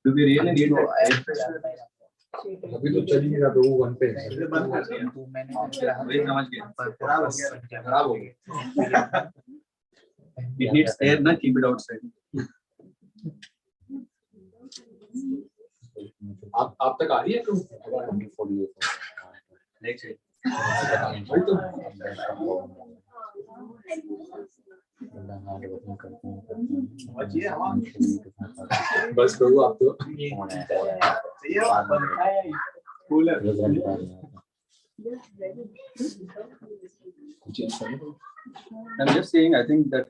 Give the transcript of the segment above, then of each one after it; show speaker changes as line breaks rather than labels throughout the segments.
Do we really need that? अभी तो चल ही रहा दो वन पे वही समझ गए खराब हो गया it needs air ना keep it outside आप तक आ रही है नेक्स्ट वही तो बस करो आप तो I'm just saying I think that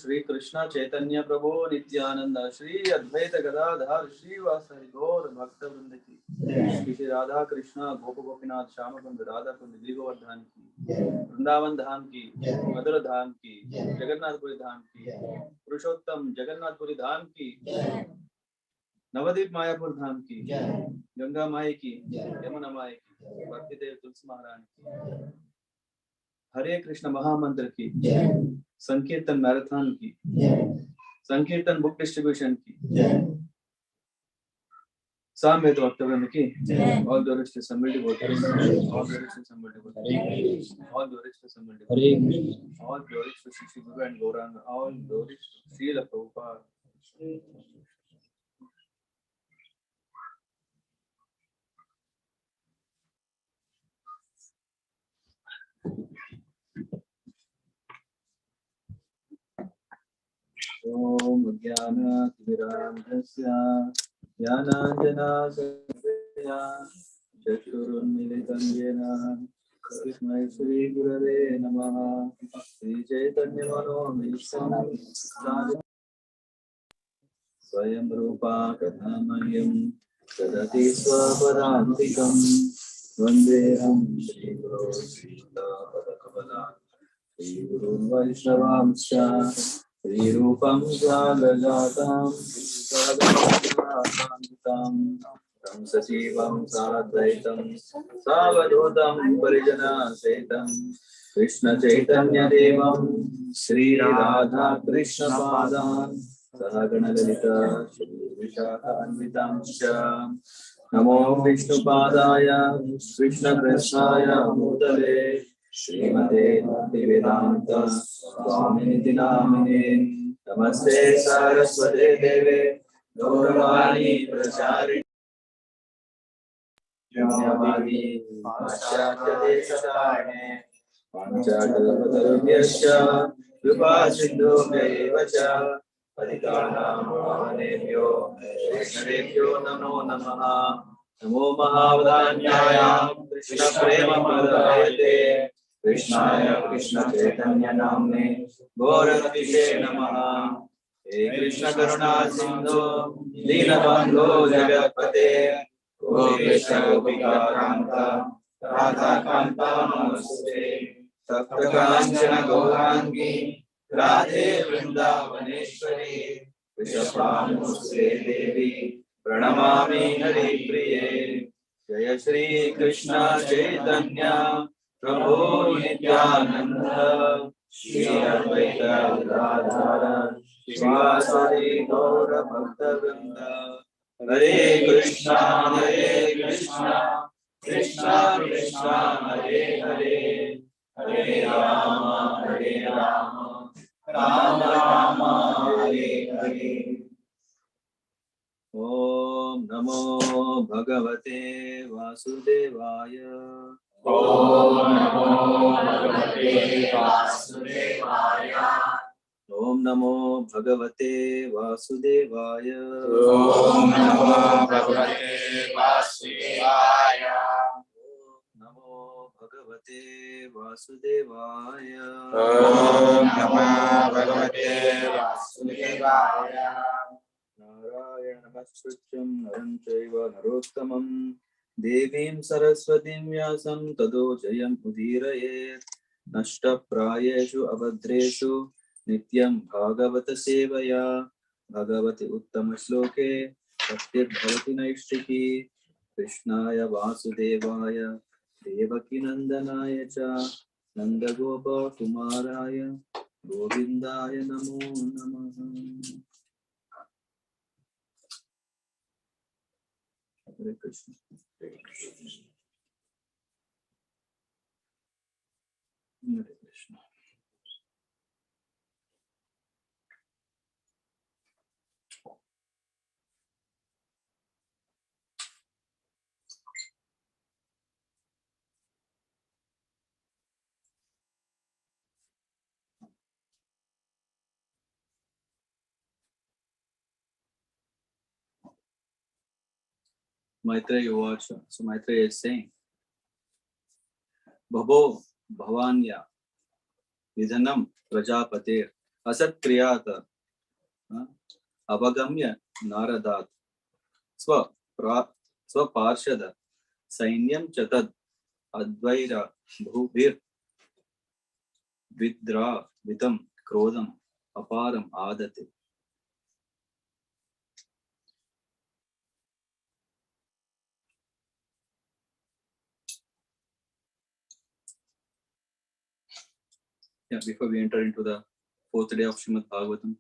Shri Krishna Chaitanya प्रभु नित्यानंद श्री अद्वैत गदाधर श्री वासरि गौर भक्त वृंद की श्री राधा कृष्ण गोप गोपीनाथ श्याम कुंद राधा कुंद गोवर्धन की वृंदावन धाम की मधुर धाम की जगन्नाथपुरी धाम की पुरुषोत्तम जगन्नाथपुरी धाम की नवदीप मायापुर धाम की गंगा माई की यमुना माई की भक्ति देव तुलसी महारानी की हरे कृष्ण महामंत्र की संकीर्तन मैराथन की संकीर्तन बुक डिस्ट्रीब्यूशन की सामवेद वक्तव्य की all glories to somebody devotees, all glories to somebody devotees, all glories to somebody devotees, all glories to Shri Guru and Gauranga, all glories to Srila Prabhupada. Om Jnana-timirandhasya Jnana-jana-sakya Chakshurunmilitam yena Tasmai Shri Gurave Namaha Shri Chaitanya Manomeeshtam Swayam Rupa Kathamayam Sadati Swapadantikam Vandeham Shri Guru Sita Padakavalan Shri Guru Vaishnavamsya Shri Rupam Jagajatam Sadhanam Tam Sachivam Sadvaitam Savadutam Parijana Setam Krishna Chaitanya Devam Shri Radha Krishna Padan Sahagana Lalita Shri Vishakha Anvitam Sha Namo Vishnu Padaya Krishna Prasthaya Mudale Srimate Bhaktivedanta Swamini Namine Namaste Saraswate Deve Gauravani Prachari Yamyavadi Paschatya Deshatane Panchakalpatarubhyascha Kripa Sindhubhya Evacha Patitanam Pavanebhyo Vaishnavebhyo Namo Namaha Namo Mahavadanyaya Krishna Prema Padayate कृष्णाय कृष्ण चैतन्य नाम्ने गौरतिषे नमः। हे कृष्ण करुणा सिंधु दीनबंधो जगत्पते गोपेश गोपिका कांत राधा कांत नमस्ते। तप्त कांचन गौरांगी राधे वृंदावनेश्वरी वृषभानुसुते देवी प्रणमामि हरिप्रिये। जय श्री कृष्ण चैतन्य प्रभु नित्यानंद श्री अद्वैत गदाधर श्रीवासादि गौर भक्तवृंद। हरे कृष्णा कृष्णा कृष्णा हरे हरे, हरे राम राम राम हरे हरे। ओम नमो भगवते वासुदेवाय।
ओम नमो भगवते वासुदेवाय।
ओम नमो भगवते वासुदेवाय।
ओम नमो भगवते वासुदेवाय।
ओम नमो भगवते वासुदेवाय।
ओम नमो भगवते वासुदेवाय।
नारायण नमस्कृत्यं नरं चैव नरोत्तमं देवीं सरस्वतीं व्यासं ततो जयम् उदीरयेत्। नष्टप्रायेषु अभद्रेषु नित्यं भागवत सेवया भगवति उत्तमश्लोके भक्तिर्भवति नैष्ठिकी। कृष्णाय वासुदेवाय देवकीनन्दनाय च नन्दगोपकुमाराय गोविन्दाय नमो नमः। Hare Krishna. Hare Krishna. Maitreya Vacha. So Maitreya is saying, Bhavo Bhavanya Nidhanam Prajapatir Asat Kriyata Avagamya Naradat Swaparshada Sainyam Chatad Advaira Bhubir Vidra Vitam Krodam Aparam Adati. Yeah, before we enter into the fourth day of Srimad Bhagavatam,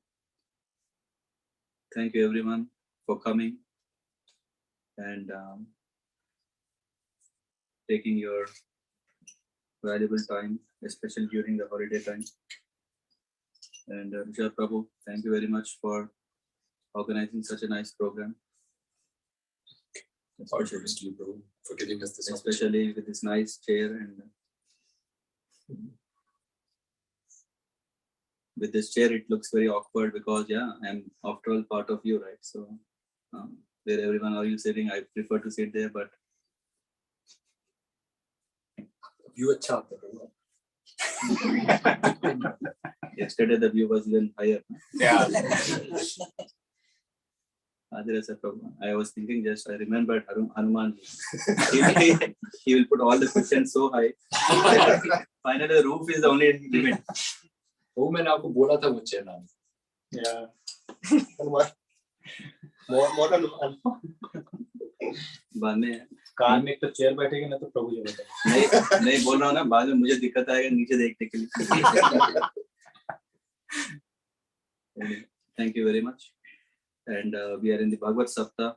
thank you everyone for coming and taking your valuable time, especially during the holiday time. And Vishal Prabhu, thank you very much for organizing such a nice program.
Especially, Prabhu, for giving us this
Especially with this nice chair and with this chair it looks very awkward because I'm after all part of you, right? So where everyone are you sitting? I prefer to sit there, but
view a chart.
Yesterday the view was even higher.
Yeah.
I was thinking just, I remembered Hanuman. He will put all the cushions so high. Finally, the roof is the only limit.
वो मैंने आपको बोला था वो chair लाने.
Yeah. मोटा
बाद में
कार में एक तो चेयर बैठेगी ना तो प्रभु जी बैठेगा.
नहीं बोल रहा हूँ ना, बाद में मुझे दिक्कत आएगा नीचे देखने के लिए. Thank you very much. And we are in the Bhagavat Saptah.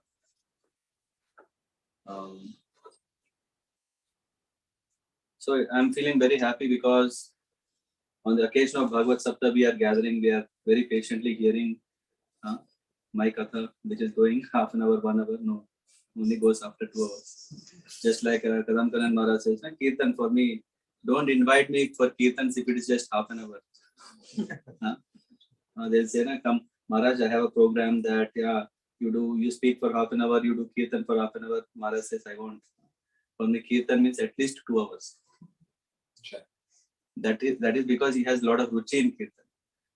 So I'm feeling very happy because on the occasion of Bhagavat Saptah we are gathering, we are very patiently hearing my katha, which is going half an hour, 1 hour, no, only goes after 2 hours. Just like Kadam Kanan Maharaj says, Kirtan for me, don't invite me for Kirtans if it is just half an hour. They'll say, come, Maharaj, I have a program that, you speak for half an hour, you do Kirtan for half an hour. Maharaj says, I won't. For me, Kirtan means at least 2 hours.
Sure.
That is because he has a lot of ruchi in kirtan.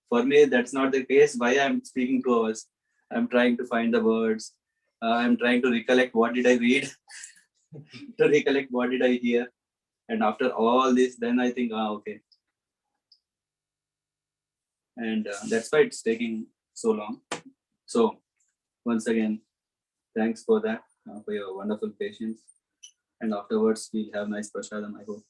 For me, that's not the case. Why I'm speaking 2 hours? I'm trying to find the words. I'm trying to recollect what did I read, to recollect what did I hear. And after all this, then I think, okay. And that's why it's taking so long. So once again, thanks for that, for your wonderful patience. And afterwards, we'll have nice prasadam, I hope.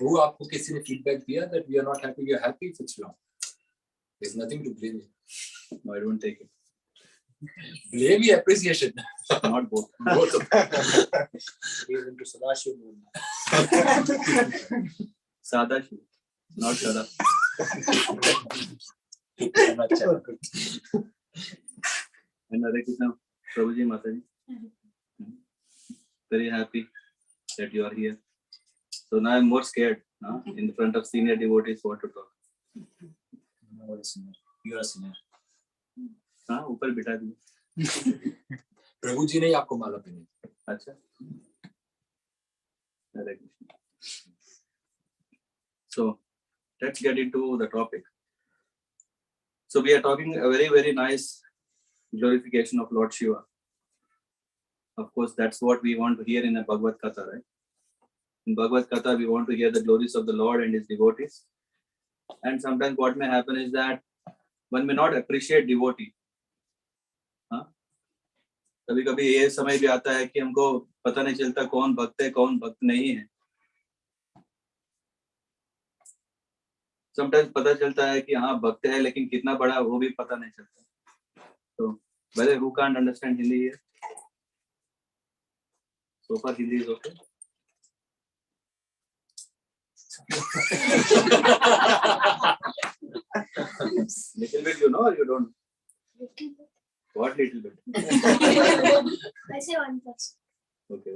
वो आपको किसी ने feedback दिया that we are not happy, we are happy if it's wrong. There's nothing to blame you.
No, I don't take it.
Blame is appreciation.
Not both.
Both of them.
He's into Sadashiv.
Sadashiv, not Sada. And Hare Krishna, Prabhuji, Mataji. Very happy that you are here. So now I'm more scared in front of senior devotees what to talk.
No, senior. You are senior.
हाँ ऊपर बिठा दिए.
प्रभु जी ने ही आपको माला पहनी.
अच्छा. Hare Krishna. So let's get into the topic. So we are talking a very, very nice glorification of Lord Shiva. Of course, that's what we want to hear in a Bhagavat Katha, right? In Bhagavat Katha, we want to hear the glories of the Lord and His devotees. And sometimes what may happen is that one may not appreciate devotee. कभी कभी ये समय भी आता है कि हमको पता नहीं चलता कौन भक्त है कौन भक्त नहीं है. Sometimes पता चलता है कि हाँ भक्त है लेकिन कितना बड़ा वो भी पता नहीं चलता. So whether who can't understand Hindi here? So far Hindi is okay. Little bit you know or you don't? What little bit?
I say 1%.
Okay,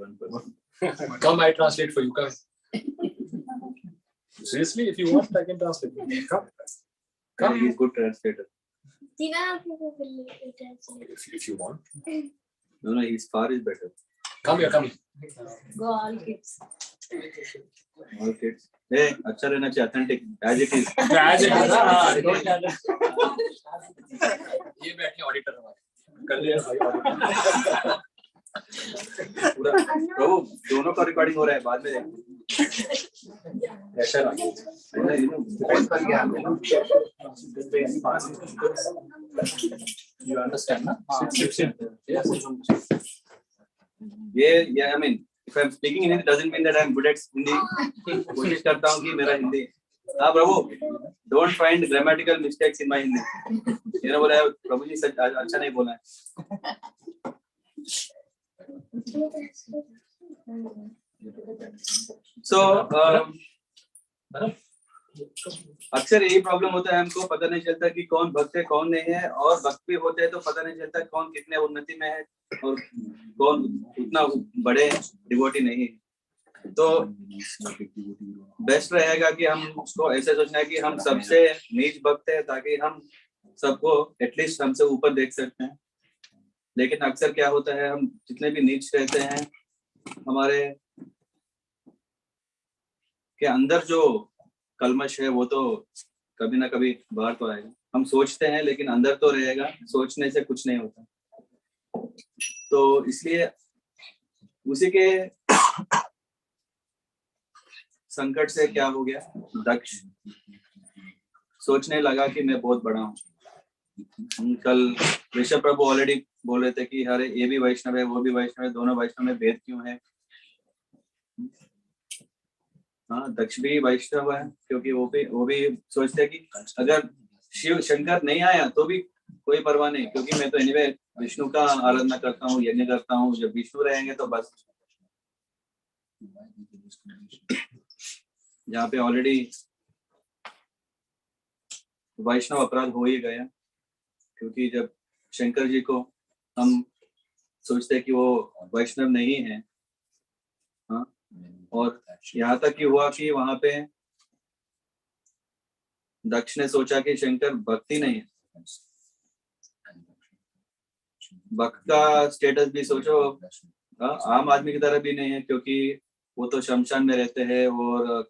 1%.
Come, I translate for you. Come.
Seriously, if you want, I can translate.
Come.
He is good translator.
Tina, people will translate.
If you want.
No, his far is better.
Come here, come.
Go all kids.
All kids. Hey, अच्छा रहना चाहिए authentic as it is.
As it is.
ये बैठे auditor हमारे.
कर लिया भाई auditor.
पूरा प्रभु दोनों का रिकॉर्डिंग हो रहा है बाद में देखो.
Pressure आ गया. You understand, na?
Yes.
Yeah, I mean, if I'm speaking in Hindi, doesn't mean that I'm good at Hindi. कोशिश करता हूँ कि मेरा हिंदी. हाँ प्रभु, don't find grammatical mistakes in my Hindi. ये ना बोला है प्रभु जी सच अच्छा नहीं बोला है. So अक्सर यही प्रॉब्लम होता है हमको पता नहीं चलता कि कौन भक्त है कौन नहीं है और भक्त भी होते हैं तो पता नहीं चलता कौन कितने उन्नति में है और कौन उतना बड़े डिवोटी नहीं है. तो बेस्ट रहेगा कि हम उसको ऐसे सोचना है कि हम सबसे नीच भक्त है ताकि हम सबको एटलीस्ट हमसे ऊपर देख सकते हैं. लेकिन अक्सर क्या होता है हम जितने भी नीच रहते हैं हमारे के अंदर जो कलमश है वो तो कभी ना कभी बाहर तो आएगा. हम सोचते हैं लेकिन अंदर तो रहेगा. सोचने से कुछ नहीं होता. तो इसलिए उसी के संकट से क्या हो गया दक्ष सोचने लगा कि मैं बहुत बड़ा हूँ. कल ऋषभ प्रभु ऑलरेडी बोल रहे थे कि अरे ये भी वैष्णव है वो भी वैष्णव है दोनों वैष्णव में भेद क्यों है. हाँ दक्ष भी वैष्णव है क्योंकि वो भी सोचते हैं कि अगर शिव शंकर नहीं आया तो भी कोई परवाह नहीं क्योंकि मैं तो एनीवे विष्णु का आराधना करता हूँ यज्ञ करता हूँ. जब विष्णु रहेंगे तो बस. जहाँ पे ऑलरेडी वैष्णव अपराध हो ही गया क्योंकि जब शंकर जी को हम सोचते हैं कि वो वैष्णव नहीं है. हाँ और यहाँ तक कि हुआ कि वहां पे दक्ष ने सोचा कि शंकर भक्ति नहीं है. भक्त का स्टेटस भी सोचो आम आदमी की तरह भी नहीं है क्योंकि वो तो शमशान में रहते हैं और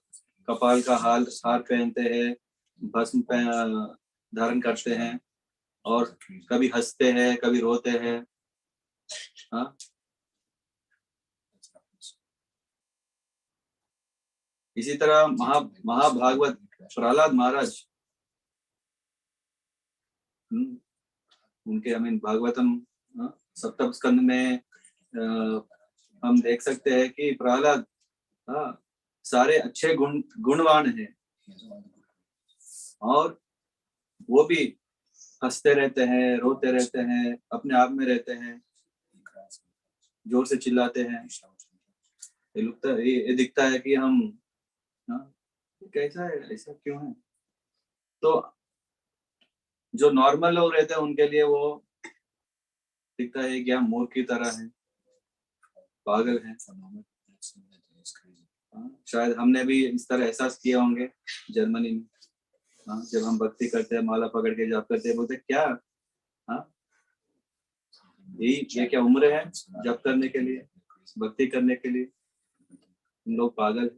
कपाल का हार पहनते हैं, भस्म धारण करते हैं और कभी हंसते हैं कभी रोते हैं। हाँ, इसी तरह महाभागवत प्रहलाद महाराज, उनके भागवतम सप्तम स्कंद में हम देख सकते हैं कि प्रहलाद सारे अच्छे गुणवान हैं और वो भी हंसते रहते हैं, रोते रहते हैं, अपने आप में रहते हैं, जोर से चिल्लाते हैं। ये दिखता है कि हम कैसा है, ऐसा क्यों है। तो जो नॉर्मल लोग रहते हैं उनके लिए वो दिखता है कि हम मूर्ख की तरह हैं, पागल हैं। शायद हमने भी इस तरह एहसास किए होंगे जर्मनी में। जब हम भक्ति करते हैं, माला पकड़ के जाप करते हैं, बोलते क्या ये क्या उम्र है जप करने के लिए, भक्ति करने के लिए, लोग पागल।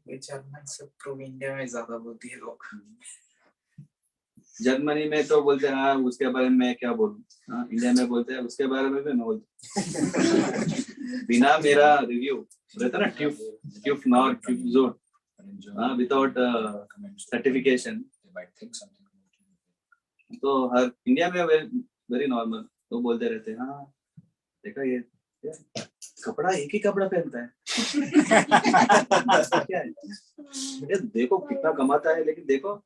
जर्मन से प्रूव इंडिया में ज्यादा बोलती है लोग।
जर्मनी में तो बोलते हैं हाँ उसके बारे में मैं क्या बोलूं, इंडिया में बोलते हैं उसके बारे में भी मैं बोलता बिना मेरा रिव्यू रहता ना, ट्यूफ नॉट ट्यूफ जोन, विदाउट सर्टिफिकेशन। तो हर इंडिया में वेरी नॉर्मल तो बोलते रहते हैं हाँ देखा ये कपड़ा एक ही कपड़ा पहनता है क्या है? देखो कितना कमाता है, लेकिन देखो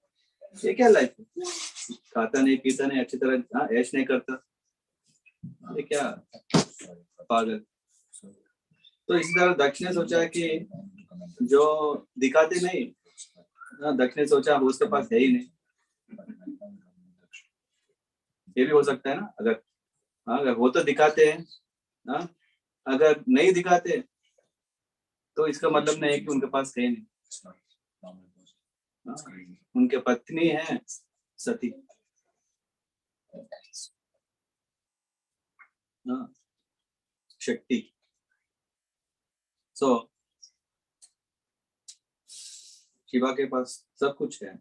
ये क्या लाइफ है, खाता नहीं पीता नहीं, अच्छी तरह ऐश नहीं करता, ये क्या पागल। तो इसी तरह दक्ष ने सोचा कि जो दिखाते नहीं, दक्ष ने सोचा उसके पास है ही नहीं। ये भी हो सकता है ना, अगर वो तो दिखाते हैं, अगर नहीं दिखाते तो इसका मतलब नहीं है कि उनके पास है नहीं। उनके पत्नी है सती, शक्ति। सो शिवा के पास सब कुछ है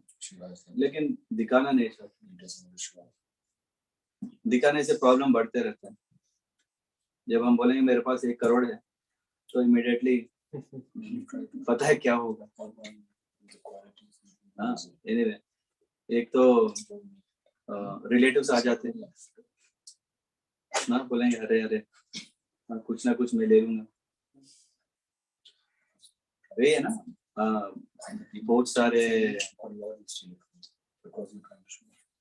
लेकिन दिखाना नहीं चाहते। दिखाने से प्रॉब्लम बढ़ते रहता है। जब हम बोलेंगे मेरे पास 1 करोड़ है तो इमीडिएटली पता है क्या होगा। एनीवे, एक तो रिलेटिव्स आ जाते हैं ना, बोलेंगे अरे अरे कुछ ना कुछ मैं ले लूंगा। ये है ना, बहुत सारे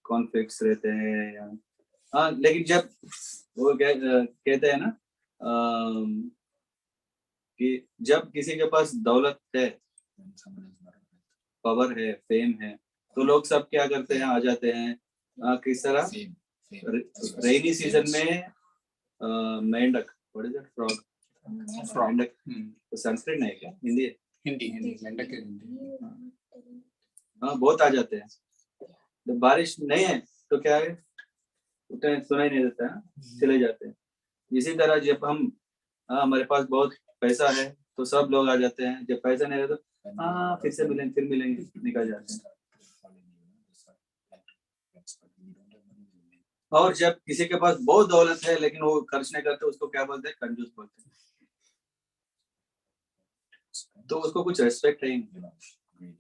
कॉन्फ्लिक्ट्स रहते हैं। लेकिन जब वो कहते हैं ना कि जब किसी के पास दौलत है, पावर है, फेम है, तो लोग सब क्या करते हैं, आ जाते हैं। किस तरह रेनी सीजन में मेंढक, व्हाट इज इट, फ्रॉग, मेंढक तो संस्कृत नहीं क्या, हिंदी है?
हिंदी मेंढक है हिंदी।
बहुत आ जाते हैं। जब बारिश नहीं है तो क्या है, उतना सुनाई नहीं देता है, चले जाते हैं। इसी तरह जब हम हमारे पास बहुत पैसा है तो सब लोग आ जाते हैं, जब पैसा नहीं रहता तो फिर से मिलेंगे, फिर मिलेंगे, निकल जाते हैं। और जब किसी के पास बहुत दौलत है लेकिन वो खर्च नहीं करते, उसको क्या बोलते हैं, कंजूस बोलते हैं। तो उसको कुछ रेस्पेक्ट है नहीं।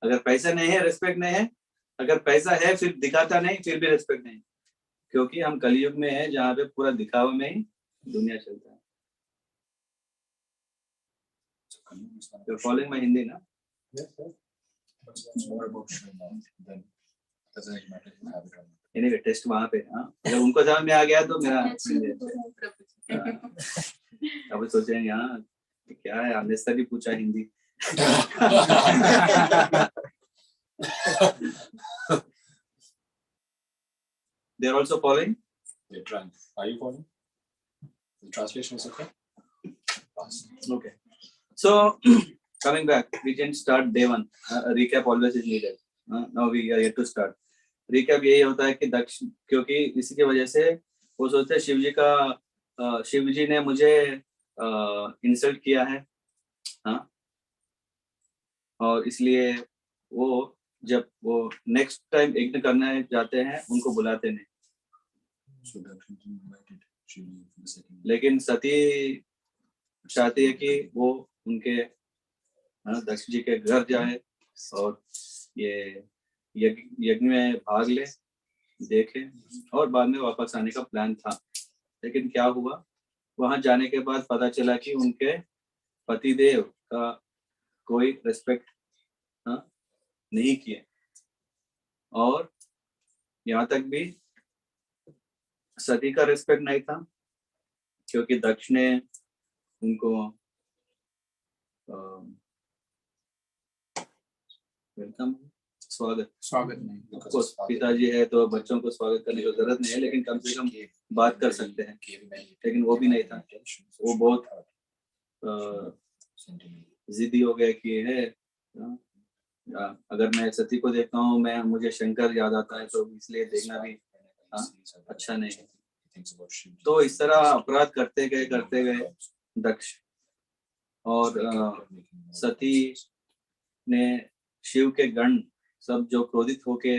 अगर पैसा नहीं है रेस्पेक्ट नहीं है, अगर पैसा है फिर दिखाता नहीं, फिर भी रेस्पेक्ट नहीं, क्योंकि हम कलयुग में है जहाँ पे पूरा दिखावा में ही दुनिया चलता है। You're following my Hindi ना?
Yes, sir.
More about Shrina, then doesn't matter if you have it or not.
Anyway, test वहाँ पे, अगर उनको समझ में आ गया तो मेरा अब सोचेंगे क्या है, हमने सभी पूछा Hindi. They are also following.
They're trying. Are you following? The translation is okay?
Okay. So coming back, we can start day 1. Recap always is needed. Now we are yet to start. Recap यही होता है कि दक्ष, क्योंकि इसी की वजह से वो सोचते हैं शिव जी ने मुझे इंसल्ट किया है, हाँ, और इसलिए वो जब वो नेक्स्ट टाइम यज्ञ करने जाते हैं उनको बुलाते नहीं।
So Dakṣa invited Shivji for the second.
लेकिन सती चाहती है कि वो उनके दक्ष जी के घर जाए और ये यज्ञ में भाग ले, देखे, और बाद में वापस आने का प्लान था। लेकिन क्या हुआ, वहां जाने के बाद पता चला कि उनके पतिदेव का कोई रिस्पेक्ट नहीं किए, और यहाँ तक भी सती का रिस्पेक्ट नहीं था, क्योंकि दक्ष ने उनको वेलकम,
स्वागत नहीं,
कोर्स पिताजी है तो बच्चों को स्वागत करने की जरूरत नहीं है, लेकिन कम से कम बात कर सकते हैं। लेकिन वो भी नहीं था, वो बहुत जिद्दी हो गया कि है अगर मैं सती को देखता हूँ मुझे शंकर याद आता है, तो इसलिए देखना भी अच्छा नहीं है। तो इस तरह अपराध करते गए दक्ष, और सती ने शिव के गण सब जो क्रोधित होके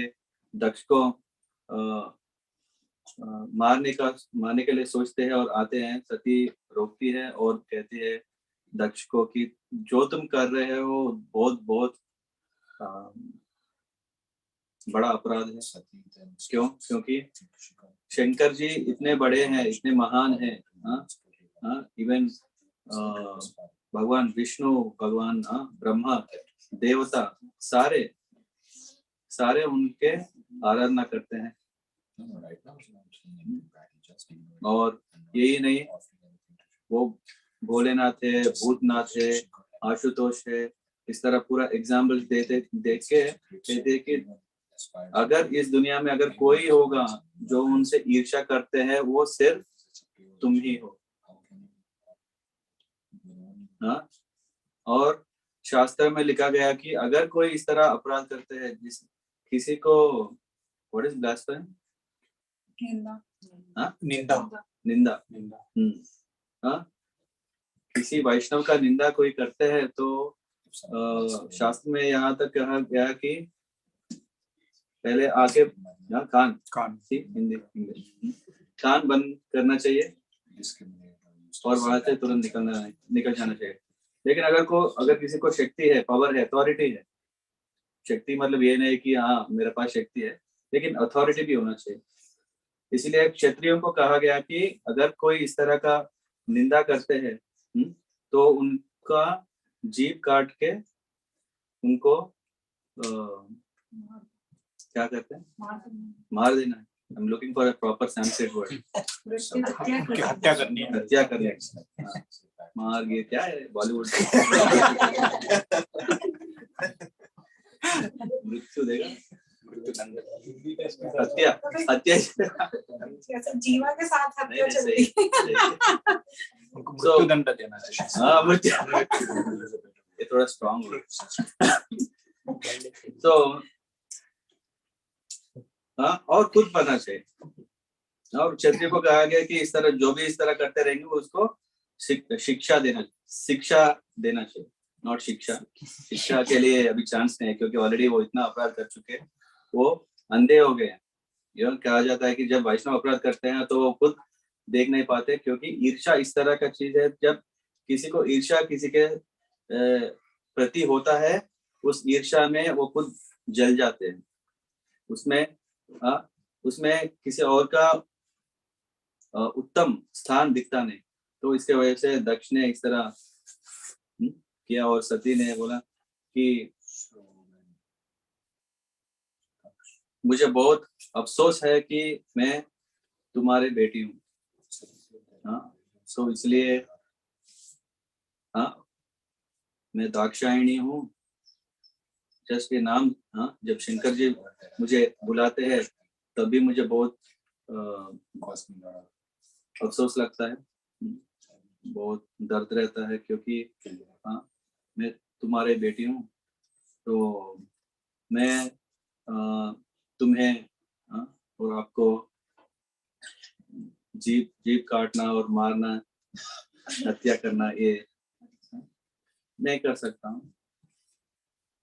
दक्ष को मारने के लिए सोचते हैं और आते हैं। सती रोकती है और कहती है दक्ष को कि जो तुम कर रहे हो बहुत बहुत बड़ा अपराध है। क्यों? क्योंकि शंकर जी इतने बड़े हैं, इतने महान हैं, इवन भगवान विष्णु, भगवान ब्रह्मा, देवता सारे उनके आराधना करते हैं। और यही नहीं, वो भोलेनाथ है, भूतनाथ है, आशुतोष है, इस तरह पूरा एग्जाम्पल देख के कहते कि अगर इस दुनिया में अगर कोई होगा जो उनसे ईर्ष्या करते हैं, वो सिर्फ तुम ही हो। हाँ, और शास्त्र में लिखा गया कि अगर कोई इस तरह अपराध करते हैं, जिस किसी को व्हाट इज ब्लास्फेमी, निंदा, हाँ, किसी वैष्णव का निंदा कोई करते हैं तो शास्त्र में यहाँ तक कहा गया कि पहले आके कान हिंदी इंग्लिश कान बंद करना चाहिए और वहां से तुरंत निकल जाना चाहिए। लेकिन अगर किसी को शक्ति है, पावर है, अथॉरिटी है, शक्ति मतलब ये नहीं कि हाँ मेरे पास शक्ति है, लेकिन अथॉरिटी भी होना चाहिए। इसीलिए क्षत्रियों को कहा गया कि अगर कोई इस तरह का निंदा करते हैं तो उनका जीभ काट के उनको क्या करते हैं, मार देना है। I am looking for a proper Sanskrit word.
हत्या करनी है।
मार गए क्या है बॉलीवुड मृत्यु देगा, हत्या
जीवा के साथ हत्या चल रही है।
मृत्यु दंड देना चाहिए।
हाँ, मृत्यु, ये थोड़ा स्ट्रॉन्ग हो। तो हाँ, और खुद बनना चाहिए। और क्षत्रिय को कहा गया कि इस तरह जो भी इस तरह करते रहेंगे वो उसको शिक्षा देना चाहिए, नॉट शिक्षा के लिए अभी चांस नहीं है, क्योंकि ऑलरेडी वो इतना अपराध कर चुके हैं, वो अंधे हो गए हैं। यह कहा जाता है कि जब वैष्णव अपराध करते हैं तो वो खुद देख नहीं पाते, क्योंकि ईर्ष्या इस तरह का चीज है, जब किसी को ईर्ष्या किसी के प्रति होता है, उस ईर्ष्या में वो खुद जल जाते हैं। उसमें किसी और का उत्तम स्थान दिखता नहीं। तो इसके वजह से दक्ष ने इस तरह किया, और सती ने बोला कि मुझे बहुत अफसोस है कि मैं तुम्हारी बेटी हूँ। तो इसलिए मैं दाक्षायणी हूँ, जस्ट ये नाम। जब शंकर जी मुझे बुलाते हैं तभी मुझे बहुत अफसोस लगता है, बहुत दर्द रहता है, क्योंकि मैं तुम्हारी बेटी हूँ। तो मैं तुम्हें और आपको जीभ काटना और मारना हत्या करना ये नहीं कर सकता हूँ,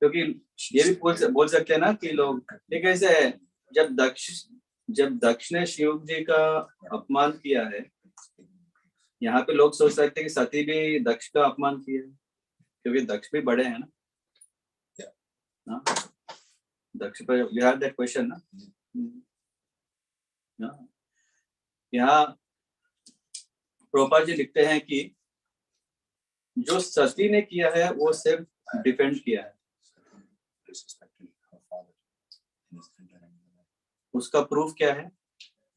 क्योंकि ये भी बोल सकते हैं ना कि लोग ये कैसे है, जब दक्ष ने शिव जी का अपमान किया है, यहाँ पे लोग सोच सकते हैं कि सती भी दक्ष का अपमान किया है, क्योंकि दक्ष भी बड़े हैं ना। दक्ष पर यू हैव दैट क्वेश्चन ना। यहाँ प्रभुपाद जी लिखते हैं कि जो सती ने किया है वो सिर्फ डिफेंड किया है, उसका प्रूफ क्या है?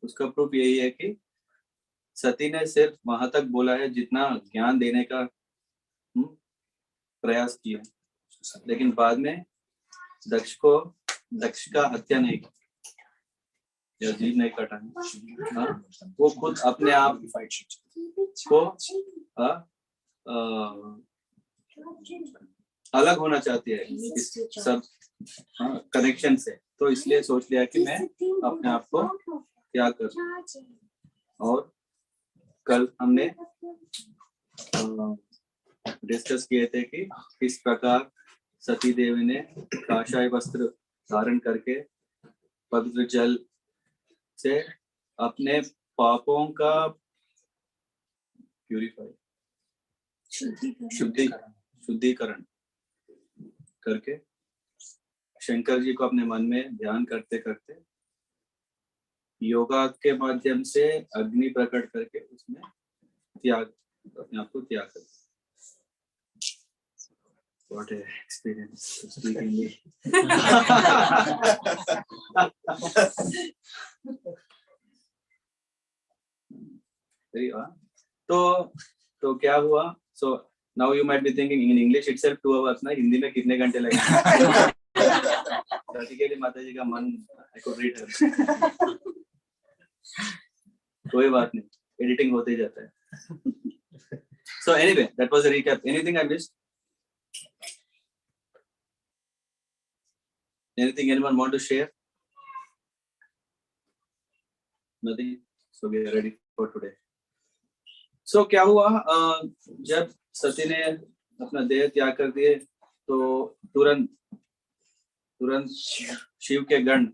उसका प्रूफ यही है कि सती ने सिर्फ वहां तक बोला है जितना ज्ञान देने का प्रयास किया, लेकिन बाद में दक्ष का हत्या नहीं की या जीव नहीं काटा है। वो खुद अपने आप को अलग होना चाहती है इस सब कनेक्शन से, तो इसलिए सोच लिया कि मैं अपने आप को त्याग करूं। और कल हमने डिस्कस किए थे कि किस प्रकार सती देवी ने काषाय वस्त्र धारण करके पवित्र जल से अपने पापों का प्यूरिफाई शुद्धिकरण करके शंकर जी को अपने मन में ध्यान करते करते योगा के माध्यम से अग्नि प्रकट करके उसमें त्याग, अपने आप को त्याग करते। What a experience to speak English. तो क्या हुआ? So now you might be thinking in English itself 2 hours ना, हिंदी में कितने घंटे लगेंगे? के लिए माता जी का मन I could read her. कोई बात नहीं, एडिटिंग होते ही जाता है. So anyway, that was a recap. Anything I missed? Anything anyone want to share? Nothing. So we are ready for today. So क्या हुआ? जब सती ने अपना देह त्याग कर दिए तो तुरंत शिव के गण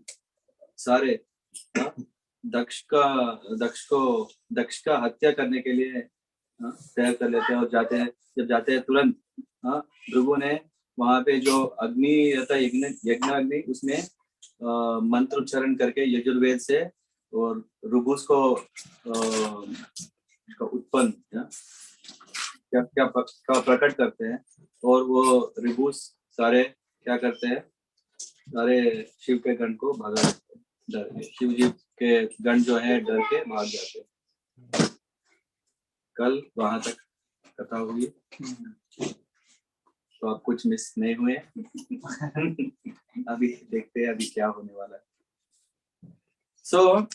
सारे दक्ष का हत्या करने के लिए तैयार कर लेते हैं और जाते हैं। जब जाते हैं तुरंत भृगु ने वहां पे जो अग्नि रहता है, यज्ञ अग्नि, उसमें मंत्र उच्चारण करके यजुर्वेद से और रुबुस को उत्पन्न क्या प्रकट करते हैं, और वो रिबुस सारे क्या करते हैं, सारे शिव के गण को भगा देते हैं। शिव जी के गण जो है डर के भाग जाते हैं। कल वहां तक कथा हुई, तो आप कुछ मिस नहीं हुए। अभी देखते हैं अभी क्या होने वाला है। सो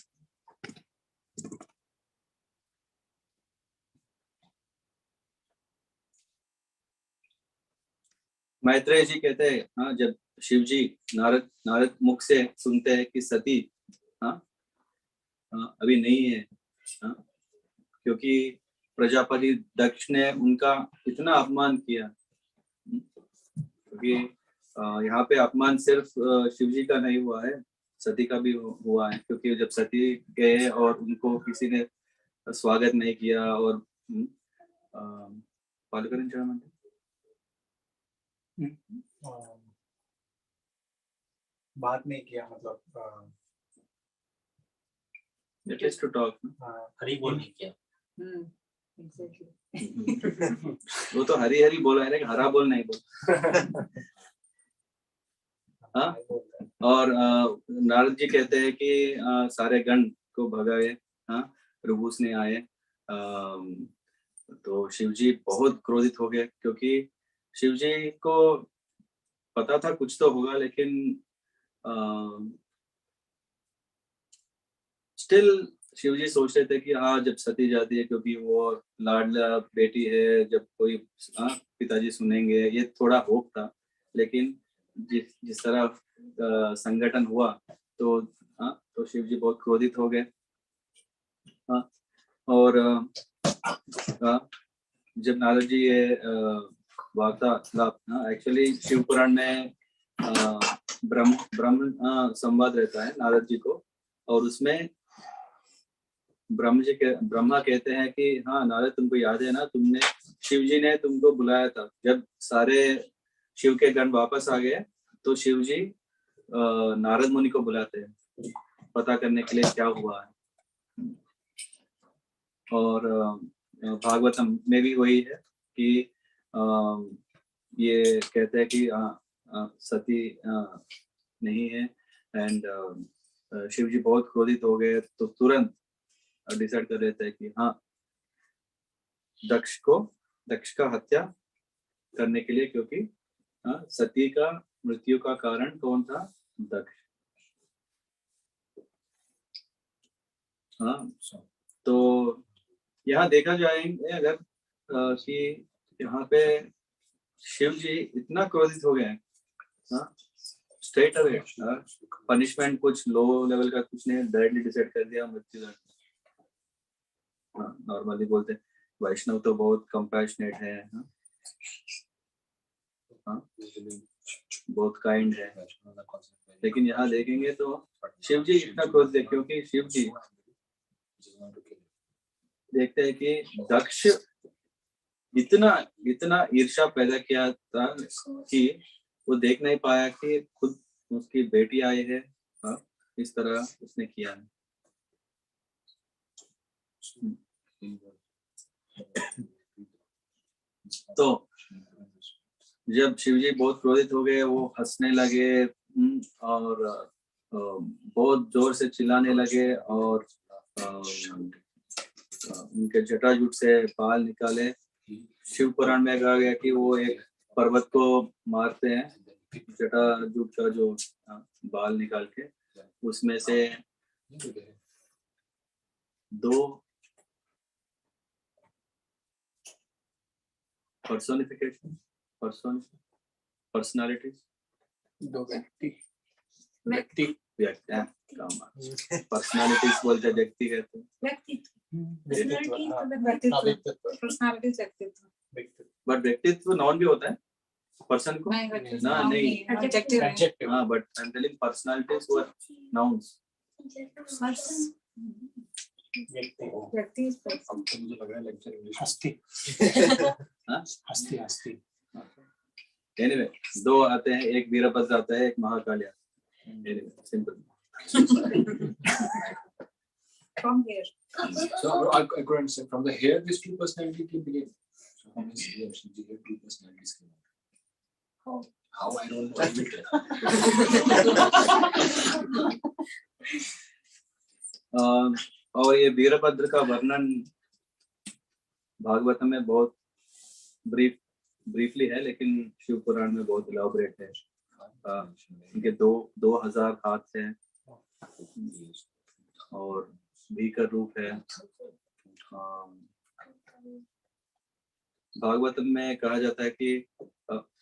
मैत्रेय जी कहते हैं, हाँ, जब शिव जी नारद मुख से सुनते हैं कि सती अभी नहीं है, क्योंकि प्रजापति दक्ष ने उनका इतना अपमान किया, क्योंकि यहाँ पे अपमान सिर्फ शिव जी का नहीं हुआ है, सती का भी हुआ है, क्योंकि जब सती गए और उनको किसी ने स्वागत नहीं किया और
बात नहीं किया, मतलब
टू टॉक
हरी बोल नहीं किया।
वो तो हरी हरी बोला है, हरा बोल नहीं बोल। हाँ, और नारद जी कहते हैं कि सारे गण को भगाए, रुबुस ने आए, तो शिव जी बहुत क्रोधित हो गए, क्योंकि शिव जी को पता था कुछ तो होगा, लेकिन स्टिल शिव जी सोच रहे थे कि हाँ, जब सती जाती है, क्योंकि वो लाडला बेटी है, जब कोई पिताजी सुनेंगे, ये थोड़ा होप था। लेकिन जिस तरह संगठन हुआ तो शिव जी बहुत क्रोधित हो गए, और जब नारद जी ये वार्तालाप, एक्चुअली शिव पुराण में ब्रह्म संवाद रहता है नारद जी को, और उसमें ब्रह्मा कहते हैं कि हाँ नारद, तुमको याद है ना, तुमने, शिव जी ने तुमको बुलाया था। जब सारे शिव के गण वापस आ गए तो शिव जी नारद मुनि को बुलाते हैं पता करने के लिए क्या हुआ है। और भागवतम में भी वही है कि ये कहते हैं कि सती नहीं है, एंड शिव जी बहुत क्रोधित हो गए तो तुरंत डिसाइड कर लेते हैं कि हाँ दक्ष का हत्या करने के लिए, क्योंकि सती का मृत्यु का कारण कौन था? दक्ष। हाँ, तो यहाँ देखा जाएंगे अगर कि यहाँ पे शिव जी इतना क्रोधित हो गए हैं, स्ट्रेट अवे पनिशमेंट कुछ लो लेवल का कुछ नहीं, डायरेक्टली डिसाइड कर दिया मृत्यु दंड। नॉर्मली बोलते हैं वैष्णव तो बहुत कंपैशनेट है, बहुत काइंड है, लेकिन यहाँ देखेंगे तो शिव जी इतना क्रोधित है क्योंकि शिव जी देखते हैं कि दक्ष इतना ईर्ष्या पैदा किया था कि वो देख नहीं पाया कि खुद उसकी बेटी आई है, इस तरह उसने किया है। तो जब शिवजी बहुत क्रोधित हो गए, वो हंसने लगे और बहुत जोर से चिल्लाने लगे और उनके जटाजूट से बाल निकाले। शिव पुराण में कहा गया कि वो एक पर्वत को मारते हैं, जटाजूट का जो बाल निकाल के उसमें से दो पर्सनालिटीज,
दो व्यक्ति
पर्सनालिटीज बोलते, व्यक्ति कहते हैं, बट व्यक्तित्व नॉन भी होता है पर्सन को ना, नहीं, हाँ, but I am telling personalities were nouns.
मुझे लग रहा है लेक्चर इंग्लिश हस्ती
एनीवे, दो आते हैं, एक वीरभद्र आता है, एक महाकाली आता है। Anyway, simple.
From here.
So I couldn't say from the here these two personalities came begin. So how many years did you have two personalities came out? How I don't know.
और ये वीरभद्र का वर्णन भागवत में बहुत briefly है, लेकिन शिव पुराण में बहुत इलाबोरेट है। इनके 2000 हाथ हैं और भीकर रूप है। भागवत में कहा जाता है कि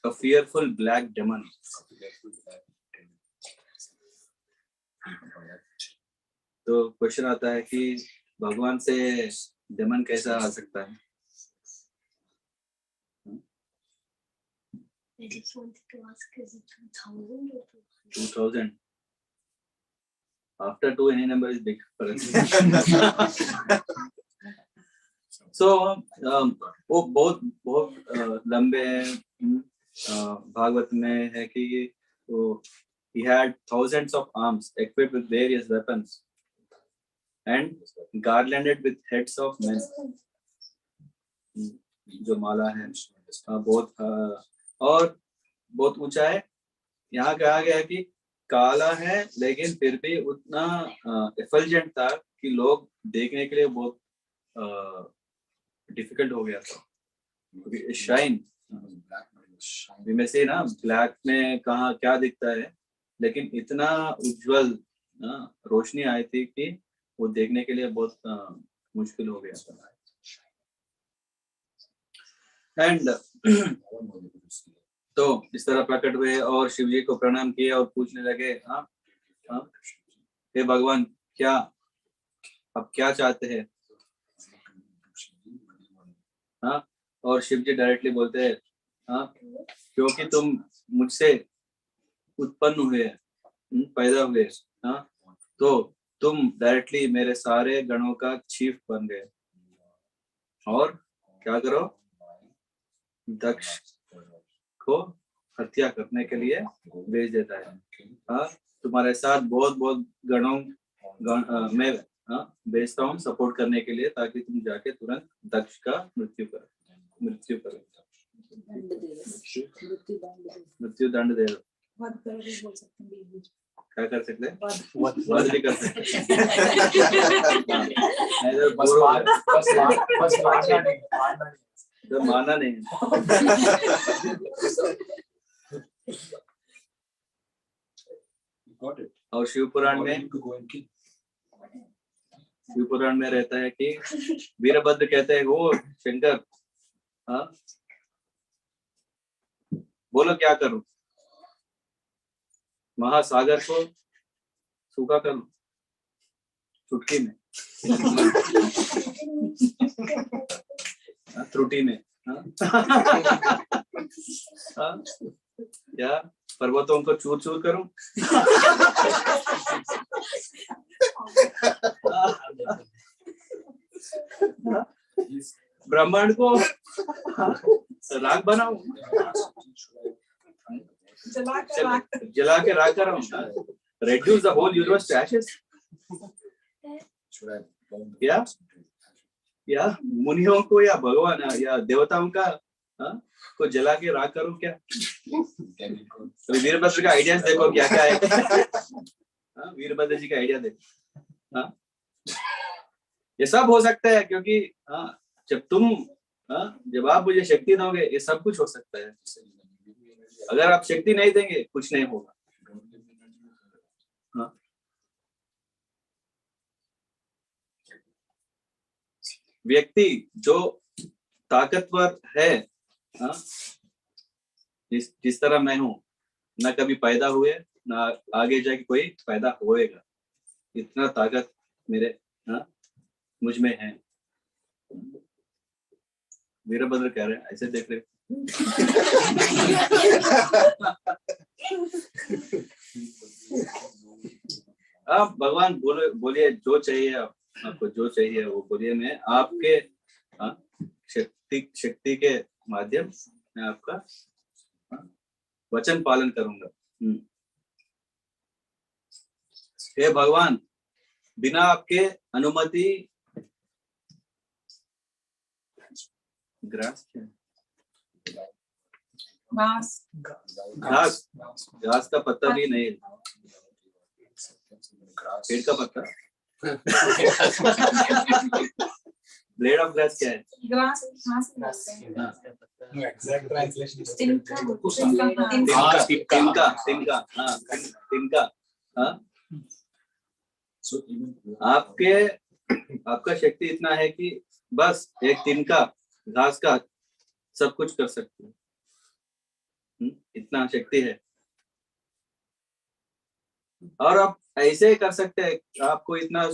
a fearful black demon। तो क्वेश्चन आता है कि भगवान से डेमन कैसा आ सकता है?
I just wanted to ask, is it 2000 or
2000? After 2 any number is big for us. So वो बहुत लंबे हैं। भागवत में है कि वो he had thousands of arms equipped with various weapons and garlanded with heads of men। जो माला है बहुत और बहुत ऊंचा है। यहाँ कहा गया है कि काला है लेकिन फिर भी उतना एफल्जेंट था कि लोग देखने के लिए बहुत डिफिकल्ट हो गया था। शाइन में से ना ब्लैक में कहाँ क्या दिखता है, लेकिन इतना उज्जवल रोशनी आई थी कि वो देखने के लिए बहुत मुश्किल हो गया था। एंड तो इस तरह प्रकट हुए और शिव जी को प्रणाम किए और पूछने लगे, हे भगवान, क्या आप क्या चाहते हैं? हाँ, और शिव जी डायरेक्टली बोलते हैं, हाँ, क्योंकि तुम मुझसे उत्पन्न हुए, पैदा हुए, हाँ, तो तुम डायरेक्टली मेरे सारे गणों का चीफ बन गए। और क्या करो, दक्ष को हत्या करने के लिए भेज देता है। हाँ, तुम्हारे साथ बहुत बहुत गणों मैं भेजता हूँ सपोर्ट करने के लिए, ताकि तुम जाके तुरंत दक्ष का मृत्यु करो, मृत्यु दंड दे दो। क्या कर सकते हैं, वध भी कर सकते हैं, माना नहीं। और शिव पुराण में रहता है कि वीरभद्र कहते हैं, वो शंकर, हाँ, बोलो क्या करूं, महासागर को सूखा करूं चुटकी में, त्रुटि में, या पर्वतों को चूर चूर करूं, ब्रह्मांड को राख बनाऊं, जला के राख कराऊं, reduce the whole universe to ashes, या मुनियों को या भगवान या देवताओं का को जला के राख करूं क्या? तो वीरभद्र का आइडियाज देखो क्या क्या है। वीरभद्र जी का आइडिया देखो। ये सब हो सकता है, क्योंकि जब आप मुझे शक्ति दोगे, ये सब कुछ हो सकता है। अगर आप शक्ति नहीं देंगे, कुछ नहीं होगा। व्यक्ति जो ताकतवर है, जिस तरह मैं हूं, ना कभी पैदा हुए, ना आगे जाके कोई पैदा होएगा, इतना ताकत मेरे मुझ में है। वीरभद्र कह रहे हैं, ऐसे देख रहे। आप भगवान बोलिए जो चाहिए, आपको जो चाहिए वो बोलिए। मैं आपके शक्ति के माध्यम मैं आपका वचन पालन करूंगा। हे भगवान, बिना आपके अनुमति घास का पत्ता भी नहीं, पेड़ का पत्ता। ब्लेड ऑफ ग्रास क्या है?
एग्जैक्ट ट्रांसलेशन
तिनका। आपका शक्ति इतना है कि बस एक तिनका घास का सब कुछ कर सकते हो, इतना शक्ति है। और आप ऐसे कर सकते हैं, आपको इतना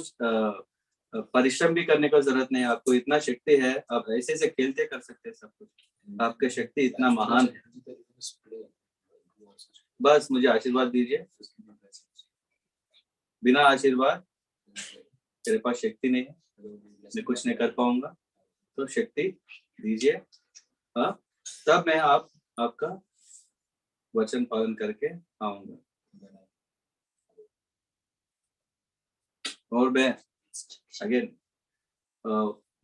परिश्रम भी करने की जरूरत नहीं है, आपको इतना शक्ति है, आप ऐसे से खेलते कर सकते हैं सब कुछ। आपका शक्ति इतना महान है, बस मुझे आशीर्वाद दीजिए। बिना आशीर्वाद मेरे पास शक्ति नहीं है, मैं कुछ नहीं कर पाऊंगा, तो शक्ति दीजिए, तब मैं आपका वचन पालन करके आऊंगा। और मैं again,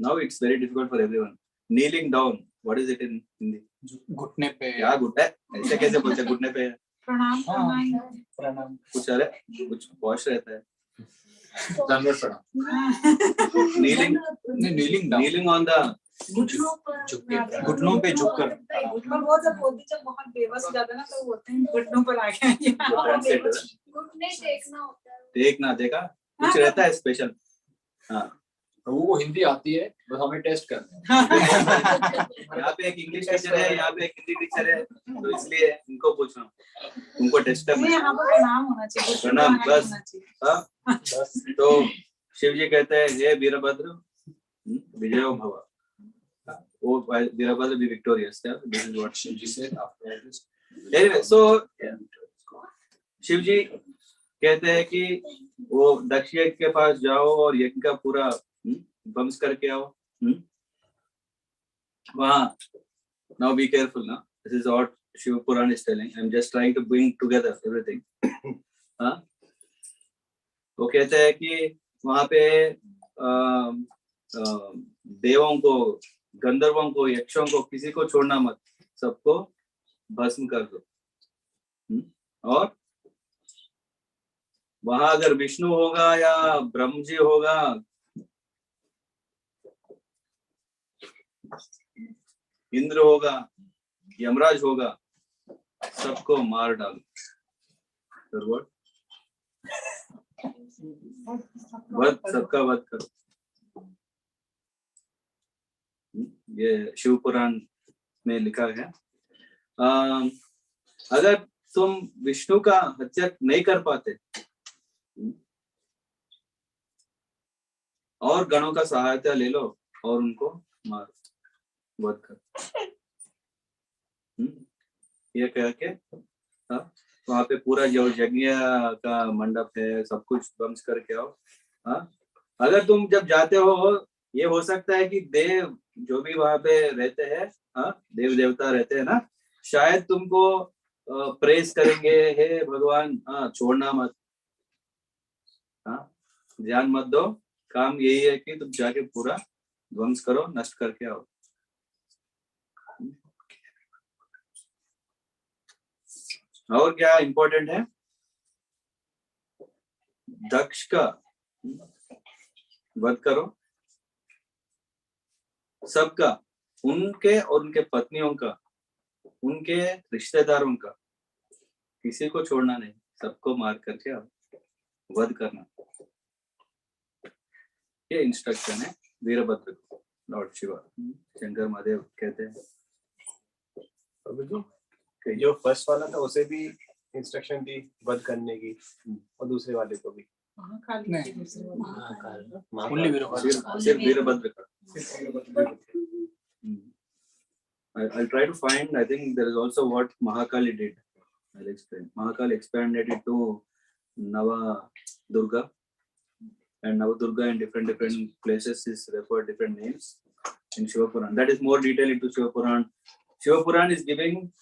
now it's very difficult for everyone. Kneeling down, what is it in Hindi?
घुटने पे।
क्या घुटने? ऐसे कैसे बोलते हैं घुटने पे?
प्रणाम करना।
कुछ अरे कुछ पॉश रहता है।
दंडवत प्रणाम।
Kneeling on the
घुटनों पे झुककर।
पर वो जब बोलती, जब बहुत बेबस हो जाता है ना, तो बोलते हैं घुटनों पर आ गया।
घुटने टेकना होता है।
देखना, देखा कुछ रहता है स्पेशल। हाँ,
वो हिंदी आती है, बस हमें टेस्ट करना है।
यहाँ पे एक इंग्लिश टीचर है, यहाँ पे एक हिंदी टीचर है, तो इसलिए इनको पूछ रहा हूँ, उनको टेस्ट करना है।
यहाँ पर प्रणाम होना चाहिए,
प्रणाम बस। तो शिव जी कहते हैं, हे वीरभद्र विजयो भव, वो Virabhadra be victorious. Yeah? This is what
Shivji said after all this.
anyway, so Shivji कहते हैं कि वो दक्ष यज्ञ के पास जाओ और यज्ञ का पूरा ध्वंस करके आओ. वहाँ, now be careful ना. This is what Shiva Puran is telling. I'm just trying to bring together everything. हाँ, वो कहते हैं कि वहाँ पे देवों को, गंधर्वों को, यक्षों को, किसी को छोड़ना मत, सबको भस्म कर दो. और वहां अगर विष्णु होगा या ब्रह्म जी होगा, इंद्र होगा, यमराज होगा, सबको मार डालो. वध, सबका वध करो. ये शिव पुराण में लिखा है. अगर तुम विष्णु का हत्या नहीं कर पाते और गणों का सहायता ले लो और उनको मारो, वध करो. ये कह के वहां पे पूरा जो यज्ञ का मंडप है सब कुछ ध्वंस करके आओ. अगर तुम जब जाते हो, ये हो सकता है कि देव जो भी वहां पे रहते हैं, देव देवता रहते हैं ना, शायद तुमको प्रेस करेंगे, हे भगवान छोड़ना मत, ध्यान मत दो, काम यही है कि तुम जाके पूरा ध्वंस करो, नष्ट करके आओ. और क्या इंपॉर्टेंट है? दक्ष का वध करो, सबका, उनके और उनके पत्नियों का, उनके रिश्तेदारों का, किसी को छोड़ना नहीं, सबको मार करके वध करना. ये इंस्ट्रक्शन है वीरभद्र को, लॉर्ड शिवा, शंकर महादेव कहते हैं.
जो फर्स्ट वाला था उसे भी इंस्ट्रक्शन दी वध करने की, और दूसरे वाले को भी.
सिर्फ वीरभद्र का. I'll try to find. I think there is also what Mahakali did. I'll explain. Mahakali expanded it to Nava Durga, and Nava Durga in different places is referred different names in Shiva Puran. That is more detail into Shiva Puran. Shiva Puran is giving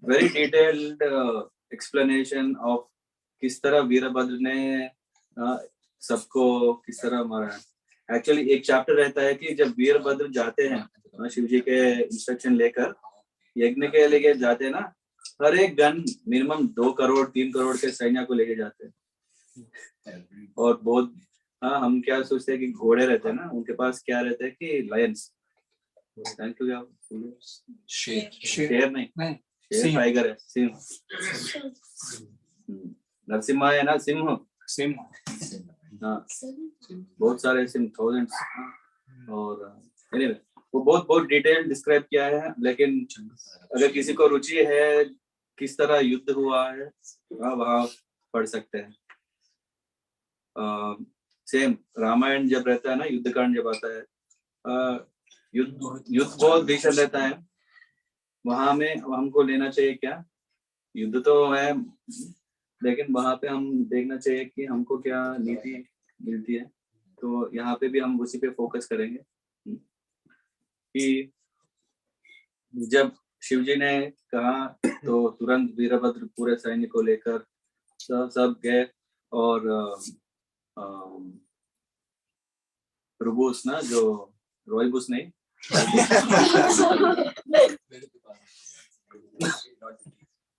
very detailed explanation of किस तरह वीरभद्र ने सबको किस तरह मारा है. Actually एक chapter रहता है कि जब वीरभद्र जाते हैं शिव जी के इंस्ट्रक्शन लेकर यज्ञ के लिए जाते हैं ना, हर एक गण मिनिमम 2 करोड़ 3 करोड़ के सैन्य को लेके जाते हैं. और बहुत हम क्या सोचते हैं कि घोड़े रहते हैं ना, उनके पास क्या रहता है कि लायंस, शेर नहीं, शेर टाइगर है, सिंह. नरसिम्हा है ना, सिंह. बहुत सारे सिंह, थाउजेंड्स. और anyway, वो बहुत डिटेल डिस्क्राइब किया है. लेकिन अगर किसी को रुचि है किस तरह युद्ध हुआ है, वहाँ पढ़ सकते हैं. सेम रामायण जब रहता है ना, युद्ध कांड जब आता है, युद्ध बहुत भीषण रहता है. वहां में हमको लेना चाहिए क्या, युद्ध तो है, लेकिन वहां पे हम देखना चाहिए कि हमको क्या नीति मिलती है. तो यहाँ पे भी हम उसी पे फोकस करेंगे कि जब शिवजी ने कहा तो तुरंत वीरभद्र पूरे सैन्य को लेकर सब गए. और रुबुस ना, जो रोइबुस नहीं,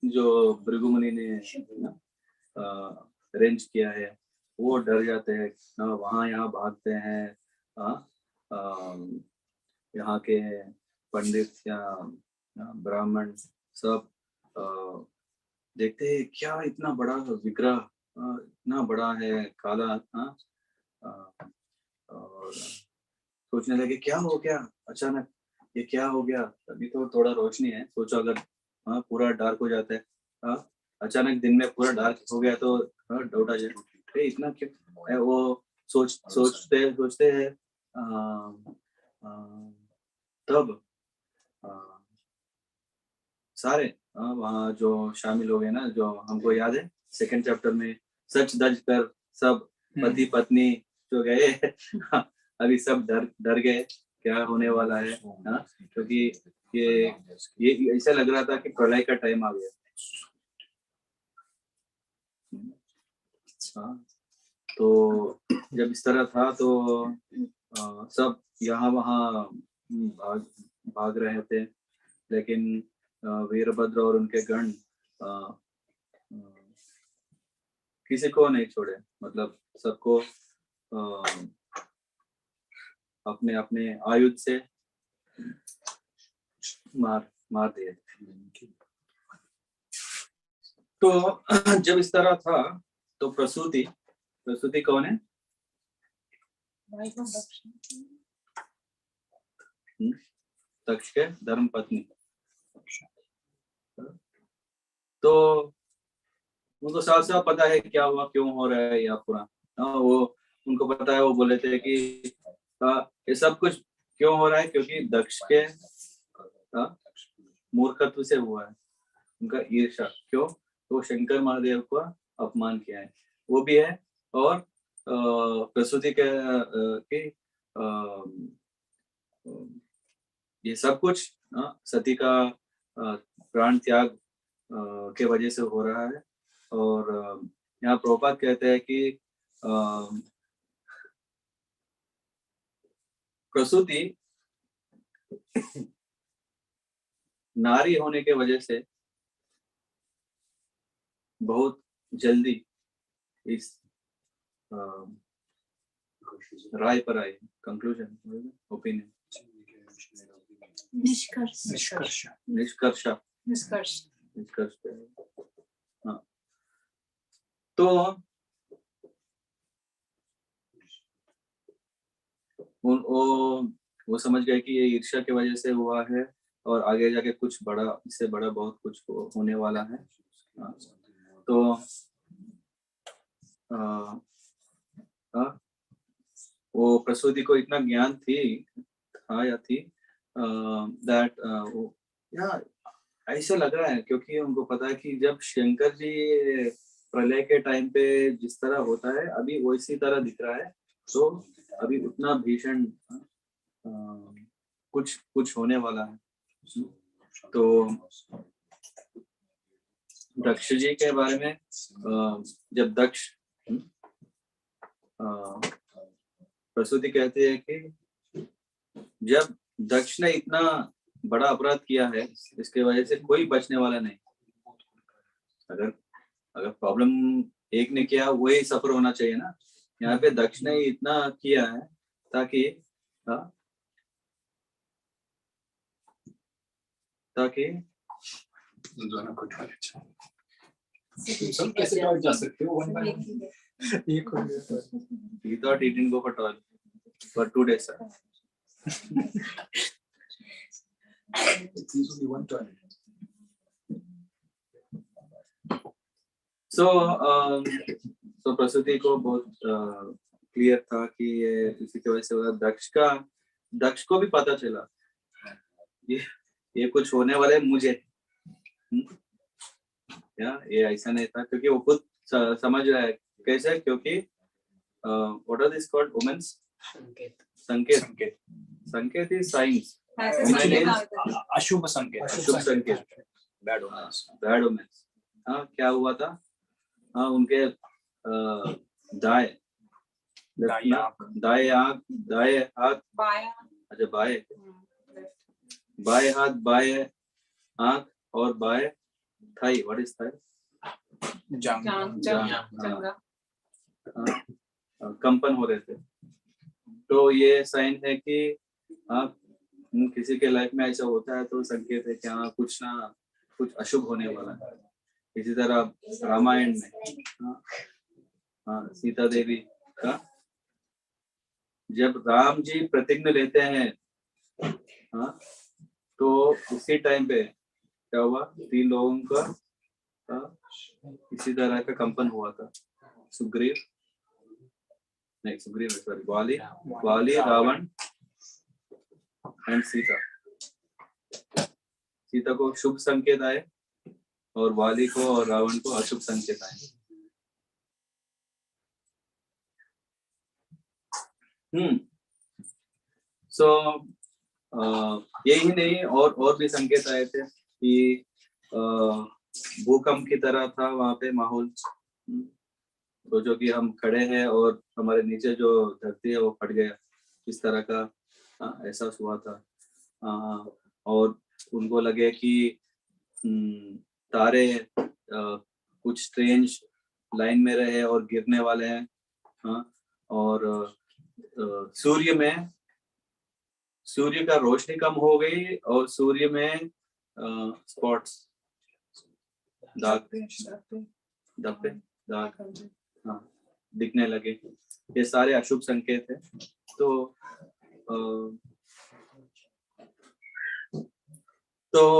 जो भृगुमुनि ने अरेंज किया है, वो डर जाते हैं ना, वहाँ यहाँ भागते हैं. यहाँ के पंडित या ब्राह्मण सब देखते हैं क्या इतना बड़ा विग्रह, इतना बड़ा है, काला. और सोचने लगे क्या हो गया अचानक, ये क्या हो गया. अभी तो थोड़ा रोशनी है, सोचो अगर पूरा डार्क हो जाता है, अचानक दिन में पूरा डार्क हो गया तो डाउट आ जाए, इतना क्यों. वो सोचते हैं तब सारे वहाँ जो शामिल हो गए ना, जो हमको याद है सेकंड चैप्टर में सच दज कर सब पति पत्नी जो गए अभी सब डर गए क्या होने वाला है, क्योंकि ये ऐसा लग रहा था कि प्रलय का टाइम आ गया। तो जब इस तरह था तो सब यहाँ वहाँ भाग रहे थे, लेकिन वीरभद्र और उनके गण किसी को नहीं छोड़े, मतलब सबको अपने अपने आयुध से मार दिए। तो जब इस तरह था तो प्रसूति कौन है? दक्ष के धर्म पत्नी। तो उनको साफ साफ पता है क्या हुआ, क्यों हो रहा है या पूरा, वो उनको पता है। वो बोले थे कि ये सब कुछ क्यों हो रहा है, क्योंकि दक्ष के मूर्खत्व से हुआ है, उनका ईर्ष्या। क्यों? तो शंकर महादेव का अपमान किया है, वो भी है। और प्रसूति के ये सब कुछ सती का प्राण त्याग के वजह से हो रहा है। और यहाँ प्रभुपाद कहते हैं कि प्रसूति नारी होने के वजह से बहुत जल्दी इस राय पर आई, कंक्लूजन, ओपिनियन,
निष्कर्ष। हाँ,
तो वो समझ गए कि ये ईर्ष्या की वजह से हुआ है और आगे जाके कुछ बड़ा, इससे बड़ा बहुत कुछ होने वाला है। तो वो प्रसूति को इतना ज्ञान थी दैट ऐसा लग रहा है, क्योंकि उनको पता है कि जब शंकर जी प्रलय के टाइम पे जिस तरह होता है अभी वैसी तरह दिख रहा है, तो अभी उतना भीषण कुछ होने वाला है। तो दक्ष जी के बारे में जब दक्ष प्रसूति कहते हैं कि जब दक्ष ने इतना बड़ा अपराध किया है, इसके वजह से कोई बचने वाला नहीं। अगर प्रॉब्लम एक ने किया, वही सफर होना चाहिए ना। यहाँ पे दक्ष ने इतना किया है ताकि
सब कैसे टॉयलेट जा सकते हो one by
he thought he didn't go for toilet for 2 days, sir.
It's usually one toilet.
So प्रसूति को बहुत क्लियर था कि ये इसी की वजह से हुआ। दक्ष को भी पता चला ये कुछ होने वाले मुझे, ये ऐसा नहीं था, क्योंकि वो खुद समझ रहा है कैसे, क्योंकि what are these called, omens? संकेत is signs,
अशुभ संकेत,
bad omens। क्या हुआ था? उनके दाएं हाथ, अच्छा बाएं हाथ, बाएं आंख और बाएं थाई, व्हाट इज थाई? कंपन हो रहे थे। तो ये साइन है कि किसी के लाइफ में ऐसा होता है, तो संकेत है कि कुछ अशुभ होने वाला है। इसी तरह रामायण में सीता देवी का जब राम जी प्रतिज्ञा लेते हैं, तो उसी टाइम पे क्या हुआ, 3 लोगों का इसी तरह का कंपन हुआ था। वाली, रावण एंड सीता। सीता को शुभ संकेत आए और वाली को और रावण को अशुभ संकेत आए। सो यही नहीं और भी संकेत आए थे कि भूकंप की तरह था वहां पे माहौल। तो जो कि हम खड़े हैं और हमारे नीचे जो धरती है वो फट गया, इस तरह का एहसास हुआ था। और उनको लगे कि तारे कुछ स्ट्रेंज लाइन में रहे और गिरने वाले हैं। और सूर्य का रोशनी कम हो गई और सूर्य में स्पॉट्स दाग दिखने लगे। ये सारे अशुभ संकेत है। तो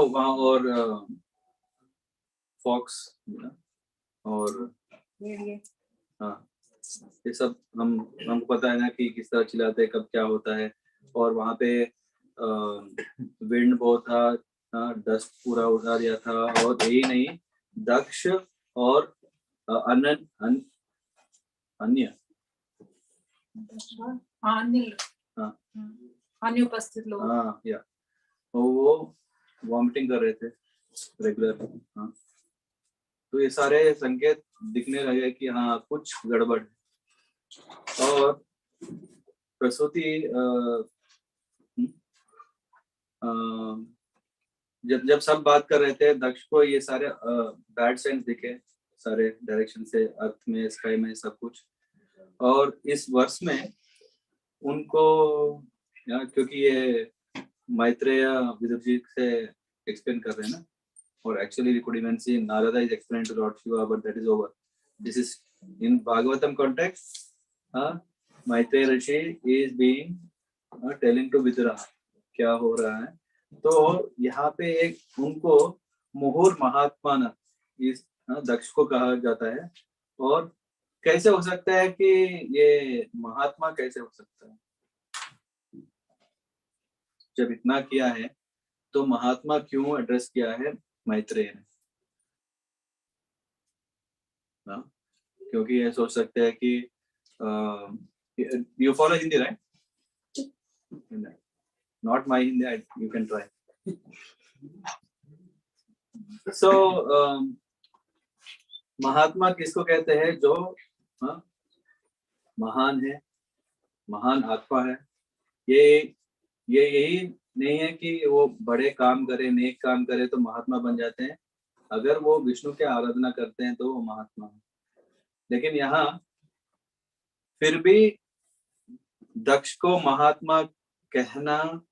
वहाँ और फॉक्स और ये सब हमको पता है ना कि किस तरह चिल्लाते हैं, कब क्या होता है। और वहाँ पे विंड बहुत था, डस्ट पूरा उड़ा दिया था। और यही नहीं, दक्ष और
अन्य उपस्थित लोग
वो वॉमिटिंग कर रहे थे रेगुलर। तो ये सारे संकेत दिखने लगे कि हाँ कुछ गड़बड़ है। और प्रसूति जब सब बात कर रहे थे, दक्ष को ये सारे बैड साइंस दिखे सारे डायरेक्शन से, अर्थ में, स्काई में, सब कुछ। और इस वर्ष में उनको क्योंकि ये मैत्रेय विदुर जी से एक्सप्लेन कर रहे हैं ना, और actually we could even see Narada is explaining to Lord Shiva, but that is over. This is in Bhagavatam context. Maitreya Rishi is being telling to Vidura क्या हो रहा है। तो यहाँ पे एक उनको मुहुर महात्मा इस दक्ष को कहा जाता है। और कैसे हो सकता है कि ये महात्मा कैसे हो सकता है? जब इतना किया है तो महात्मा क्यों एड्रेस किया है मैत्रेय ने? क्योंकि ये सोच सकते हैं कि you follow Hindi right? Not my Hindi, you can try. So Mahatma किसको कहते हैं? जो महान है, महान आत्मा है। ये यही नहीं है कि वो बड़े काम करे, नेक काम करे तो महात्मा बन जाते हैं। अगर वो विष्णु की आराधना करते हैं तो वो महात्मा है। लेकिन यहाँ फिर भी दक्ष को महात्मा कहना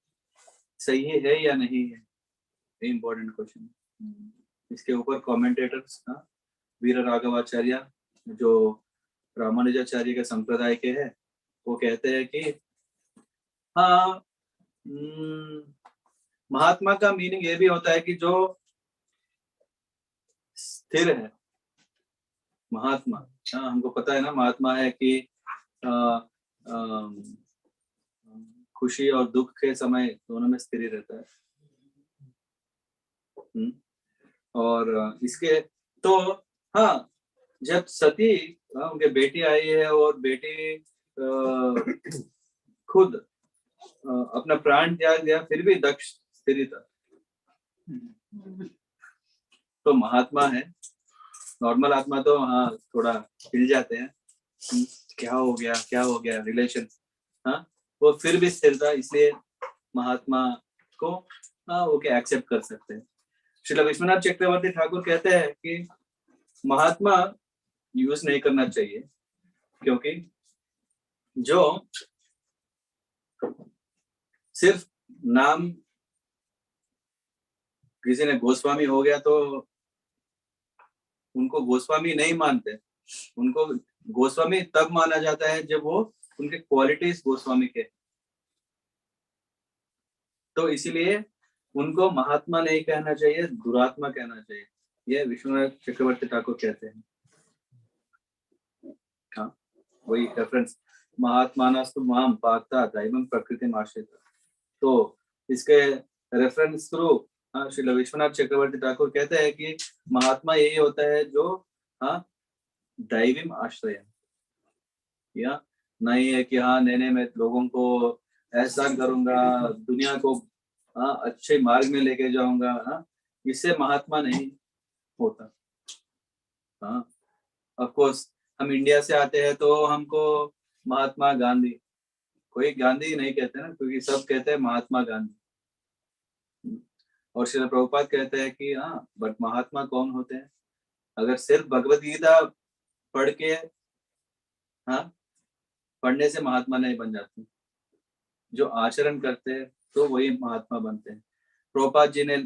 सही है या नहीं है, इम्पोर्टेंट क्वेश्चन। इसके ऊपर कमेंटेटर्स वीर राघवाचार्य जो रामानुजाचार्य के संप्रदाय के हैं, वो कहते हैं कि हाँ, महात्मा का मीनिंग ये भी होता है कि जो स्थिर है। महात्मा, हमको पता है ना, महात्मा है कि खुशी और दुख के समय दोनों में स्थिर रहता है। और इसके तो हाँ, जब सती उनके बेटी आई है और बेटी खुद अपना प्राण त्याग दिया, फिर भी दक्ष स्थिर था। तो महात्मा है। नॉर्मल आत्मा तो हाँ थोड़ा हिल जाते हैं, क्या हो गया रिलेशन, वो फिर भी स्थिर था। इसलिए महात्मा को वो क्या एक्सेप्ट कर सकते हैं। श्रील विश्वनाथ चक्रवर्ती ठाकुर कहते हैं कि महात्मा यूज नहीं करना चाहिए, क्योंकि जो सिर्फ नाम, किसी ने गोस्वामी हो गया तो उनको गोस्वामी नहीं मानते। उनको गोस्वामी तब माना जाता है जब वो उनके क्वालिटीज गोस्वामी के। तो इसीलिए उनको महात्मा नहीं कहना चाहिए, दुरात्मा कहना चाहिए। ये विश्वनाथ चक्रवर्ती ठाकुर कहते हैं। हाँ, वही रेफरेंस, महात्मानस्तु माम पाता दैवं प्रकृतिम आश्रिता। तो इसके रेफरेंस थ्रू हाँ, श्री विश्वनाथ चक्रवर्ती ठाकुर कहते हैं कि महात्मा यही होता है जो दैवीम आश्रय, या नहीं है कि हाँ नहीं मैं लोगों को ऐसा करूंगा, दुनिया को अच्छे मार्ग में लेके जाऊंगा, इससे महात्मा नहीं होता। ऑफ कोर्स हम इंडिया से आते हैं तो हमको महात्मा गांधी, कोई गांधी नहीं कहते ना, क्योंकि सब कहते हैं महात्मा गांधी। और श्रील प्रभुपाद कहते हैं कि बट महात्मा कौन होते हैं? अगर सिर्फ भगवत गीता पढ़ के पढ़ने से महात्मा नहीं बन जाते, जो आचरण करते हैं तो वही महात्मा बनते हैं। प्रभुपाद जी ने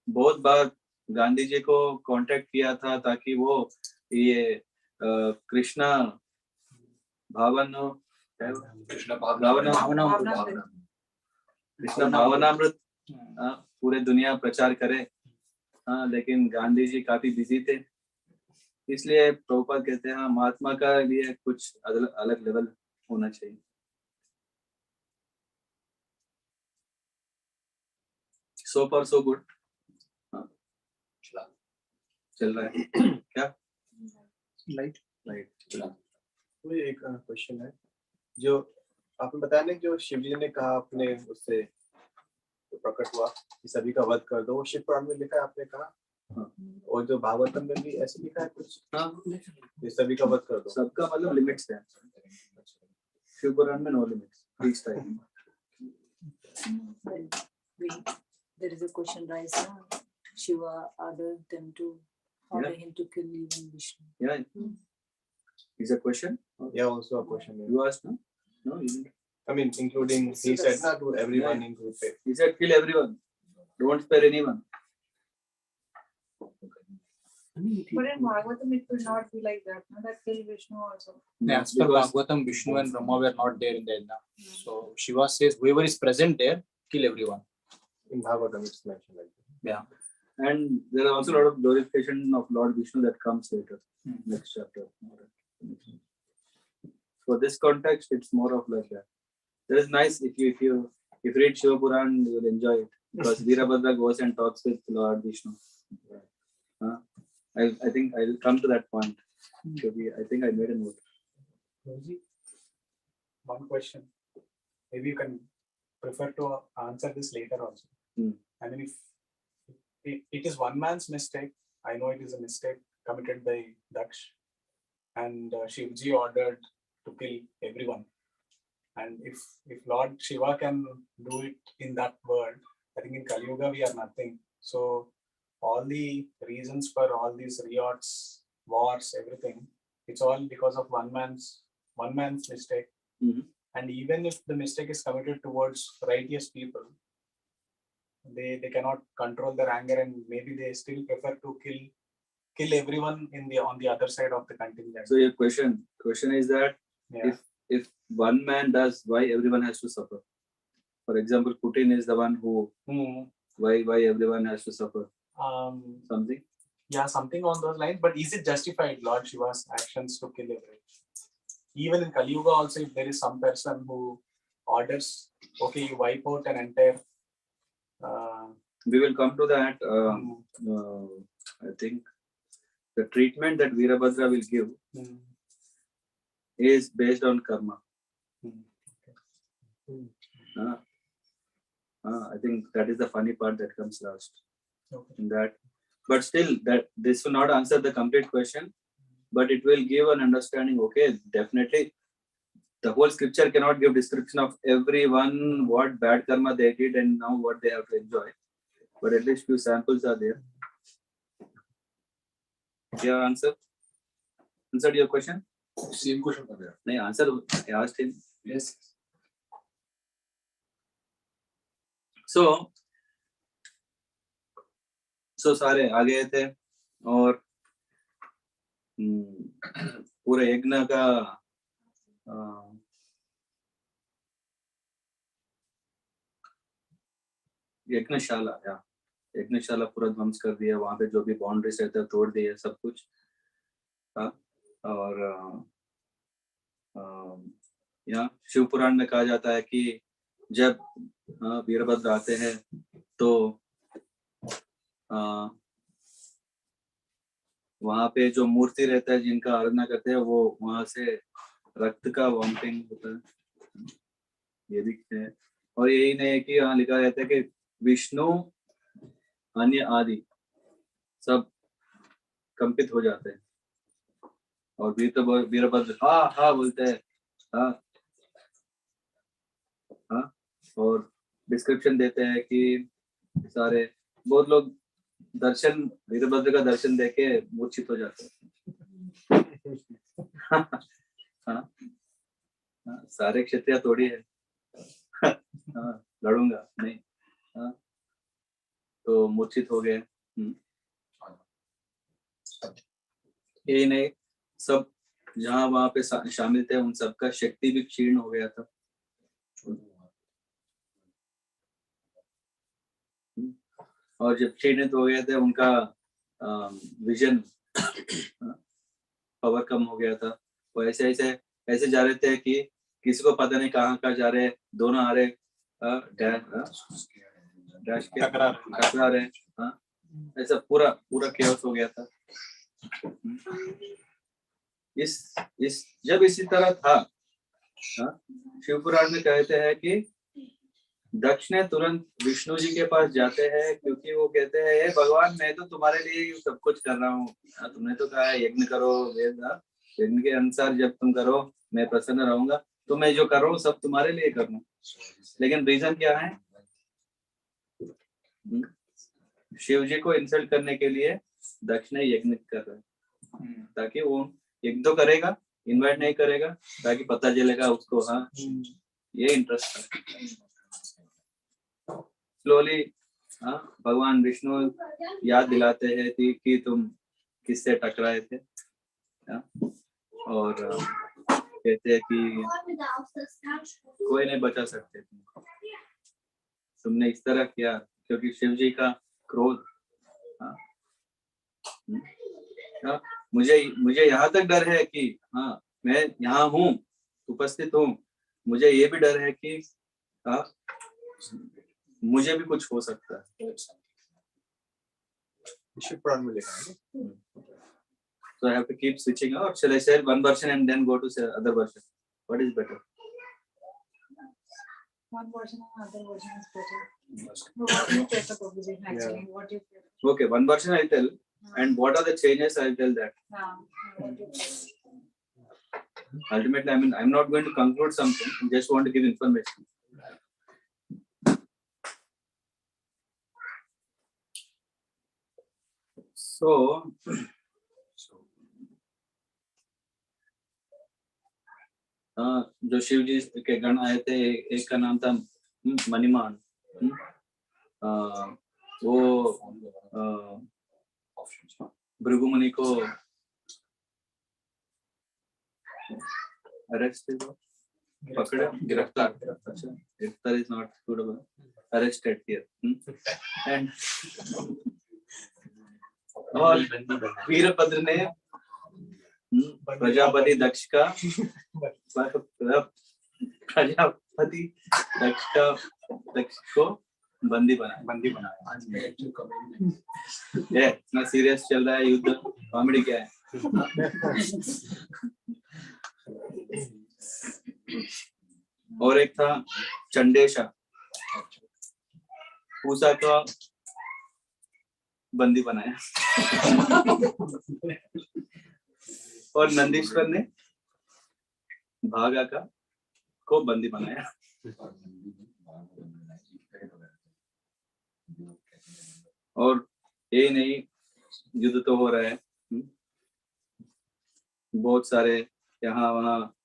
बहुत बार गांधी जी को कांटेक्ट किया था ताकि वो ये कृष्णा भावनामृत पूरे दुनिया प्रचार करे, लेकिन गांधी जी काफी बिजी थे, इसलिए प्रभुपाद कहते हैं महात्मा का लिए कुछ अलग लेवल होना चाहिए। सो फॉर सो गुड, चल रहा है क्या?
लाइट
चला।
मुझे एक क्वेश्चन है, जो आपने बताया ना, जो शिव जी ने कहा अपने उससे तो प्रकट हुआ कि सभी का वध कर दो, वो शिव पुराण में लिखा है आपने कहा, और जो भागवतम में भी ऐसे लिखा है कुछ, कि सभी का वध कर दो।
सबका मतलब लिमिट्स है, शिव पुराण में no limits, freestyle.
There is a question raised now. Shiva ordered them to order him to kill even Vishnu.
Yeah. Is a question?
Yeah, also a question.
You asked, no? No, you didn't.
I mean, including, he said na, to everyone, include faith.
He said kill everyone, don't spare anyone.
But in Bhagavatam it will not be like that, no? That kill Vishnu also.
Yeah, as per Bhagavatam, Vishnu and Brahma were not there in the Yajña. So Shiva says, whoever is present there, kill everyone.
In Bhagavatam it's mentioned like that.
Yeah. And there are also a lot of glorification of Lord Vishnu that comes later, next chapter. For this context, it's more of like that. That is nice. If you read Shiva Puran, you will enjoy it, because Veerabhadra goes and talks with Lord Vishnu. I think I'll come to that point. I think I made a note.
One question. Maybe you can prefer to answer this later also. I mean, if it is one man's mistake, I know it is a mistake committed by Dakṣa, and Shivji ordered to kill everyone. And if Lord Shiva can do it in that world, I think in Kali Yuga we are nothing. So all the reasons for all these riots, wars, everything, it's all because of one man's mistake. And even if the mistake is committed towards righteous people, they cannot control their anger, and maybe they still prefer to kill everyone on the other side of the contingent.
So your question is that if one man does, why everyone has to suffer? For example, Putin is the one who why everyone has to suffer? Something?
Yeah, something on those lines. But is it justified, Lord Shiva's actions to kill everyone? Even in Kali Yuga also, if there is some person who orders, okay, you wipe out an entire...
we will come to that. I think the treatment that Veerabhadra will give is based on karma. I think that is the funny part that comes last. In that, but still, that this will not answer the complete question, but it will give an understanding. Okay, definitely, the whole scripture cannot give description of everyone, what bad karma they did and now what they have to enjoy. But at least few samples are there. Your answer? Answered your question?
Same question for there.
No, answer. I asked him.
Yes.
So सारे आ गए थे और पूरे यज्ञ का यज्ञशाला पूरा ध्वंस कर दिया, वहां पे जो भी बाउंड्रीज रहते हैं तोड़ दिए सब कुछ। और यहाँ शिव पुराण में कहा जाता है कि जब वीरभद्र आते हैं तो वहां पे जो मूर्ति रहता है जिनका आराधना करते हैं वो वहां से रक्त का वॉमिटिंग होता है, ये दिखते हैं। और यही नहीं कि यहाँ लिखा रहता है कि विष्णु अन्य आदि सब कंपित हो जाते हैं और वीरभद्र हा हा बोलते हैं, हाँ हाँ। और डिस्क्रिप्शन देते हैं कि सारे बहुत लोग दर्शन वीरभद्र का दर्शन देके मूर्छित हो जाते हैं। हाँ, सारे क्षत्रिय थोड़ी है। हाँ, लड़ूंगा नहीं। हाँ, तो मूर्छित हो गए। यही नहीं, सब जहाँ वहां पे शामिल थे उन सबका शक्ति भी क्षीण हो गया था। और जब क्षीणित हो गए थे उनका विजन पावर कम हो गया था। वो ऐसे ऐसे जा रहे थे कि किसी को पता नहीं कहाँ जा रहे, दोनों आ रहे डैश के टकरा रहे। हाँ, ऐसा पूरा केओस हो गया था। जब इसी तरह था, शिव पुराण में कहते हैं कि दक्ष ने तुरंत विष्णु जी के पास जाते हैं, क्योंकि वो कहते हैं हे भगवान, मैं तो तुम्हारे लिए सब कुछ कर रहा हूँ, तुमने तो कहा है यज्ञ करो, यज्ञ के अनुसार जब तुम करो मैं प्रसन्न रहूंगा, तो मैं जो कर रहा हूँ सब तुम्हारे लिए कर रहा हूँ। लेकिन रीजन क्या है? शिव जी को इंसल्ट करने के लिए दक्ष ने यज्ञ कर रहा है, ताकि वो यज्ञ तो करेगा, इनवाइट नहीं करेगा, ताकि पता चलेगा उसको। हाँ, ये इंटरेस्ट है। स्लोली भगवान विष्णु याद दिलाते हैं कि तुम किससे टकराए थे, और कहते हैं कि कोई नहीं बचा सकते तुमने इस तरह किया, क्योंकि शिव जी का क्रोध। मुझे यहाँ तक डर है कि हाँ, मैं यहाँ हूँ, उपस्थित हूँ, मुझे ये भी डर है कि मुझे भी कुछ हो सकता है।
शिव पुराण में लिखा है।
So I have to keep switching out. Shall I share one version and then go to other version? What is better?
One version and other version is better. What do you prefer, Prabhuji, actually?
Yeah.
What do you prefer?
Okay, one version I'll tell, and what are the changes I'll tell that.
What do you prefer?
Ultimately, I mean, I'm not going to conclude something. I just want to give information. So, जो शिव जी के गण आए थे, एक का नाम था मणिमान। वो भृगु मुनि को अरेस्ट पकड़े, गिरफ्तार is not suitable, arrested here, and और वीरभद्र ने प्रजापति दक्ष का दक्ष को बंदी बनाया। ये इतना सीरियस चल रहा है युद्ध, कॉमेडी क्या है? और एक था चंडेशा, पूसा का बंदी बनाया। और नंदीश्वर ने भागा को बंदी बनाया। और ये नहीं, युद्ध तो हो रहा है, बहुत सारे यहाँ वहाँ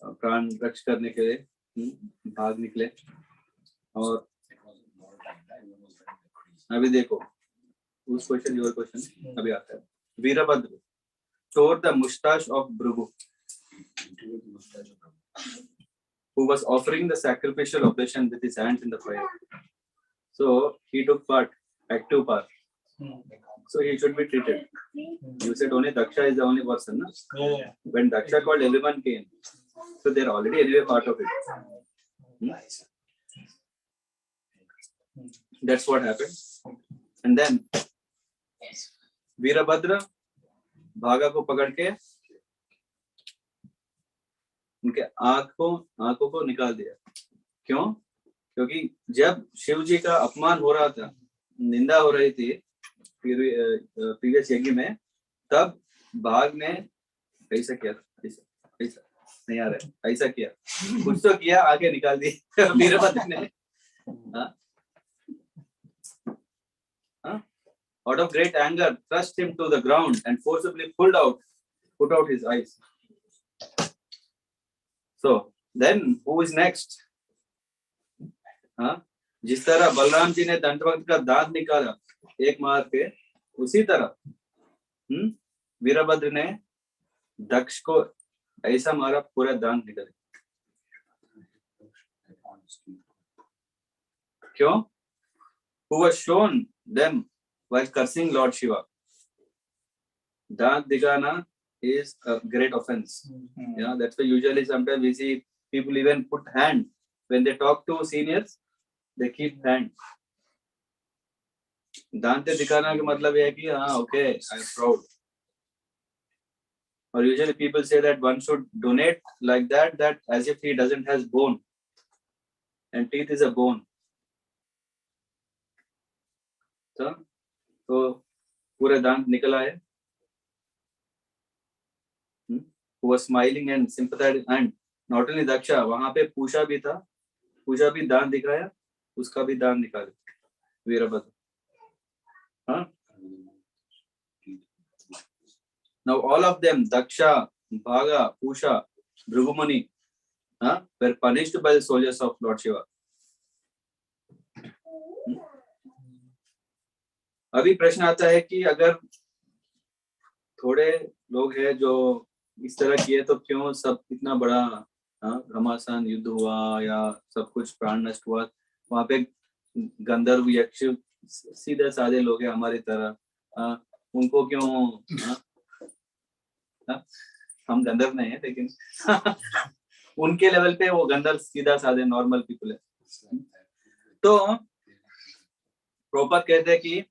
प्राण रक्षा करने के लिए भाग निकले। और अभी देखो उस क्वेश्चन, योर क्वेश्चन अभी आता है। Virbhadra tore the mustache of Bhrigu, who was offering the sacrificial oblation with his hands in the fire. So he took active part. So he should be treated. You said only Dakṣa is the only person, no?
Yeah.
When Dakṣa called, everyone came. So they're already anyway part of it. That's what happened. And then Virbhadra भागा को पकड़ के उनके आंखों को निकाल दिया. क्यों? क्योंकि जब शिव जी का अपमान हो रहा था, निंदा हो रही थी प्रीवियस यज्ञ में, तब भाग ने ऐसा किया, ऐसा नहीं आ रहा है, ऐसा किया, कुछ तो किया, आगे निकाल दी वीरभद्र ने. Out of great anger, thrust him to the ground and forcibly put out his eyes. So then, who is next? जिस तरह बलराम जी ने दंतवक्त का दांत निकाला एक मार के, उसी तरह वीरभद्र ने दक्ष को ऐसा मारा, पूरा दांत निकल. क्यों? Who was shown them while cursing Lord Shiva. Daant dikhana is a great offense. Yeah, that's why usually sometimes we see people even put hand when they talk to seniors. They keep hand. दांत दिखाना का मतलब है कि हाँ, okay, I am proud. Or usually people say that one should donate like that as if he doesn't has bone, and teeth is a bone. तो पूरे दांत निकल आए. Who was smiling and sympathetic, and not only Dakṣa, वहां पे पूषा भी था, पूषा भी दांत दिखाया, उसका भी दांत निकाले Virbhadra. Now all of them, Dakṣa, Bhaga, Pusha, Bhrigumuni, were punished by the soldiers of Lord Shiva. अभी प्रश्न आता है कि अगर थोड़े लोग हैं जो इस तरह किए, तो क्यों सब इतना बड़ा घमासान युद्ध हुआ या सब कुछ प्राण नष्ट हुआ? वहां पे गंधर्व यक्ष सीधे साधे लोग हैं हमारी तरह, उनको क्यों हम गंधर्व नहीं है, लेकिन उनके लेवल पे वो गंधर्व सीधा साधे नॉर्मल पीपल है. तो प्रभुपाद कहते हैं कि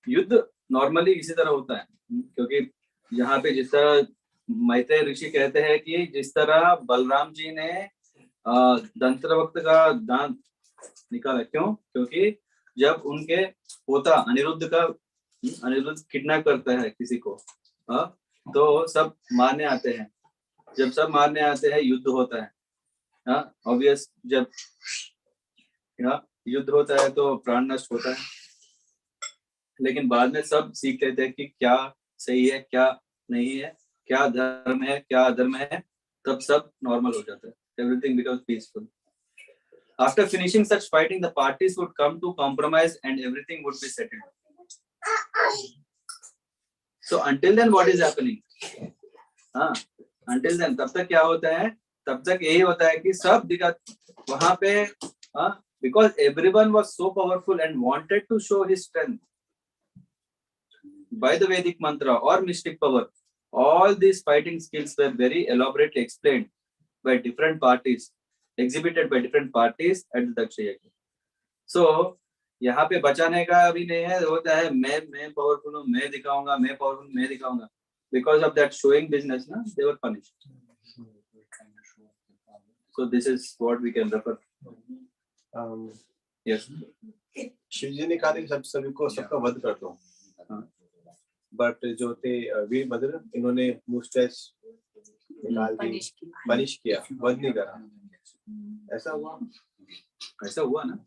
युद्ध नॉर्मली इसी तरह होता है, क्योंकि यहाँ पे जिस तरह मैत्रेय ऋषि कहते हैं कि जिस तरह बलराम जी ने दंतवक्त का दांत निकाला. क्यों? क्योंकि जब उनके पोता अनिरुद्ध किडनैप करता है किसी को, तो सब मारने आते हैं. जब सब मारने आते हैं, युद्ध होता है. ऑब्वियस, जब युद्ध होता है तो प्राण नष्ट होता है, लेकिन बाद में सब सीख लेते हैं कि क्या सही है, क्या नहीं है, क्या धर्म है, क्या अधर्म है. तब सब नॉर्मल हो जाता है. Everything becomes peaceful. After finishing such fighting, the parties would come to compromise and everything would be settled. So until then, what is happening? Until then, तब तक क्या होता है? तब तक यही होता है कि सब दिखा वहां पे, because everyone was so powerful and wanted to show his strength by the Vedic mantra or mystic power. All these fighting skills were very elaborately explained by different parties, exhibited by different parties at the Dakṣa Yajña. So यहाँ पे बचाने का अभी नहीं है, होता है मैं पावरफुल हूँ, मैं दिखाऊंगा, मैं पावरफुल, मैं दिखाऊंगा. Because of that showing business, na, they were punished. So this is what we can refer. Yes.
Shiv जी ने कहा था कि सभी को सबका वध कर दो, बट जो थे वीरभद्र, इन्होंने मुस्टैच निकाल दी, पनिश किया, वध नहीं करा. ऐसा हुआ ना.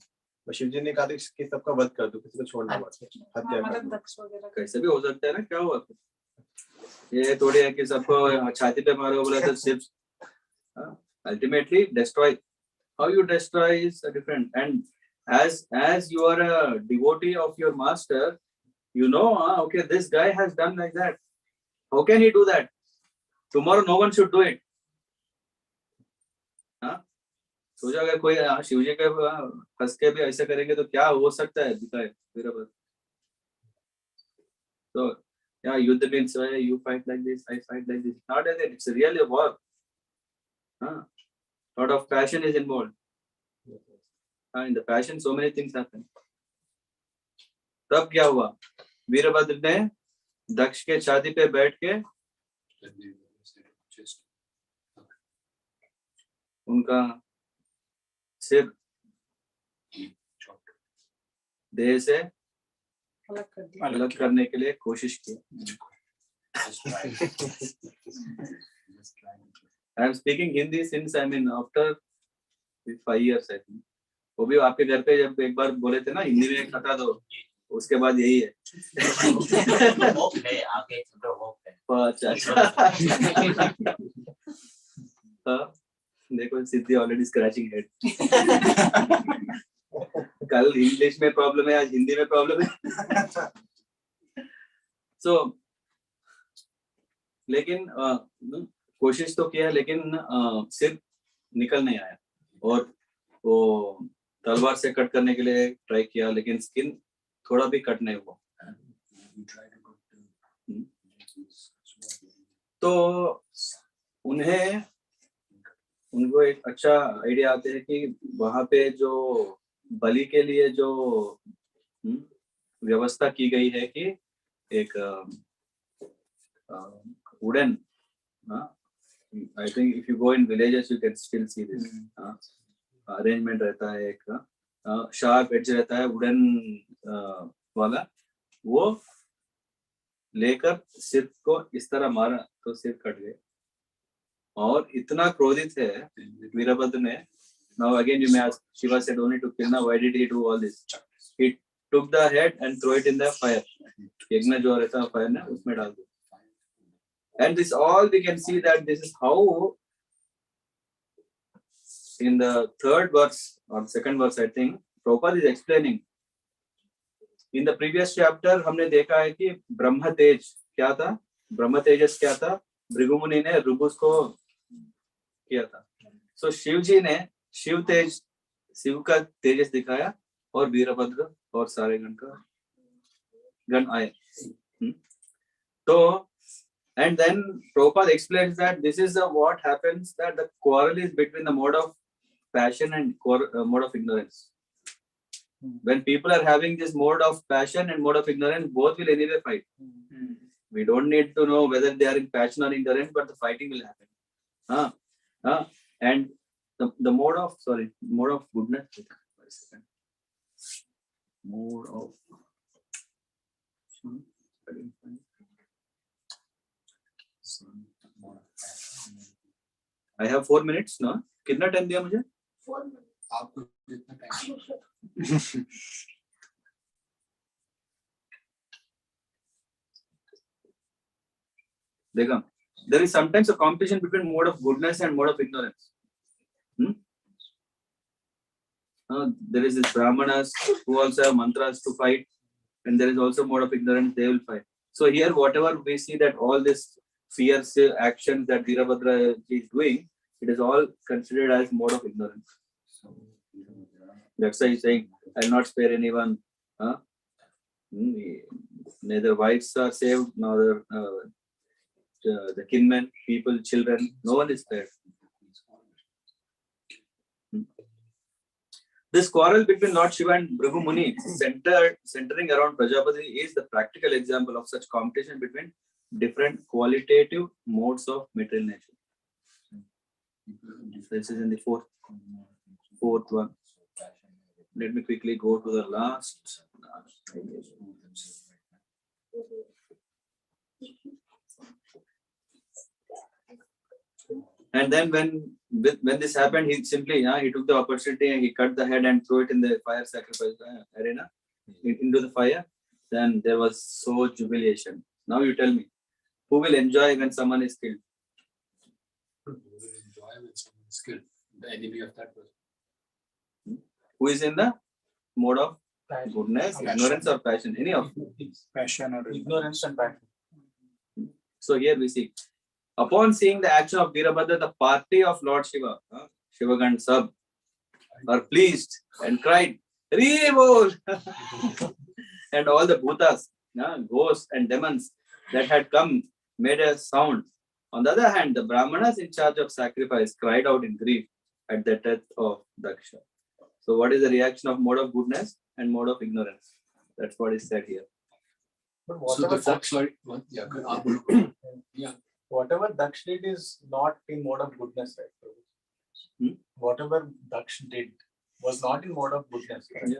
शिव जी ने कहा था कि सबका वध कर दो, किसी को छोड़ना मत, हत्या कर दो.
कैसे भी हो सकता है ना. क्या हुआ? ये थोड़ी है कि सबको छाती पे मारो बोला तो सिर्फ ultimately destroy. How you destroy is different. And as you are a devotee of your master, you know, okay, this guy has done like that. How can he do that? Tomorrow no one should do it. सोचो अगर कोई शिव जी के हंस के भी ऐसा करेंगे तो क्या हो सकता है? दिखाए वीरभद्र. So yeah, युद्ध means you fight like this, I fight like this. Not as it's really a war. Lot of passion is involved. In the passion, so many things happen. तब क्या हुआ? वीरभद्र ने दक्ष के छाती पे बैठ के उनका सिर देह से अलग करने के लिए कोशिश की. I am speaking Hindi since after 5 years I think. वो भी आपके घर पे जब एक बार बोले थे ना हिंदी में खता दो, उसके बाद यही है. देखो सिद्धि ऑलरेडी स्क्रैचिंग हेड. कल इंग्लिश में प्रॉब्लम है, आज हिंदी में प्रॉब्लम है. So लेकिन कोशिश तो किया लेकिन सिर्फ निकल नहीं आया. और वो तलवार से कट करने के लिए ट्राई किया लेकिन स्किन थोड़ा भी कट नहीं हुआ. तो उनको एक अच्छा आइडिया आते है कि वहां पे जो बलि के लिए जो व्यवस्था की गई है कि एक wooden, I think if you go in villages you can still see this arrangement रहता है. एक शार्प एज रहता है वुडन वाला, वो लेकर सिर को इस तरह मारा तो सिर कट गया. और इतना क्रोधित है वीरभद्र ने. Now again you may ask, Shiva said only to kill. Now why did he do all this? He took the head and throw it in the fire. यज्ञ जो रहता है फायर ने उसमें डाल दिया. And this all we can see that this is how in the third verse or second verse I think Prabhupada is explaining. In the previous chapter हमने देखा है कि ब्रह्म तेज क्या था, ब्रह्म तेजस क्या था, भृगुमुनि ने रुबुस को किया था. So शिव जी ने शिव तेज, शिव का तेजस दिखाया और वीरभद्र और सारे गण आए. तो and then Prabhupada explains that this is what happens, that the quarrel is between the mode of passion and mode of ignorance. When people are having this mode of passion and mode of ignorance, both will anyway fight. We don't need to know whether they are in passion or ignorance, but the fighting will happen. And the mode of goodness. Mode of I have 4 minutes ना. कितना time दिया मुझे?
4 minutes.
आपको कितना time?
देखा, there is sometimes a competition between mode of goodness and mode of ignorance. There is this brahmanas who also have mantras to fight, and there is also mode of ignorance, they will fight. So here whatever we see that all this fierce actions that Veerabhadra is doing, it is all considered as mode of ignorance. Dakṣa is saying, I will not spare anyone. Neither wives are saved, nor the kinmen, people, children, no one is spared. This quarrel between Lord Shiva and Bhrigu Muni, centering around Prajapati, is the practical example of such competition between different qualitative modes of material nature. This is in the fourth one. Let me quickly go to the last. And then when this happened, he simply he took the opportunity and he cut the head and threw it in the fire sacrifice arena, into the fire. Then there was so jubilation. Now you tell me, who will enjoy when someone is killed?
Who will enjoy when someone is killed? The enemy of that person.
Who is in the mode of goodness, ignorance, or passion? Any of them?
Passion or ignorance and passion.
So here we see, upon seeing the action of Veerabhadra, the party of Lord Shiva, Shivagan Sab, are pleased and cried, Hari Bol! And all the bhutas, ghosts and demons that had come made a sound. On the other hand, the brahmanas in charge of sacrifice cried out in grief at the death of Dakṣa. So what is the reaction of mode of goodness and mode of ignorance? That's what is said here.
But
So
whatever
the sorry, yeah, good. Aap yeah.
whatever Daksh did is not in mode of goodness, right?
Hmm?
Whatever Daksh did was not in mode of goodness. Right?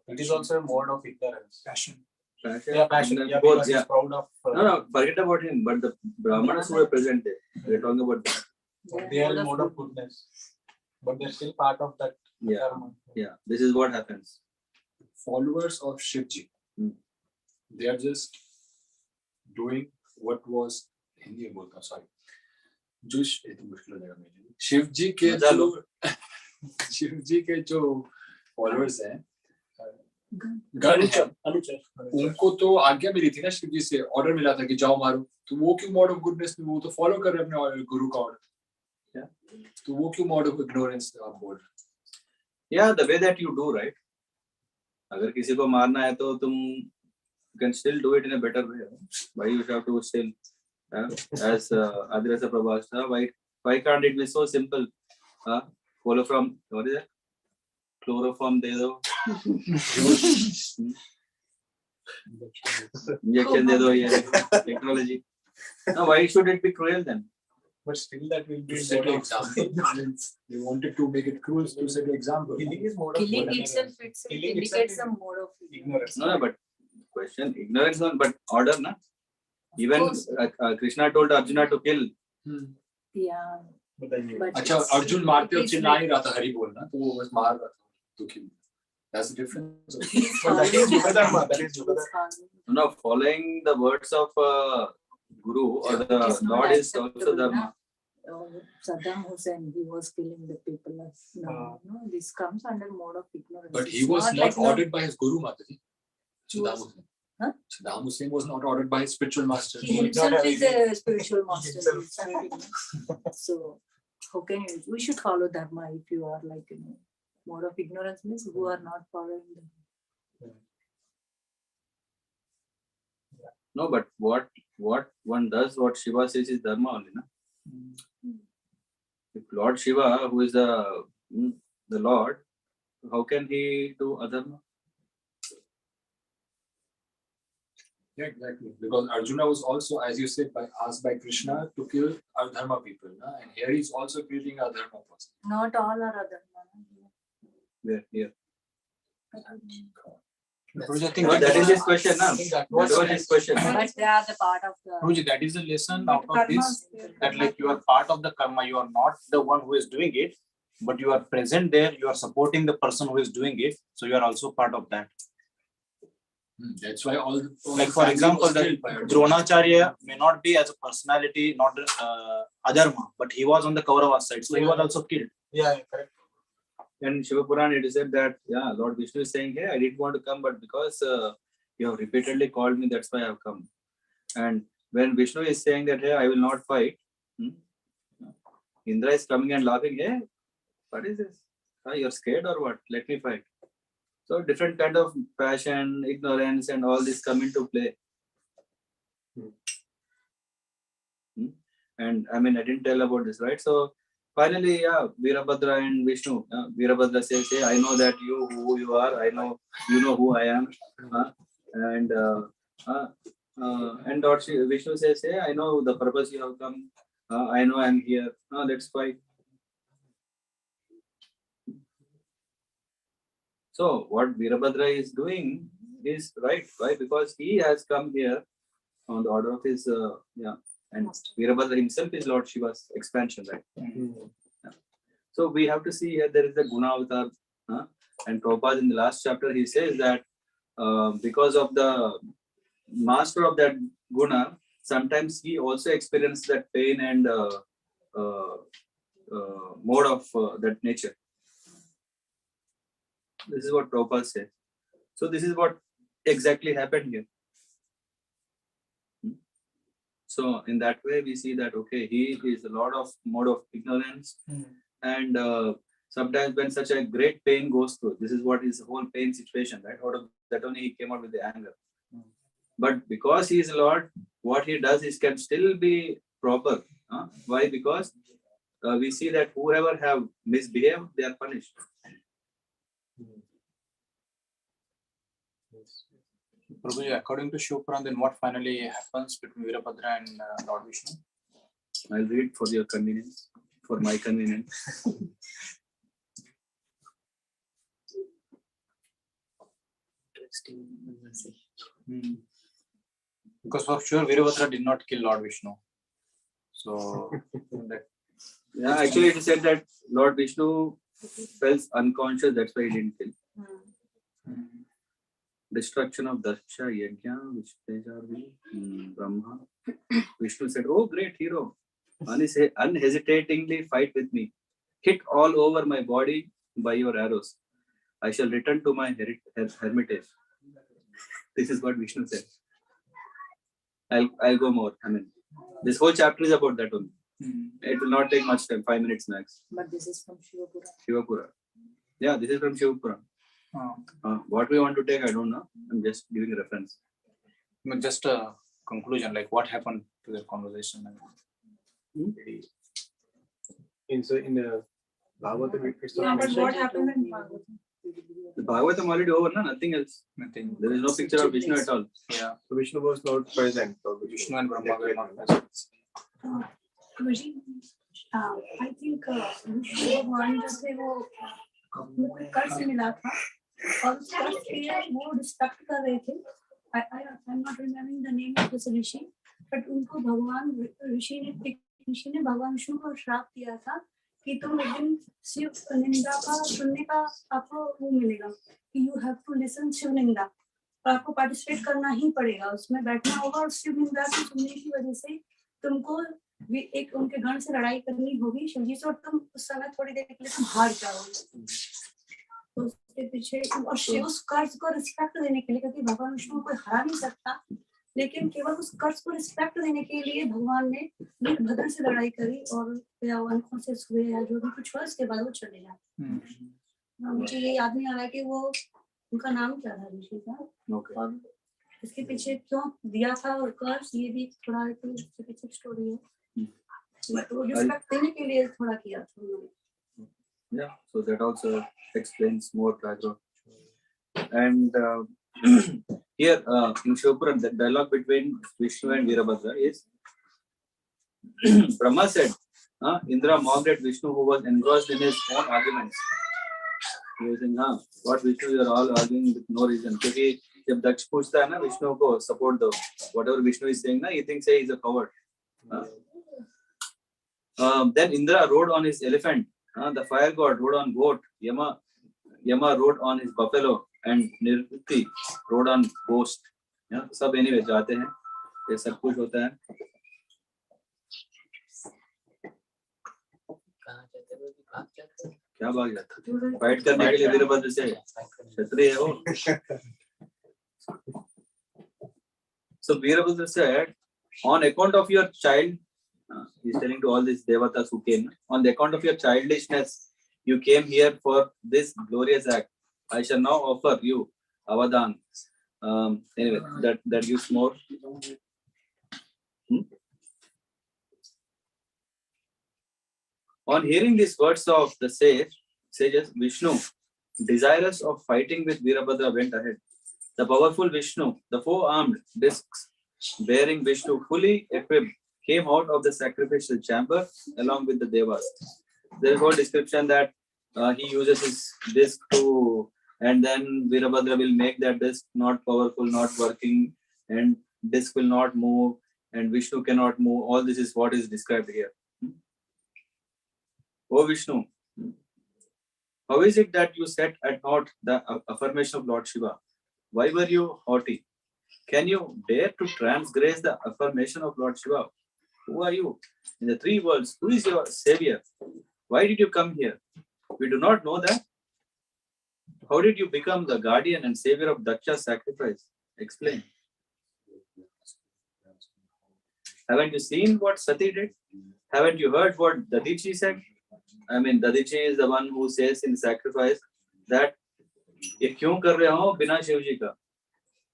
It is also a mode of ignorance.
Passion.
Yeah, passion.
And
Yeah,
both,
because he's proud of.
No, forget about him. But the Brahmanas who were present there, we're talking about them.
They are in mode of goodness, but they're still part of that
Yeah.
karma.
Yeah, this is what happens.
Followers of Shivji, they are just doing what was Hindi में बोलता हूँ, sorry. जो ये तो मुश्किल हो जाएगा मेरे लिए. शिवजी के जो followers हैं, गण हैं, उनको तो आज्ञा मिली थी ना शिवजी से, ऑर्डर मिला था कि जाओ मारो, तो वो क्यों मोड ऑफ गुडनेस में, वो तो फॉलो कर रहे हैं अपने गुरु का ऑर्डर, तो वो क्यों मोड ऑफ इग्नोरेंस आप बोल रहे हैं?
Yeah, the way that you do, right? अगर किसी को मारना है तो तुम can still do it in a better way. Why you have to still, as Adrasa Prabhasa, why can't it be so simple? Follow from, what is it? Chloroform de do. Injection de do, yeah. Technology. Now, why should it be cruel then?
But still, that will be
To set an example. They wanted to make it cruel to set an example.
Killing is mode of
Killing
goodness.
itself indicates a mode of
Ignorance.
No, but question, ignorance, but order, na? Even Krishna told Arjuna to kill.
Yeah. But
अच्छा, अर्जुन मारते हो चिल्ला ही रहा था हरि बोलना, तो वो बस मार रहा था, तो किल. That's the difference.
But that is Yuga Dharma. That is Yuga Dharma.
No, following the words of Guru or the Lord is also Dharma.
Saddam Hussein, he was killing the people. No, this comes under mode of ignorance.
But he
It's
was not
like
ordered by his guru, Mataji.
He was-
Saddam Hussein.
Huh?
Saddam Hussein was not ordered by his spiritual master.
He himself is a spiritual master. So how can you? We should follow dharma if you are like mode of ignorance means who are not following them.
No, but what one does, what Shiva says is Dharma only, na? If Lord Shiva, who is the Lord, how can he do adharma?
Yeah, exactly. Because Arjuna was also, as you said, asked by Krishna to kill Adharma people. Na? And here he's also killing Adharma person.
Not all are dharma.
Where? Here.
Guruji, I think
No, that is his question, na?
That
That was his question.
But they are the part of the.
Guruji, that is the lesson
But
out of
karma
this,
is there.
that like you are part of the karma, you are not the one who is doing it, but you are present there, you are supporting the person who is doing it, so you are also part of that.
That's why all
Like
the
for
family
example,
was
the
killed by Arjuna.
Dronacharya may not be as a personality, not adharma, but he was on the Kaurava side, so he was also killed.
Yeah, correct.
In Shiva Purana, it is said that, yeah, Lord Vishnu is saying, hey, I didn't want to come, but because you have repeatedly called me, that's why I have come. And when Vishnu is saying that, hey, I will not fight, Indra is coming and laughing, hey, what is this? You're scared or what? Let me fight. So different kind of passion, ignorance, and all this come into play. And I mean, I didn't tell about this, right? So finally, yeah, Virabhadra and Vishnu. Virabhadra says, hey, I know that who you are. I know, you know who I am. And Lord Vishnu says, hey, I know the purpose you have come. I know I'm here. Let's fight. So what Virabhadra is doing is right. Why? Because he has come here on the order of his, and Virabhadra himself is Lord Shiva's expansion, right? Yeah. So we have to see here there is a Guna Avatar. And Prabhupada in the last chapter, he says that because of the master of that Guna, sometimes he also experienced that pain and mode of that nature. This is what Prabhupada says. So this is what exactly happened here. So in that way, we see that, okay, he is a lot of mode of ignorance. And sometimes when such a great pain goes through, this is what is the whole pain situation, right? Out of that only he came out with the anger. But because he is Lord, what he does is can still be proper. Why? Because we see that whoever have misbehaved, they are punished.
Prabhuji, according to Shiva Puran, then what finally happens between Virabhadra and Lord Vishnu?
I'll read for your convenience, for my convenience.
Because for sure Virabhadra did not kill Lord Vishnu. So that,
Yeah, actually it is said that Lord Vishnu felt unconscious, that's why he didn't kill. Destruction of Dakṣa, Yajña, which page are we? Brahma. Vishnu said, oh great hero, unhesitatingly fight with me. Hit all over my body by your arrows. I shall return to my hermitage. This is what Vishnu said. I'll go more. I mean, this whole chapter is about that only. It will not take much time, 5 minutes max.
But this is from Shiva Puran.
Shiva Puran. Yeah, this is from Shiva Puran. What we want to take, I don't know. I'm just giving a reference.
just a conclusion, like what happened to their conversation.
In Bhagavatam, it's
Yeah, but what happened in Bhagavatam?
The Bhagavatam already over, no? Nothing else.
Nothing.
There is no picture of Vishnu at all.
Yeah.
So Vishnu was not present.
Vishnu and Brahma were not present.
Guruji, I think Vishnu भगवान जब से वो उनको कर्ज मिला था और उस कर्ज के वो रिस्पेक्ट कर रहे थे. I'm not remembering the name of this Rishi, but उनको भगवान ऋषि ने भगवान विष्णु को श्राप दिया था कि तुम एक दिन शिव निंदा का सुनने का आपको वो मिलेगा कि you have to listen Shiv निंदा और आपको पार्टिसिपेट करना ही पड़ेगा, उसमें बैठना होगा और शिव निंदा की सुनने की वजह से तुमको एक उनके गण से लड़ाई करनी होगी शिवजी से और तुम उस समय थोड़ी देर के लिए तुम हार जाओगे. तो उसके पीछे और शिव उस कर्ज को रिस्पेक्ट देने के लिए, क्योंकि भगवान विष्णु को हरा नहीं सकता, लेकिन केवल उस कर्ज को रिस्पेक्ट देने के लिए भगवान ने वीरभद्र से लड़ाई करी और या अनकॉन्शियस हुए या जो भी कुछ हुआ उसके बाद वो चले जाते. मुझे ये याद नहीं आ रहा है कि वो उनका नाम क्या था ऋषि का और इसके पीछे क्यों दिया था और कर्ज, ये भी थोड़ा इसके पीछे स्टोरी है. वो रिस्पेक्ट देने के लिए थोड़ा किया था उन्होंने.
Yeah, so that also explains more background. And here in Shiva Puran, the dialogue between Vishnu and Virabhadra is Brahma said, Indra mocked at Vishnu who was engrossed in his own arguments. He was saying, what Vishnu, you are all arguing with no reason. क्योंकि जब दक्ष पूछता है ना विष्णु को support दो, whatever Vishnu is saying, he thinks he is a coward. Then Indra rode on his elephant. The fire god rode on goat. Yama rode on his buffalo, and Nirvati rode on ghost. सब anyway जाते हैं. ये सब कुछ होता है. क्या भाग जाता है? फाइट करने के लिए वीरभद्र से क्षत्रिय है वो. So Virabhadra said, on account of your child, he's telling to all these devatas who came, on the account of your childishness, you came here for this glorious act. I shall now offer you avadan. Anyway, that gives more. On hearing these words of the sages, Vishnu, desirous of fighting with Virabhadra, went ahead. The powerful Vishnu, the four-armed discs bearing Vishnu fully equipped, came out of the sacrificial chamber along with the devas. There is a whole description that he uses his disc to, and then Virabhadra will make that disc not powerful, not working, and disc will not move, and Vishnu cannot move. All this is what is described here. O Vishnu, how is it that you set at naught the affirmation of Lord Shiva? Why were you haughty? Can you dare to transgress the affirmation of Lord Shiva? Who are you? In the three worlds, who is your savior? Why did you come here? We do not know that. How did you become the guardian and savior of Dakṣa's sacrifice? Explain. Haven't you seen what Sati did? Haven't you heard what Dadichi said? I mean, Dadichi is the one who says in sacrifice that ये क्यों कर रहे हो बिना शिव जी का?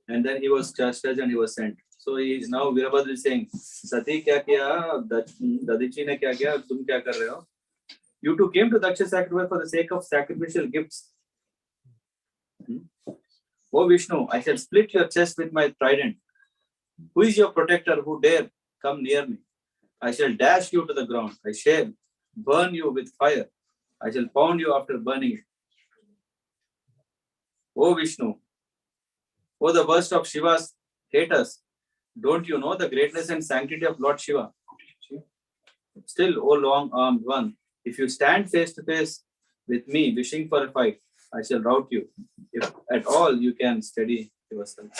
And then he was chastised and he was sent. So he is now Virabhadra is saying, Sati क्या किया? Dadichi ने क्या किया? तुम क्या कर रहे हो? You two came to Dakṣa sacrifice for the sake of sacrificial gifts. O Vishnu, I shall split your chest with my trident. Who is your protector who dare come near me? I shall dash you to the ground. I shall burn you with fire. I shall pound you after burning it. O Vishnu, O the worst of Shiva's haters, don't you know the greatness and sanctity of Lord Shiva? Still, O long-armed one, if you stand face to face with me wishing for a fight, I shall rout you. If at all you can steady yourself.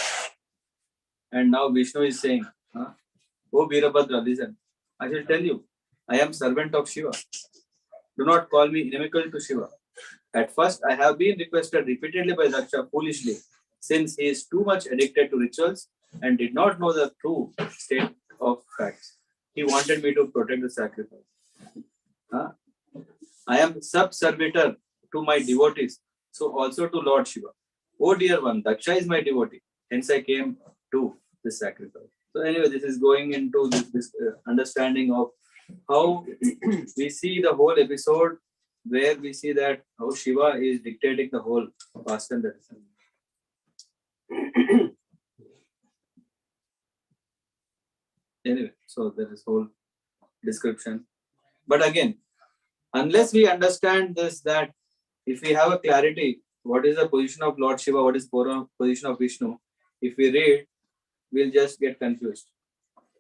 And now Vishnu is saying, O Virabhadra, listen, I shall tell you, I am servant of Shiva. Do not call me inimical to Shiva. At first, I have been requested repeatedly by Dakṣa foolishly, since he is too much addicted to rituals and did not know the true state of facts. He wanted me to protect the sacrifice. I am sub-servitor to my devotees, so also to Lord Shiva. Oh dear one, Dakṣa is my devotee. Hence I came to this sacrifice. So anyway, this is going into this understanding of how we see the whole episode, where we see that how Shiva is dictating the whole past and present. Anyway, so there is whole description. But again, unless we understand this, that if we have a clarity, what is the position of Lord Shiva, what is the position of Vishnu, if we read, we'll just get confused.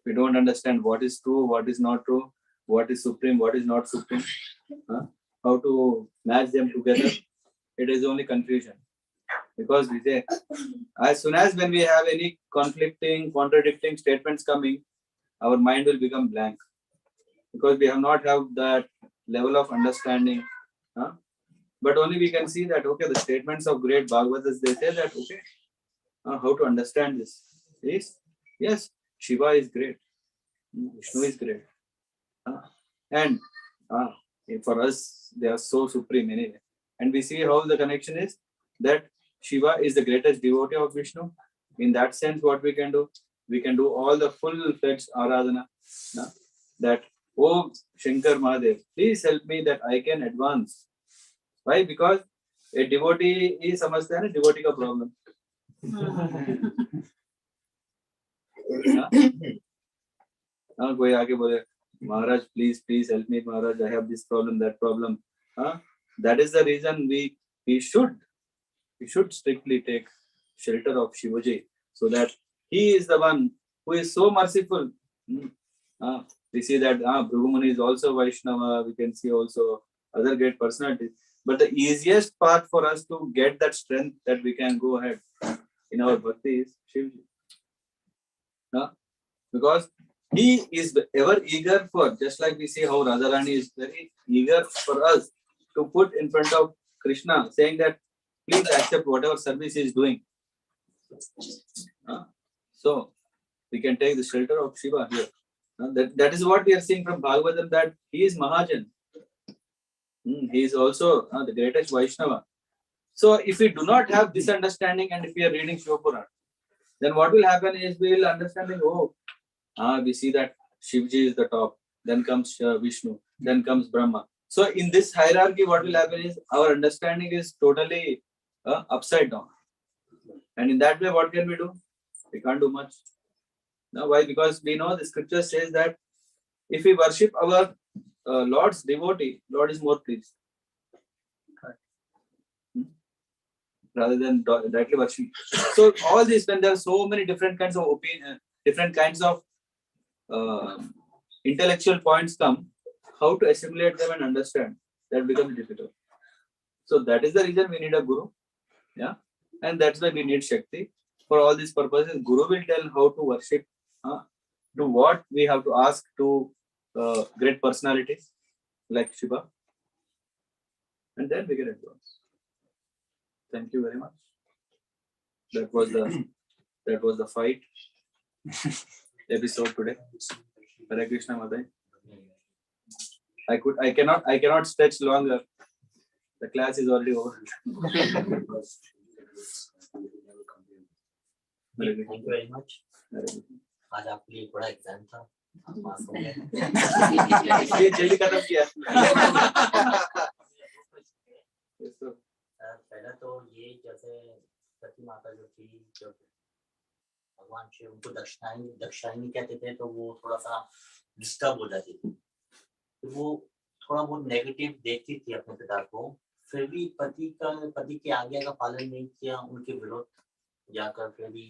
We don't understand what is true, what is not true, what is supreme, what is not supreme, how to match them together. It is only confusion. Because we say, as soon as when we have any conflicting, contradicting statements coming, our mind will become blank. Because we have not have that level of understanding. But only we can see that, okay, the statements of great Bhagavatas, they say that, okay, how to understand this is, yes, Shiva is great, Vishnu is great. And for us, they are so supreme anyway. And we see how the connection is, that Shiva is the greatest devotee of Vishnu. In that sense, what we can do? We can do all the full-fledged Aradhana. That, oh Shankar Mahadev, please help me that I can advance. Why? Because a devotee is samajhta hai na devotee ka problem. Koi aage bole, Maharaj, please help me, Maharaj, I have this problem, that problem. That is the reason we should strictly take shelter of Shivaji, so that he is the one who is so merciful. We see that Bhrigu Muni is also Vaishnava, we can see also other great personalities. But the easiest part for us to get that strength that we can go ahead in our bhakti is Shivji. Because he is ever eager for, just like we see how Radharani is very eager for us to put in front of Krishna, saying that please accept whatever service he is doing. So we can take the shelter of Shiva here. That is what we are seeing from Bhagavatam, that he is Mahajan. He is also the greatest Vaishnava. So if we do not have this understanding, and if we are reading Shiva Purana, then what will happen is we will understand, we see that Shivji is the top, then comes Vishnu, then comes Brahma. So in this hierarchy, what will happen is our understanding is totally upside down. And in that way, what can we do? We can't do much. Now, why? Because we know the scripture says that if we worship our Lord's devotee, Lord is more pleased. Rather than directly worship. So all this, when there are so many different kinds of opinion, different kinds of intellectual points come, how to assimilate them and understand, that becomes difficult. So that is the reason we need a guru. Yeah. And that's why we need Shakti. For all these purposes, Guru will tell how to worship, to what we have to ask to great personalities like Shiva. And then we get advance. Thank you very much. That was the fight episode today. Hare Krishna Madai. I cannot stretch longer. The class is already over.
Thank you very much. आज आपके लिए बड़ा exam था, पास हो गए।
ये जल्दी खत्म किया।
पहला तो ये जैसे सती माता जो भगवान शिव उनको दक्षायनी कहते थे, तो वो थोड़ा सा डिस्टर्ब हो जाती थी, तो वो थोड़ा बहुत नेगेटिव देखती थी अपने पिता को, फिर भी पति की आज्ञा का पालन नहीं किया, उनके विरोध जाकर फिर भी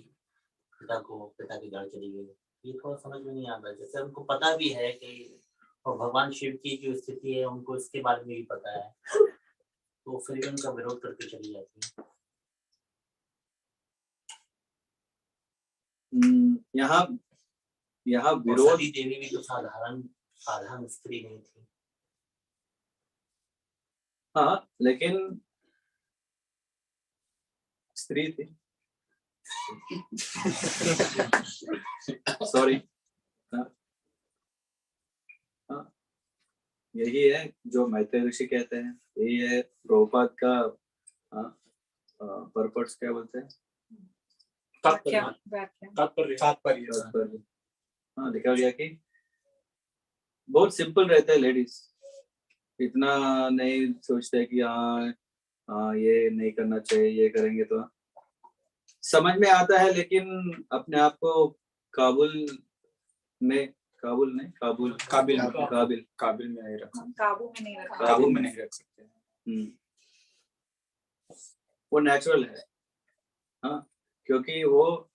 पिता की जड़ चली गई। ये थोड़ा समझ में नहीं आता, जैसे उनको पता भी है कि और भगवान शिव की जो स्थिति है उनको इसके बारे में भी पता है, तो फिर भी उनका विरोध करके चली जाती है।
यहाँ विरोध,
सती देवी भी तो साधारण स्त्री नहीं थी।
हाँ, लेकिन स्त्री थी। सॉरी, यही है जो मैत्रेय ऋषि कहते हैं, यही है प्रभुपाद का पर्पस, क्या बोलते हैं, तात्पर्य। हाँ, लिखा गया कि बहुत सिंपल रहता है लेडीज, इतना नहीं सोचते कि हाँ ये नहीं करना चाहिए, ये करेंगे तो समझ में आता है, लेकिन अपने आप को काबिल में नहीं रख सकते। वो नेचुरल है, हाँ, क्योंकि वो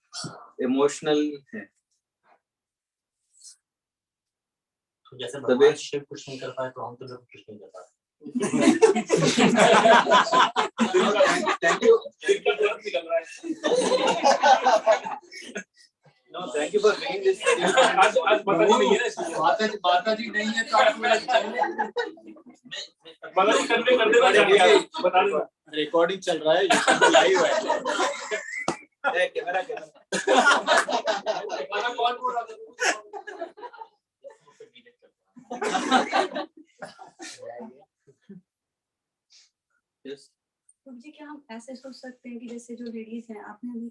इमोशनल है।
तो जैसे भगवान शिव कुछ नहीं कर पाए तो हम तो कुछ नहीं कर पाए।
No, thank you for bringing this.
माता जी नहीं है तो आपको
रिकॉर्डिंग चल रहा है, लाइव है।
कैमरा
कौन बोल रहा था?
जी, क्या हम ऐसे सोच सकते हैं कि जैसे जो लेडीज हैं, आपने अभी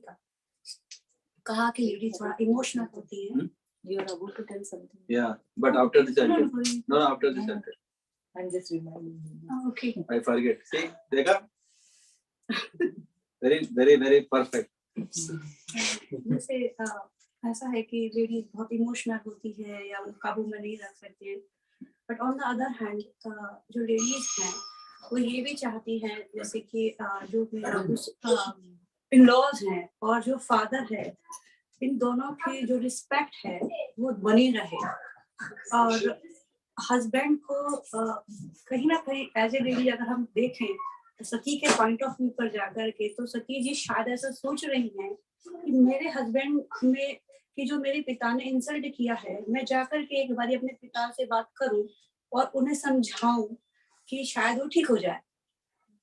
कहा कि लेडीज थोड़ा इमोशनल होती है।
You are about to tell something.
Yeah, but after this I'll tell. No, after this I'll tell.
I'm just reminding you.
Okay.
I forget. See, देखा? Very perfect.
जैसे ऐसा है कि लेडीज बहुत इमोशनल होती है या उनको काबू में नहीं रख सकते हैं, but on the other hand जो लेडीज हैं वो ये भी चाहती हैं जैसे कि जो मेरा इन-लॉज हैं और जो फादर है, इन दोनों की जो रिस्पेक्ट है वो बनी रहे, और हस्बैंड को कहीं ना कहीं एज ए लेडी अगर हम देखें तो सती के पॉइंट ऑफ व्यू पर जाकर के, तो सती जी शायद ऐसा सोच रही हैं कि मेरे हस्बैंड में कि जो मेरे पिता ने इंसल्ट किया है, मैं जाकर के एक बार अपने पिता से बात करूं और उन्हें समझाऊं कि शायद वो ठीक हो जाए।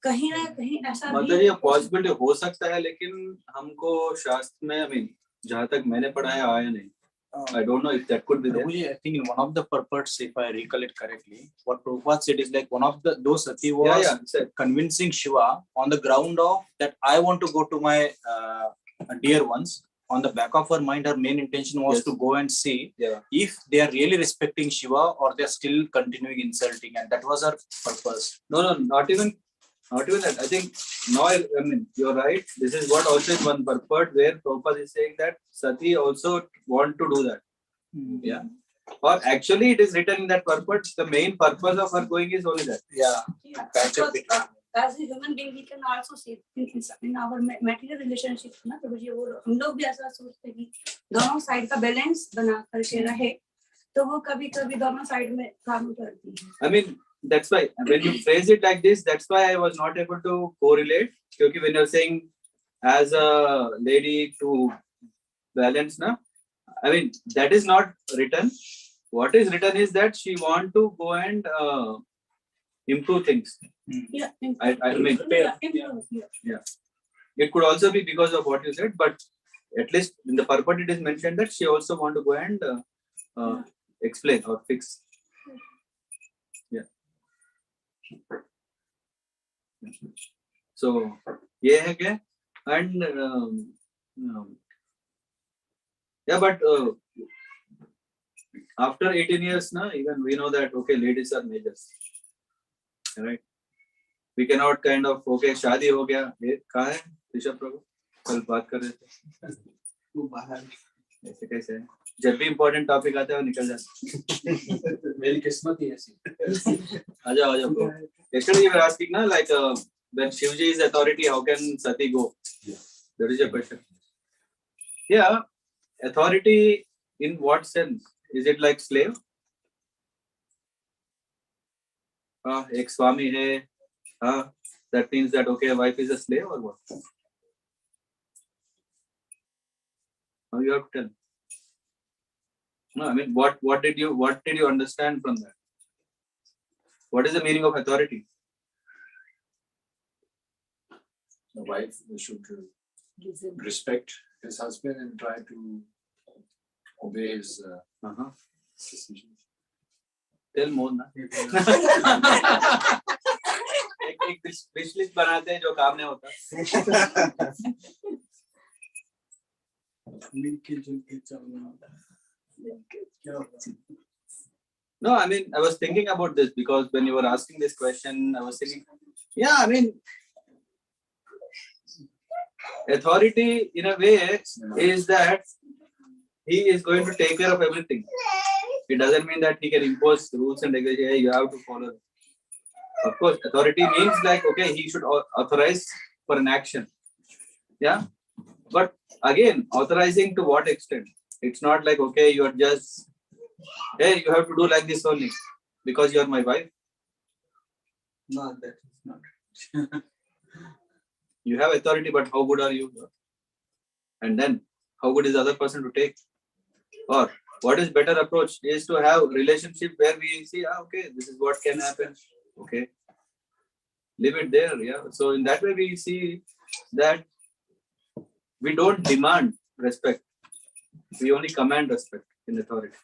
कहीं ना कहीं ऐसा
मतलब ये पॉसिबिलिटी हो सकता है, लेकिन हमको शास्त्र में जहाँ तक मैंने पढ़ा है आया नहीं। I don't know if that could be there.
I think in one of the purports, if I recollect correctly, what Prabhupada said is like one of those Sati was convincing Shiva on the ground of that I want to go to my dear ones. On the back of her mind, her main intention was to go and see if they are really respecting Shiva or they are still continuing insulting, and that was her purpose.
No, not even that. I think now, I mean, you're right. This is what also is one purport where Prabhupada is saying that Sati also want to do that. Yeah. Or actually it is written in that purport, the main purpose of her going is only that.
As a human being, we can also see in our material relationships ना, तो मुझे वो हम लोग भी ऐसा सोचते हैं कि दोनों साइड का बैलेंस बना करके रहे, तो वो कभी-कभी दोनों साइड में काम करती है।
I mean, that's why when you phrase it like this, that's why I was not able to correlate, because when you're saying as a lady to balance na, I mean that is not written. What is written is that she want to go and improve things.
Yeah,
I mean, yeah. It could also be because of what you said, but at least in the purport it is mentioned that she also want to go and explain or fix. Yeah. So ये है क्या? And yeah, but after 18 years na, even we know that okay, ladies are majors, right? We cannot kind of okay शादी हो गया, ये कहाँ है ऋषभ प्रभु? कल बात कर रहे थे। ऐसे कैसे जब भी इम्पोर्टेंट टॉपिक आता है वो निकल जाता
मेरी किस्मत ही ऐसी।
आ जाओ bro. Yesterday you were asking na like when Shivji is authority, how can Sati go? That is your question. Yeah, authority in what sense? Is it like slave? एक स्वामी है, that means that okay, wife is a slave or what? Now you have to tell. No, I mean what did you understand from that? What is the meaning of authority?
The wife should respect his husband and try to obey his decisions.
Tell more ना. एक wish list बनाते हैं जो काम नहीं होता. No, I mean I was thinking about this because when you were asking this question, I was thinking, yeah, I mean authority in a way is that he is going to take care of everything. It doesn't mean that he can impose rules and regulations. Hey, you have to follow. Of course, authority means like okay, he should authorize for an action. Yeah, but again, authorizing to what extent? It's not like okay, you are just hey, you have to do like this only because you are my wife. No, that is not. You have authority, but how good are you? And then, how good is the other person to take? Or what is better approach is to have relationship where we see, okay, this is what can happen. Okay, leave it there. Yeah. So in that way, we see that we don't demand respect. We only command respect in authority.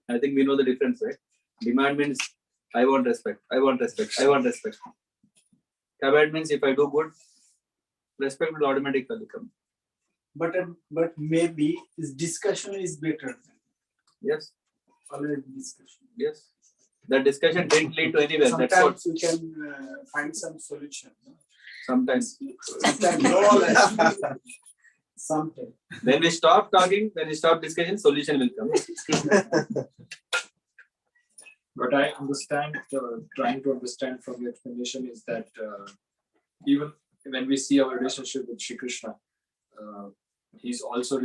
I think we know the difference, right? Demand means I want respect. I want respect. I want respect. Command means if I do good, respect will automatically come.
But maybe this discussion is better.
Yes.
Always discussion.
Yes. The discussion didn't lead to anywhere.
Sometimes
that's what.
we can find some solution.
Sometimes.
Sometimes no. Sometimes.
When we stop talking, when we stop discussion, solution will come.
What I understand, trying to understand from the explanation is that even when we see our relationship with Shri Krishna, he's also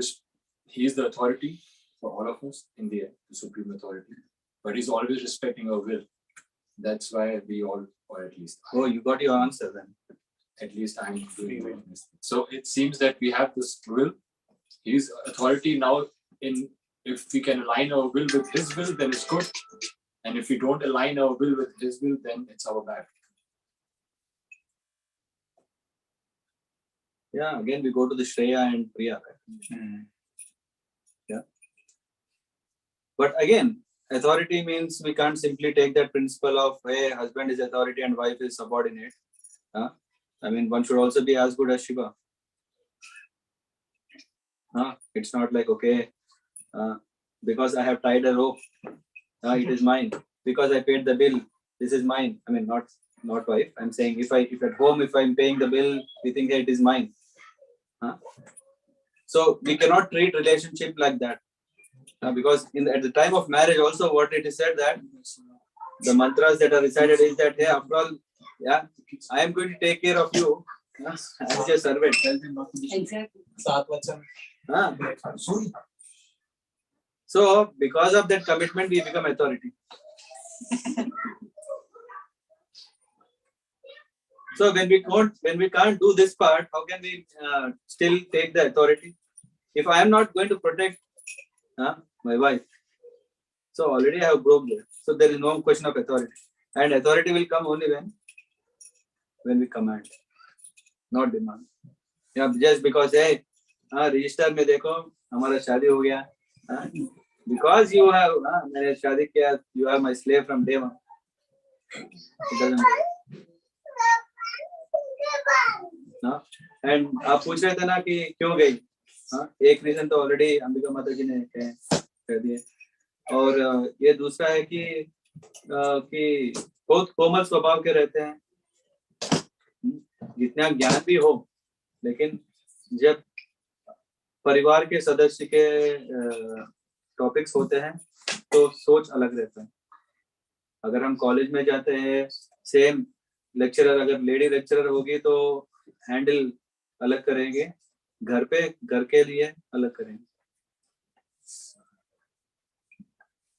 he's the authority for all of us in the end, the supreme authority. But he's always respecting our will. That's why we all, or at least.
Oh, you got your answer then.
At least I'm doing it. So it seems that we have this will. His authority now. If we can align our will with his will, then it's good. And if we don't align our will with his will, then it's our bad.
Yeah, again we go to the Shreya and Priya. Right? Yeah. But again, authority means we can't simply take that principle of hey, husband is authority and wife is subordinate. I mean, one should also be as good as Shiva. It's not like okay, because I have tied a rope, it is mine. Because I paid the bill, this is mine. I mean, not wife. I'm saying if at home, if I'm paying the bill, we think hey, it is mine. So we cannot treat relationship like that. Because at the time of marriage also what it is said that the mantras that are recited is that hey, after all, yeah, I am going to take care of you as your servant.
Exactly.
So because of that commitment we become authority. So when we can't do this part, how can we still take the authority? If I am not going to protect my wife, so already I have broke there. So there is no question of authority, and authority will come only when we command, not demand. Yeah, just because hey, register में देखो हमारा शादी हो गया, because you have मैंने शादी किया, you are my slave from day one. It doesn't matter. And आप पूछ रहे थे ना कि क्यों गई? एक रीजन तो ऑलरेडी अंबिका माता जी ने कह दिए, और ये दूसरा है कि बहुत कोमल स्वभाव के रहते हैं, जितना ज्ञान भी हो, लेकिन जब परिवार के सदस्य के टॉपिक्स होते हैं तो सोच अलग रहता है। अगर हम कॉलेज में जाते हैं, सेम लेक्चरर अगर लेडी लेक्चरर होगी तो हैंडल अलग करेंगे, घर पे घर के लिए अलग करेंगे।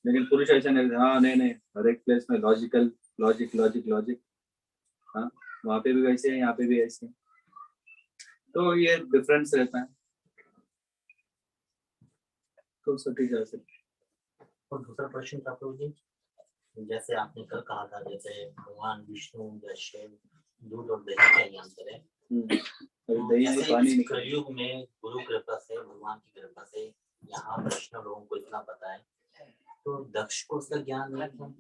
लेकिन पुरुष ऐसा नहीं, हाँ नहीं हर एक प्लेस में लॉजिकल लॉजिक, हाँ वहाँ पे भी वैसे है, यहाँ पे भी ऐसे है, तो ये डिफरेंस रहता है, तो सटी जा सकती।
और दूसरा प्रश्न था प्रभु जी, जैसे आपने कल कहा था जैसे भगवान विष्णु या शिव दूध और दही का ही अंतर है,
दही पानी
कलयुग में गुरु कृपा से, भगवान की कृपा से यहाँ वैष्णव लोगों को इतना पता है, तो दक्ष को उसका ज्ञान नहीं था,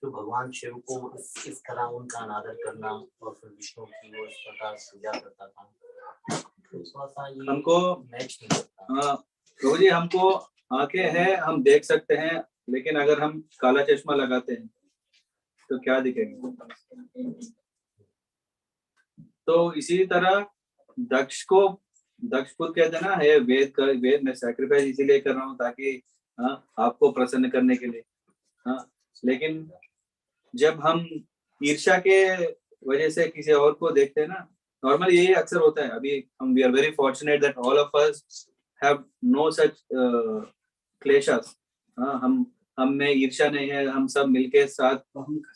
तो भगवान शिव को इस तरह उनका अनादर करना और फिर विष्णु की वो इस प्रकार पूजा करता था, तो थोड़ा सा ये
हमको
मैच नहीं करता।
हाँ प्रभु जी, हमको आंखें हैं, हम देख सकते हैं, लेकिन अगर हम काला चश्मा लगाते हैं तो क्या दिखेगा? तो इसी तरह दक्ष खुद कहते हैं ना, है वेद में सैक्रिफाइस इसीलिए कर रहा हूँ ताकि आपको प्रसन्न करने के लिए, लेकिन जब हम ईर्ष्या के वजह से किसी और को देखते हैं ना, नॉर्मली यही अक्सर होता है। अभी हम we are very fortunate that all of us have no such kleshas, हम में ईर्ष्या नहीं है, हम सब मिलके साथ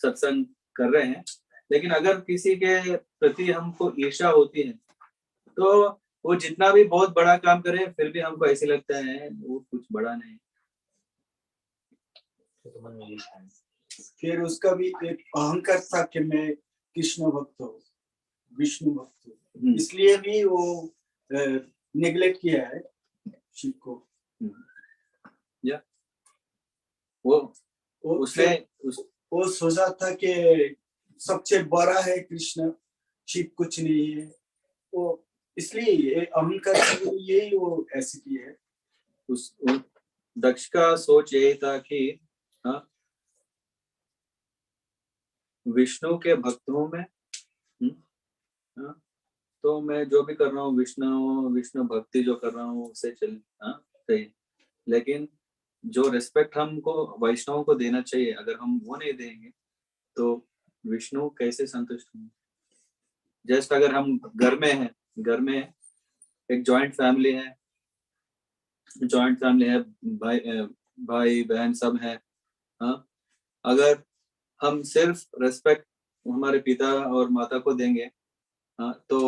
सत्संग कर रहे हैं। लेकिन अगर किसी के प्रति हमको ईर्ष्या होती है तो वो जितना भी बहुत बड़ा काम करे फिर भी हमको ऐसे लगता है वो कुछ बड़ा नहीं।
फिर उसका भी एक अहंकार था कि मैं कृष्ण भक्त हूँ, विष्णु भक्त हूँ, इसलिए भी वो नेग्लेक्ट किया है शिव को।
या वो
सोचा था कि सबसे बड़ा है कृष्ण, शिव कुछ नहीं है, वो इसलिए अहंकार यही वो ऐसे की है।
उस दक्ष का सोच यही था कि विष्णु के भक्तों में तो मैं जो भी कर रहा हूँ विष्णु भक्ति जो कर रहा हूँ उससे चल सही, लेकिन जो रिस्पेक्ट हमको वैष्णवों को देना चाहिए अगर हम वो नहीं देंगे तो विष्णु कैसे संतुष्ट होंगे। जस्ट अगर हम घर में एक जॉइंट फैमिली है, भाई बहन सब है, अगर हम सिर्फ रेस्पेक्ट हमारे पिता और माता को देंगे तो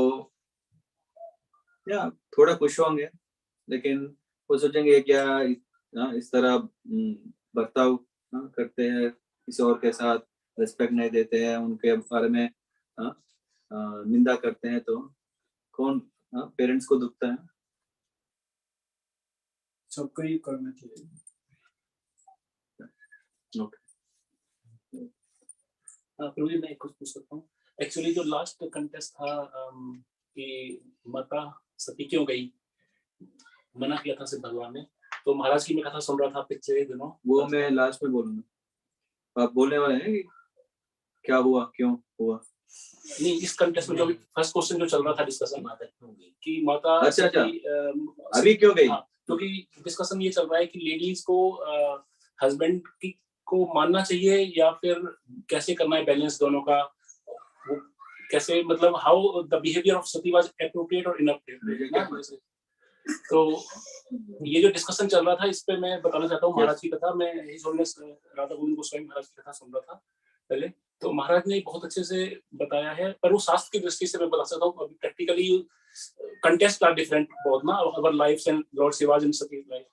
या थोड़ा खुश होंगे, लेकिन वो सोचेंगे क्या इस तरह बर्ताव करते हैं, किसी और के साथ रेस्पेक्ट नहीं देते हैं, उनके बारे में निंदा करते हैं, तो कौन पेरेंट्स को दुखता है।
सबको ही करना चाहिए।
प्रभु जी मैं कुछ पूछ सकता हूँ? एक्चुअली जो लास्ट कंटेस्ट था कि माता सती क्यों गई, मना किया था सिर्फ भगवान ने, तो महाराज की मैं कथा सुन रहा था पिछले दिनों, वो
मैं लास्ट में बोलूंगा, आप बोलने वाले हैं क्या हुआ क्यों हुआ?
नहीं, इस कंटेस्ट में जो फर्स्ट क्वेश्चन जो चल रहा था डिस्कशन कि माता
अच्छा अभी क्यों गई?
क्योंकि डिस्कशन ये चल रहा है कि लेडीज को हस्बैंड की को मानना चाहिए या फिर कैसे करना है बैलेंस दोनों का, वो कैसे मतलब how the behaviour of Sati was appropriate और इनअप्रोप्रिएट। तो ये जो डिस्कशन चल रहा था इस पे मैं बताना चाहता हूँ महाराज की कथा। मैं हिज होलीनेस राधा गोविंद गोस्वामी महाराज की कथा सुन रहा था पहले, तो महाराज ने बहुत अच्छे से बताया है, पर वो शास्त्र की दृष्टि से मैं बता सकता हूँ। अभी प्रैक्टिकली कंटेस्ट आर डिफरेंट बहुत ना, our lifes and lord Shiva's in Sati life.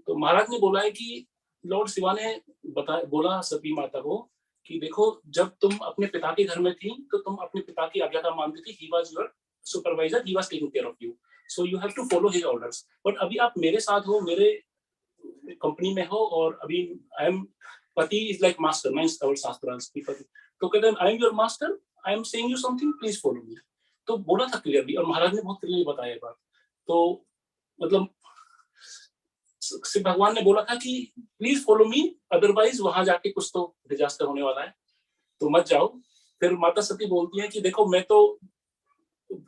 तो महाराज ने बोला है कि लॉर्ड शिवा ने बोला सती माता को कि देखो जब तुम अपने पिता के घर में थी तो तुम अपने पिता की आज्ञा का मानती थी, he was your supervisor, he was taking care of you, so you have to follow his orders. But अभी आप मेरे साथ हो, मेरे कंपनी में हो, और अभी आई एम पति इज लाइक मास्टर, मैं और शास्त्रांश पति, तो कहते हैं I am your master, I am saying you something, please follow me. तो बोला था क्लियरली, और महाराज ने बहुत क्लियरली बताया बात। तो मतलब भगवान ने बोला था कि प्लीज फॉलो मी, अदरवाइज वहां जाके कुछ तो डिजास्टर होने वाला है, तो मत जाओ। फिर माता सती बोलती है कि देखो मैं तो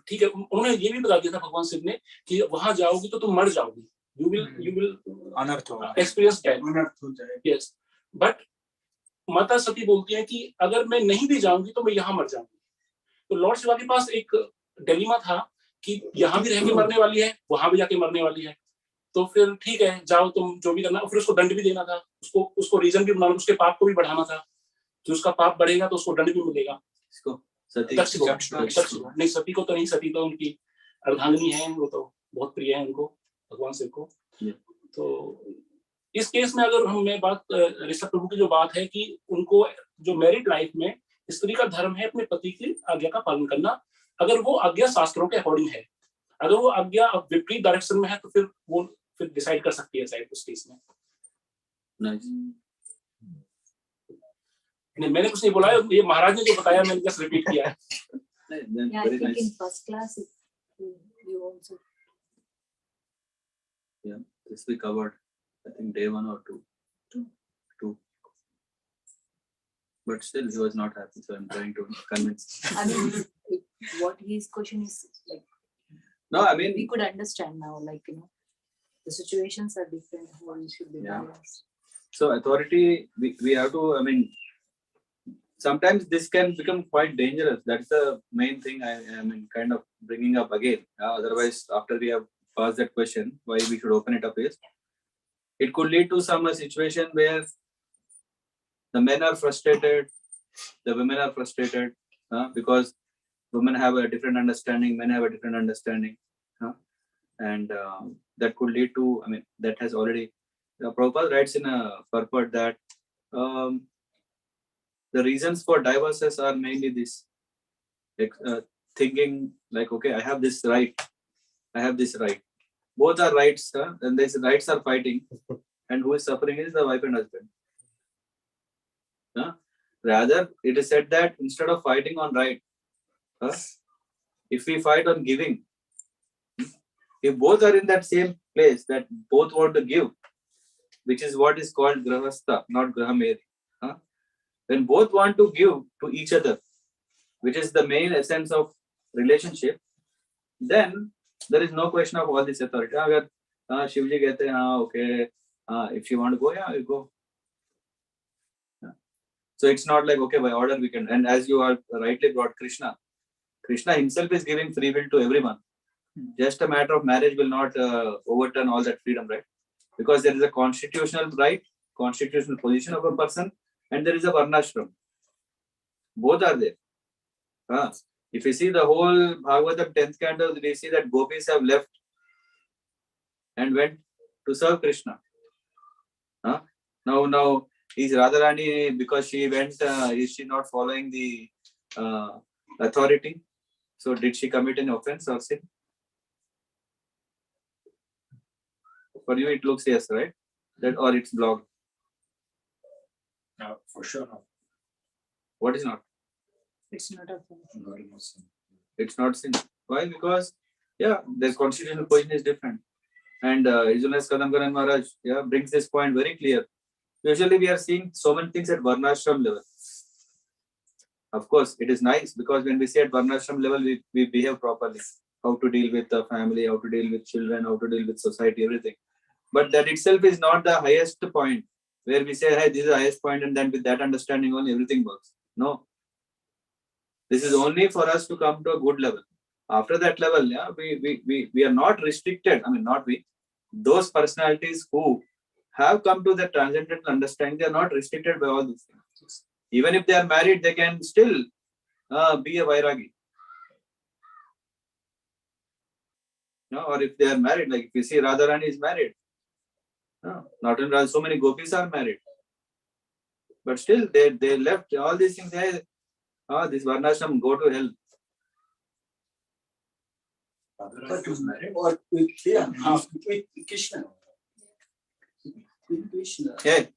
ठीक है, उन्होंने ये भी बता दिया था भगवान शिव ने कि वहां जाओगी तो तुम मर जाओगी, यू विल
अनर्थ होगा,
एक्सपीरियंस दैट,
अनर्थ हो जाएगा।
यस। बट माता सती बोलती है कि अगर मैं नहीं भी जाऊंगी तो मैं यहाँ मर जाऊंगी। तो लॉर्ड शिवा के पास एक डिलेमा था कि यहाँ भी रह के मरने वाली है, वहां भी जाके मरने वाली है, तो फिर ठीक है जाओ तुम जो भी करना। फिर उसको दंड भी देना था, उसको रीजन भी बनाना, उसके पाप को भी बढ़ाना था, जो उसका पाप बढ़ेगा तो उसको दंड भी मिलेगा। दक्ष को नहीं, सती को तो नहीं, सती तो उनकी अर्धांगिनी है, वो तो बहुत प्रिय है उनको, भगवान शिव को। तो इस केस में अगर मैं बात ऋषभ प्रभु की जो बात है कि उनको जो मैरिड लाइफ में स्त्री का धर्म है अपने पति की आज्ञा का पालन करना, अगर वो आज्ञा शास्त्रों के अकॉर्डिंग है, अगर वो आज्ञा विपरीत डायरेक्शन में है तो फिर वो फिर डिसाइड कर सकती है शायद उस केस में। नहीं, मैंने कुछ नहीं बोला है, ये महाराज ने जो बताया मैंने जस्ट रिपीट किया है।
Yeah, I think in first class you also.
Yeah, this we covered. I think day 1 or 2. Two. But still, he was not happy, so I'm trying to convince.
I mean, what his question is like.
No, I mean
we could understand now, like, you know, the situations are different. How we should be balanced.
So authority, we have to. I mean, sometimes this can become quite dangerous. That's the main thing I am kind of bringing up again. Otherwise, after we have passed that question, why we should open it up is, it could lead to some situation where the men are frustrated, the women are frustrated, because women have a different understanding, men have a different understanding, and that could lead to. I mean, that has already. Prabhupada writes in a purport that. The reasons for divorces are mainly this, like, thinking like, okay, I have this right, I have this right. Both are rights, and these rights are fighting, and who is suffering is the wife and husband. Rather, it is said that instead of fighting on right, if we fight on giving, if both are in that same place, that both want to give, which is what is called grahastha, not grahameri. When both want to give to each other, which is the main essence of relationship, then there is no question of all this authority. Agar Shivji kehte hain, okay, if you want to go, yeah, you go. So it's not like, okay, by order we can. And as you are rightly brought, Krishna himself is giving free will to everyone. Just a matter of marriage will not overturn all that freedom, right? Because there is a constitutional right, constitutional position of a person, and there is a varnashram. Both are there. If you see the whole Bhagavatam 10th canto, we see that gopis have left and went to serve Krishna. Now is Radharani, because she went, is she not following the authority? So did she commit an offense or sin? For you, it looks yes, right? That, or it's blocked.
No, for sure not.
What is not?
It's not a sin.
It's not sin. Why? Because, yeah, their constitutional position is different. And Ijunas Kadamkaran Maharaj brings this point very clear. Usually we are seeing so many things at Varnashram level. Of course, it is nice because when we say at Varnashram level, we behave properly. How to deal with the family, how to deal with children, how to deal with society, everything. But that itself is not the highest point where we say, hey, this is the highest point, and then with that understanding only everything works. No. This is only for us to come to a good level. After that level, we are not restricted. I mean, not we. Those personalities who have come to the transcendental understanding, they are not restricted by all these things. Even if they are married, they can still be a Vairagi. No? Or if they are married, like if you see Radharani is married. No, not in Radha, so many gopis are married. But still, they left all these things. Hey, this Varnashram, go to hell.
But was married or with Krishna? With Krishna.
Hey,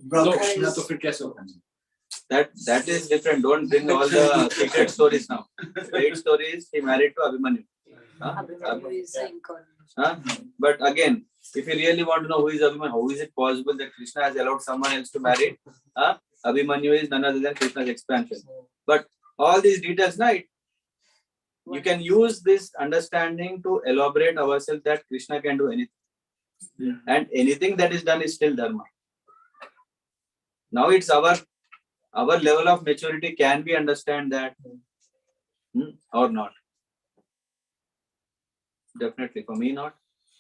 Krishna to फिर कैसे होगा?
That is different. Don't bring all the secret stories now. The 8 stories, he married to Abhimanyu.
Abhimanyu is the incarnation.
But again, if you really want to know who is Abhimanyu, how is it possible that Krishna has allowed someone else to marry? Abhimanyu is none other than Krishna's expansion. But all these details, right? you can use this understanding to elaborate ourselves that Krishna can do anything, and anything that is done is still dharma. Now it's our level of maturity. Can we understand that or not? Definitely for me not.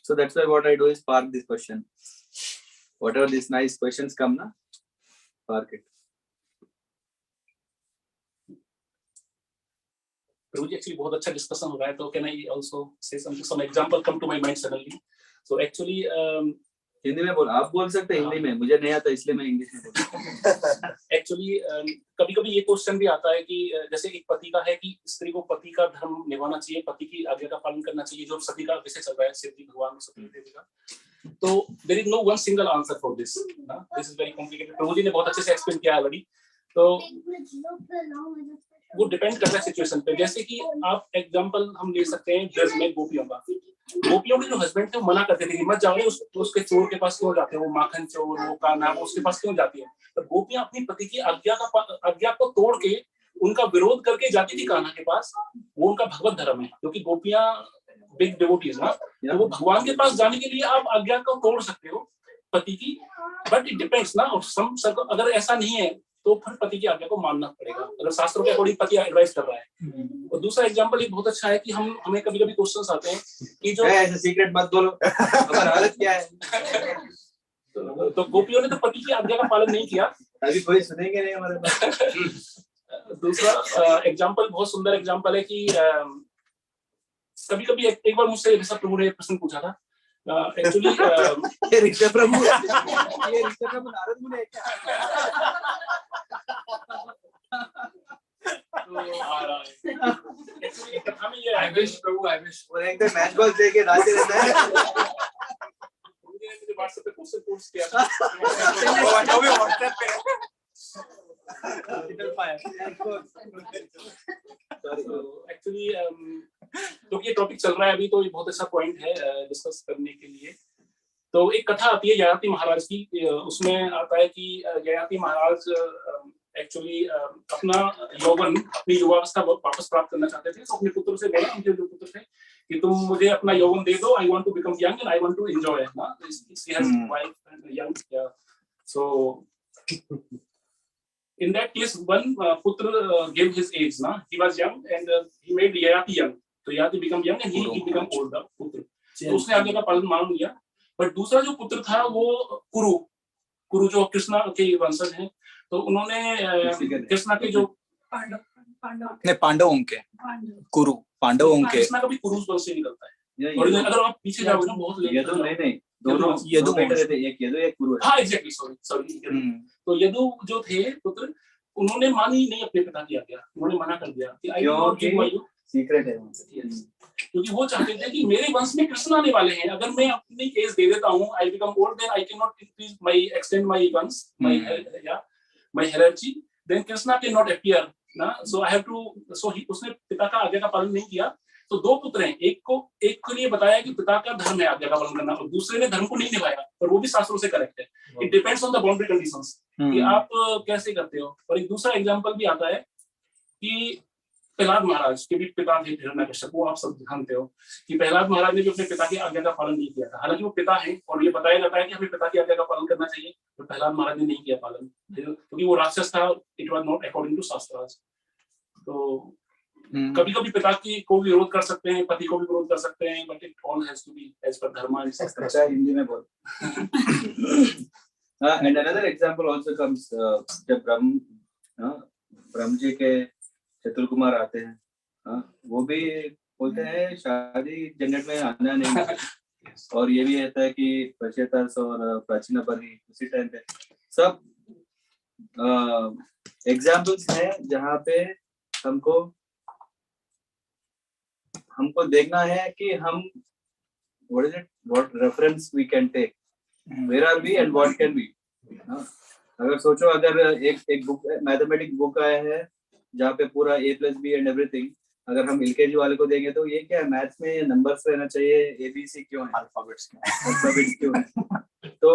So that's why what I do is park this question. Whatever these nice questions come, na, park it.
Prabhuji, actually बहुत अच्छा discussion हो रहा है, तो can I also say something? Some example come to my mind suddenly. So actually
Hindi में बोल, आप बोल सकते हैं हिंदी में, मुझे नहीं आता इसलिए मैं इंग्लिश में बोलता हूँ।
एक्चुअली कभी-कभी ये क्वेश्चन भी आता है कि जैसे एक पति का है कि स्त्री को पति का धर्म निभाना चाहिए, पति की आज्ञा का पालन करना चाहिए, जो सती का विषय चल रहा है, शिव जी भगवान और सती देवी का। तो there is no one single answer for this, this is very complicated. Prabhu ji ने बहुत अच्छे से एक्सप्लेन किया है ऑलरेडी। तो वो डिपेंड करता है सिचुएशन पे। जैसे कि आप एग्जांपल हम ले सकते हैं ब्रज में गोपियों का। गोपियों के जो हस्बैंड थे वो मना करते थे कि मत जाओ, उसके चोर के पास क्यों जाते हो, वो माखन चोर, वो कान्हा, उसके पास क्यों जाती है? तो गोपियां अपनी पति की आज्ञा को तोड़ के उनका विरोध करके जाती थी कान्हा के पास। वो उनका भगवत धर्म है, क्योंकि गोपियां बिग डिवोटीज ना, तो वो भगवान के पास जाने के लिए आप आज्ञा को तोड़ सकते हो पति की, बट इट डिपेंड्स ना। अगर ऐसा नहीं है तो फिर पति की आज्ञा को मानना पड़ेगा, अगर शास्त्रों के अकॉर्डिंग पति एडवाइस कर रहा है। और दूसरा एग्जांपल एक बहुत अच्छा है कि हमें कभी-कभी क्वेश्चंस आते हैं कि जो
ऐसे सीक्रेट मत बोलो, हमारा हालत क्या है।
तो गोपियों ने तो पति की आज्ञा का पालन नहीं किया,
अभी कोई सुनेंगे नहीं हमारे पास।
दूसरा एग्जांपल बहुत सुंदर एग्जांपल है कि कभी-कभी एक बार मुझसे ऋषभ प्रभु ने प्रश्न पूछा था। एक्चुअली
ये ऋषभ प्रभु नारद मुनि है क्या?
I wish Prabhu, I wish।
और एक मैच बॉल देके नाचते रहता है।
मुझे व्हाट्सएप पे क्वेश्चन पोस्ट किया था।
वो भी व्हाट्सएप पे।
एक्चुअली तो ये टॉपिक चल रहा है अभी, तो ये बहुत अच्छा पॉइंट है डिस्कस करने के लिए। तो एक कथा आती है ययाति महाराज की, उसमें आता है कि ययाति महाराज एक्चुअली अपना यौवन, अपनी युवावस्था वापस प्राप्त करना चाहते थे। तो अपने पुत्र से बोला, उनके जो पुत्र थे, कि तुम मुझे अपना यौवन दे दो, I want to become young and I want to enjoy ना। She has wife and young, so in that case one putra gave his age na, he was young and he made Yayati young, so Yayati become young and he become old पुत्र, तो उसने आगे का पालन मान लिया। But दूसरा जो पुत्र था वो कुरु जो कृष्णा के वंशज हैं, तो उन्होंने कृष्णा के जो
पांडवों के कुरु, पांडवों के,
कृष्णा का भी कुरु वंश से निकलता है। और अगर आप पीछे जाओगे ना बहुत
नहीं दोनों यदु बेटे थे, एक यदु एक कुरु।
हाँ एग्जैक्टली, सॉरी। तो यदु जो थे पुत्र, उन्होंने मानी नहीं अपने पिता की आज्ञा, उन्होंने मना कर दिया कि I will not give my you,
secret है,
क्योंकि वो चाहते थे कि मेरे वंश में कृष्ण आने वाले हैं, अगर मैं अपनी एज दे देता हूँ, I become old, then I can not increase my extend my vansh, my hierarchy, then Krishna can not appear ना, सो आई हैव टू, सो उसने पिता का आज्ञा का पालन नहीं किया। तो दो पुत्र हैं, एक को लिए बताया कि पिता का धर्म है आज्ञा का पालन करना, और दूसरे ने धर्म को नहीं निभाया, और वो भी शास्त्रों से करेक्ट है। It depends on the boundary conditions कि आप कैसे करते हो। और एक दूसरा एग्जांपल भी आता है कि प्रहलाद महाराज के भी पिता थे हिरण्यकश्यप, वो आप सब जानते हो कि प्रहलाद महाराज ने भी अपने पिता की आज्ञा का पालन नहीं किया था। हालांकि वो पिता है और ये बताया जाता है कि हमें पिता की आज्ञा का पालन करना चाहिए, तो प्रहलाद महाराज ने नहीं किया पालन, क्योंकि वो राक्षस था। It was not according to shastras. तो कभी कभी पिता की को भी विरोध कर सकते हैं, पति को भी विरोध कर सकते हैं, but it all has to be as per dharma and shastra.
अच्छा हिंदी में बोल। And another example also comes, जब ब्रह्म जी के चतुर कुमार आते हैं, वो भी बोलते हैं शादी झंझट में आना नहीं, और ये भी रहता है कि पश्चाताप और प्राचीन पर ही उसी टाइम पे सब एग्जांपल्स हैं जहाँ पे हमको देखना है कि हम what reference we can take, where are we and what can we। अगर सोचो, अगर एक बुक मैथमेटिक्स बुक आया है जहाँ पे पूरा A+B एंड एवरीथिंग, अगर हम LKG वाले को देंगे तो ये क्या है, मैथ्स में नंबर्स रहना चाहिए, ABC क्यों है, अल्फाबेट्स क्यों है, तो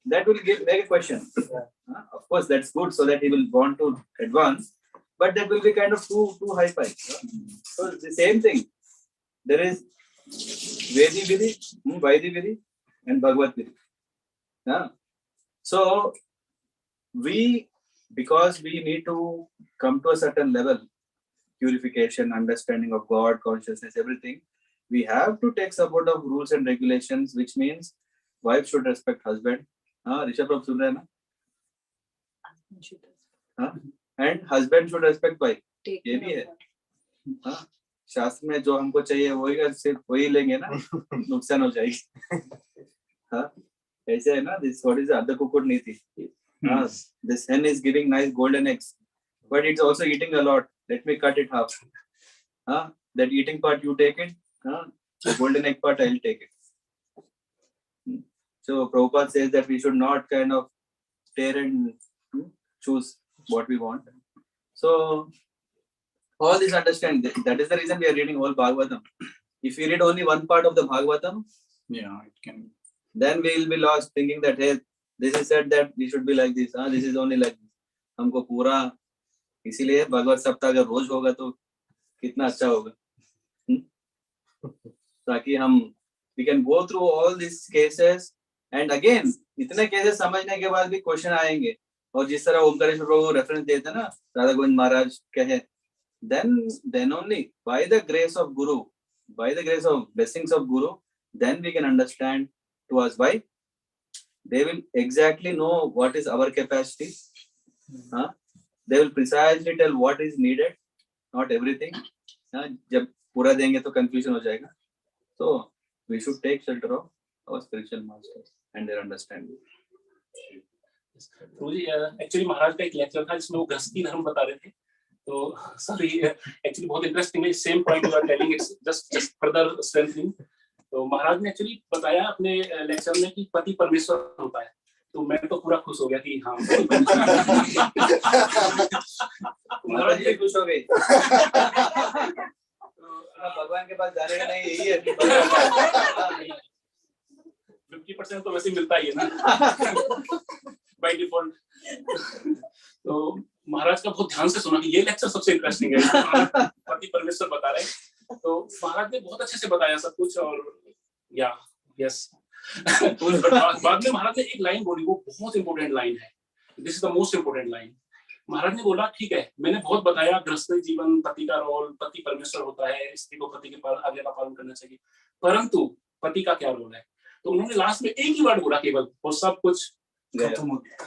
that will make a question। Of course that's good so that he will want to advance, but that will be kind of too high-fi. So the same thing. There is Vedi Vidhi, Vaidi Vidhi, and Bhagavat Vidhi. So because we need to come to a certain level, purification, understanding of God, consciousness, everything, we have to take support of rules and regulations, which means wife should respect husband. Rishabh Prabhu sun rahe na? And husband should respect wife. ये भी है. शास्त्र में जो हमको चाहिए वही सिर्फ वही लेंगे ना, नुकसान हो जाएगी. ऐसे है ना, this what is the other cooked niti. This hen is giving nice golden eggs, but it's also eating a lot. Let me cut it half. That eating part you take it. The golden egg part I'll take it. So Prabhupada says that we should not kind of tear and choose what we want. So all this understand. That is the reason we are reading whole Bhagavatam. If we read only one part of the Bhagavatam,
it can.
Then we will be lost thinking that hey, this is said that we should be like this. This is only like this. हमको पूरा इसीलिए भगवत सप्ताह अगर रोज होगा तो कितना अच्छा होगा. ताकि हम we can go through all these cases and again इतने cases समझने के बाद भी क्वेश्चन आएंगे. और जिस तरह ओमकारेश्वर प्रभु रेफरेंस देते हैं ना राधा गोविंद महाराज कहे, then only by the grace of Guru, by the grace of blessings of Guru, then we can understand to us why they will exactly know what is our capacity. They will precisely tell what is needed, not everything. जब पूरा देंगे तो confusion हो जाएगा. So we should take shelter of our spiritual masters and their understanding.
Actually Maharaj का एक lecture था जिसमें वो गृहस्थी धर्म बता रहे थे. तो सॉरी, एक्चुअली बहुत इंटरेस्टिंग है. Same point you are telling, it's just further strengthening. तो महाराज ने एक्चुअली बताया अपने लेक्चर में कि पति परमेश्वर होता है. तो मैं तो पूरा खुश हो गया कि हाँ
महाराज जी खुश हो गए. भगवान के पास जाने का नहीं, यही है
50% तो वैसे मिलता ही है ना बाय डिफॉल्ट. तो महाराज का बहुत ध्यान से सुना कि ये लेक्चर सबसे इंटरेस्टिंग है. पति परमेश्वर बता रहे हैं. तो महाराज ने बहुत अच्छे से बताया सब कुछ. और यस बाद में महाराज ने एक लाइन बोली, वो बहुत इंपॉर्टेंट लाइन है. This is the most important line. Maharaj ने बोला ठीक है, मैंने बहुत बताया गृहस्थ जीवन, पति का रोल, पति परमेश्वर होता है, स्त्री को पति के आज्ञा का पालन करना चाहिए, परंतु पति का क्या रोल है. तो उन्होंने लास्ट में एक ही वर्ड बोला केवल, और सब कुछ खत्म हो गया.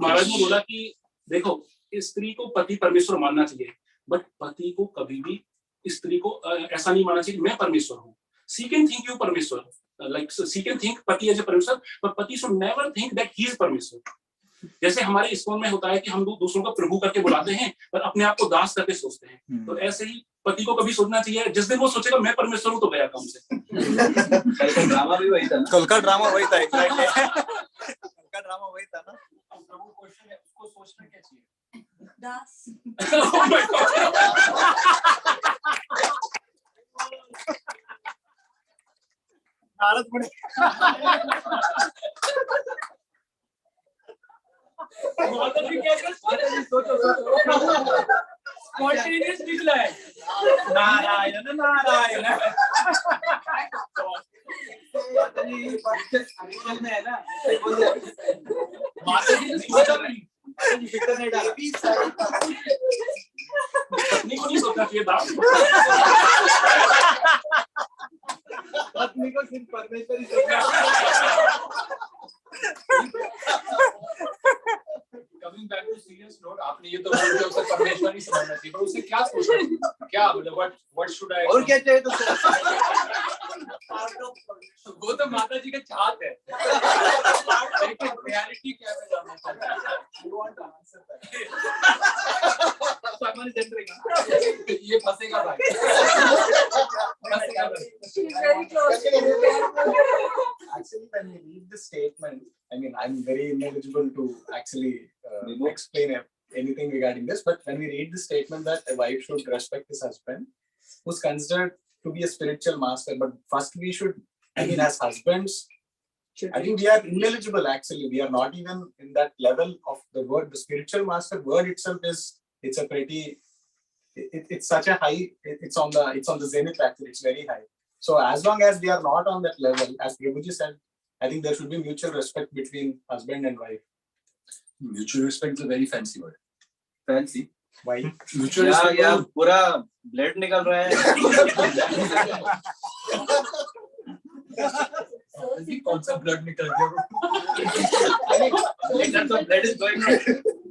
महाराज ने बोला कि देखो, स्त्री को पति परमेश्वर मानना चाहिए, बट पति को कभी भी स्त्री को ऐसा नहीं मानना चाहिए मैं परमेश्वर हूँ. She can think you परमेश्वर, like she can think पति as a परमेश्वर, but पति should never think that he is परमेश्वर. जैसे हमारे इस्कॉन में होता है कि हम दूसरों को प्रभु करके बुलाते हैं पर अपने आप को दास करके सोचते हैं. तो ऐसे ही पति को कभी सोचना चाहिए, जिस दिन वो सोचेगा मैं परमेश्वर हूँ तो गया काम से.
कल का ड्रामा भी वही था ना.
कल का ड्रामा वही था. एग्जैक्टली कल का ड्रामा वही था ना.
प्रभु क्वेश्चन है, उसको सोचना क्या चाहिए?
दास.
भारत बड़े
स्पॉन्टेनियस निकला है.
नारायण नारायण में है ना.
पत्नी को नहीं सोचना चाहिए दास.
पत्नी को सिर्फ परमेश्वर ही सोचना.
Coming back to serious note, आपने ये तो बोल दिया उसे परमेश्वर ही समझना चाहिए, पर उसे क्या सोचना चाहिए? क्या मतलब what should I?
और क्या चाहिए तो
वो तो माता जी का चाहत है. लेकिन रियलिटी क्या है जानना चाहता है. You want to answer that?
सामान्य जनता
ये फंसेगा भाई.
Actually, when we read the statement, I mean, I'm very ineligible to actually explain anything regarding this, but when we read the statement that a wife should respect his husband, who's considered to be a spiritual master, but first we should, I mean, as husbands,
I think we are ineligible actually. We are not even in that level of the word. The spiritual master word itself it's a pretty, it's such a high, it's on the zenith actually, it's very high. So as long as we are not on that level, as Prabhuji said, I think there should be mutual respect between husband and wife.
Mutual respect is a very fancy word.
Fancy?
Why?
Mutual respect.
या पूरा blood निकल रहा है.
कौन सा blood निकल गया?
Blood is going.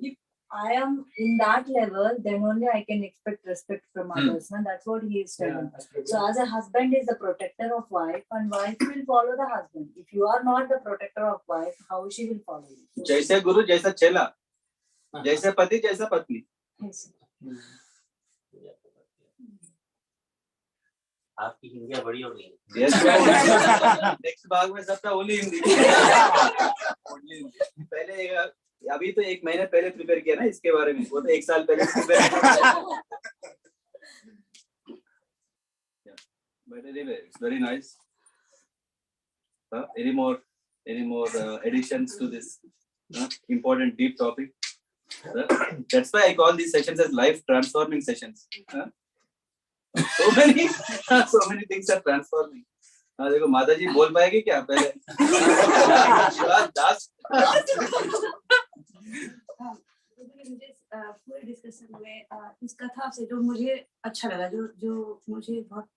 If I am in that level, then only I can expect respect from others. And that's what he is telling. So as a husband is the protector of wife, and wife will follow the husband. If you are not the protector of wife, how she will follow you?
जैसे गुरु जैसा चेला, जैसे पति जैसा पत्नी.
Yes.
आपकी हिंदी बड़ी हो गई.
नेक्स्ट भाग में सबका ओनली हिंदी. पहले अभी तो 1 महीने पहले प्रिपेयर किया ना इसके बारे में. वो तो 1 साल पहले प्रिपेयर किया. But anyway, it's very nice. Any more additions to this important deep topic? That's why I call these sessions as life transforming sessions. So many things are transforming. देखो माता जी बोल पाएगी क्या पहले?
मुझे पूरे डिस्कशन में इस कथा से जो मुझे अच्छा लगा, जो मुझे बहुत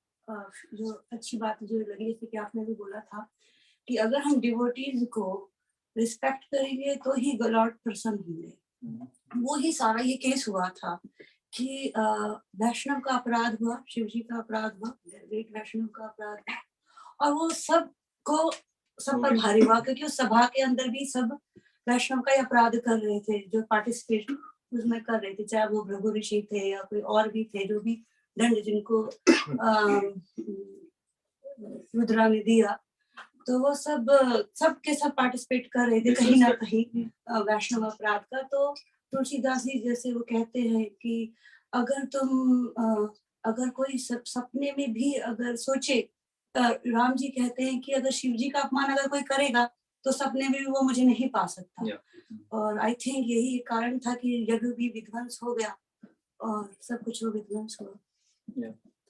जो अच्छी बात जो लगी, जैसे कि आपने भी बोला था कि अगर हम डिवोटीज को रिस्पेक्ट करेंगे तो ही लॉर्ड प्रसन्न होंगे. वो ही सारा ये केस हुआ था कि वैष्णव का अपराध हुआ, शिव जी का अपराध हुआ, ग्रेट वैष्णव का अपराध हुआ, और वो सब पर भारी हुआ क्योंकि उस सभा के अंदर भी सब वैष्णव का ही अपराध कर रहे थे, जो पार्टिसिपेट उसमें कर रहे थे, चाहे वो भृगु ऋषि थे या कोई और भी थे, जो भी दंड जिनको रुद्रा ने दिया, तो वो सब के सब पार्टिसिपेट कर रहे थे कहीं ना कहीं वैष्णव अपराध का. तो तुलसीदास जी जैसे वो कहते हैं कि अगर कोई सपने में भी अगर सोचे, राम जी कहते हैं कि अगर शिव जी का अपमान अगर कोई करेगा तो सपने में भी वो मुझे नहीं पा सकता. और आई थिंक यही कारण था कि यज्ञ भी विध्वंस हो गया और सब कुछ वो विध्वंस हुआ.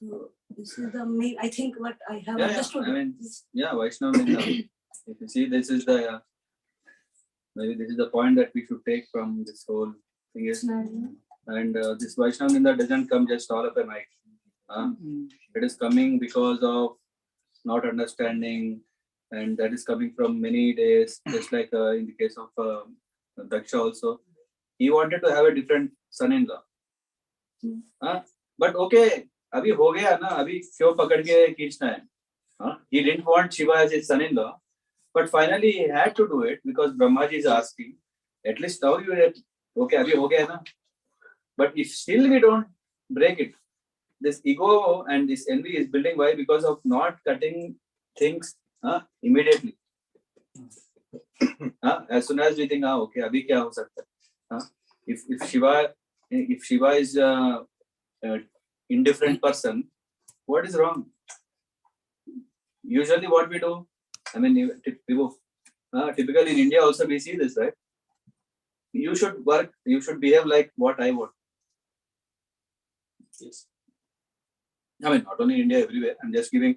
So this is the main, I think, what I have understood.
I mean, Vaishnavism. If you see, this is the maybe this is the point that we should take from this whole thing is, and this Vaishnavism doesn't come just all of a night. It is coming because of not understanding, and that is coming from many days. Just like in the case of Dakṣa also, he wanted to have a different son-in-law. But okay. अभी हो गया ना, अभी क्यों पकड़ के खींचना है? He didn't want Shiva as his son-in-law, but finally he had to do it because Brahmaji is asking. At least now you are okay. अभी हो गया ना, but if still we don't break it, this ego and this envy is building. Why? Because of not cutting things immediately. As soon as we think, okay, अभी क्या हो सकता है? If Shiva is indifferent person, what is wrong? Usually what we do, I mean, typically in India also we see this, right? You should work, you should behave like what I want. Yes. I mean, not only in India, everywhere. I'm just giving,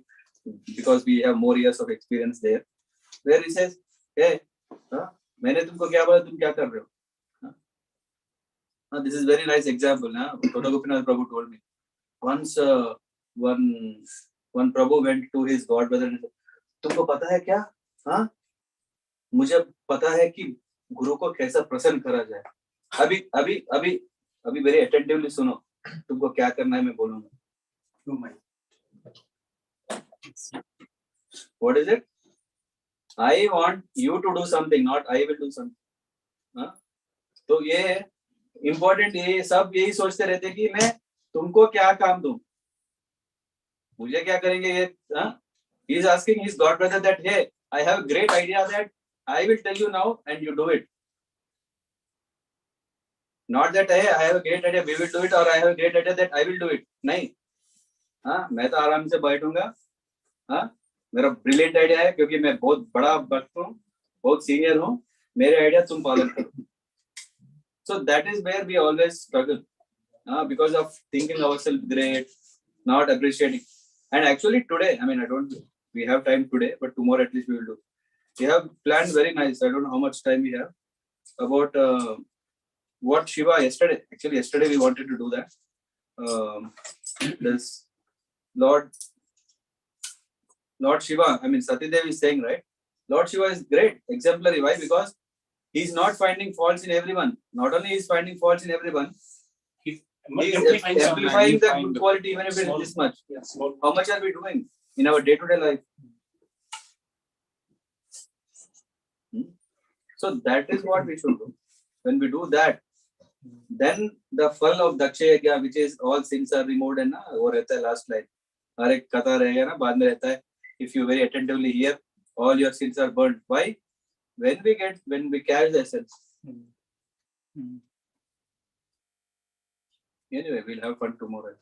because we have more years of experience there, where he says, hey, मैंने तुमको क्या बोला, तुम क्या कर रहे हो? This is very nice example. Gopinath Prabhu told me. Once one Prabhu went to his god brother and said, तुमको पता है क्या? मुझे पता है कि गुरु को कैसा प्रसन्न करा जाए. अभी very attentively सुनो. तुमको क्या करना है मैं बोलूंगा. What is it? I want you to do something, not I will do something. तो ये important, ये सब यही सोचते रहते कि मैं तुमको क्या काम दूं, मुझे क्या करेंगे ये. He is asking his god brother that, hey, I have a great idea that I will tell you now and you do it. Not that, hey, I have a great idea, we will do it, or I have a great idea that I will do it. नहीं, मैं तो आराम से बैठूंगा. मेरा brilliant idea है क्योंकि मैं बहुत बड़ा भक्त हूँ, बहुत senior हो, मेरे idea तुम पालन करो. So that is where we always struggle, because of thinking ourselves great, not appreciating. And actually today, I mean, we have time today, but tomorrow at least we will do. We have planned very nice. I don't know how much time we have about what Shiva yesterday. Actually, yesterday we wanted to do that. This Lord Shiva. I mean, Sati Devi is saying, right? Lord Shiva is great, exemplary. Why? Because he's not finding faults in everyone. Not only he's finding faults in everyone, he's amplifying the good quality, even if it is this much.
Yeah,
how much are we doing in our day-to-day life? So that is what we should do. When we do that, then the fall of Dakṣa Yajña, which is all sins are removed, and वो रहता है last line. हर एक कथा रहेगा ना, बाद में रहता है. If you very attentively hear, all your sins are burnt. Why? When we catch the essence. Anyway, we'll have fun tomorrow.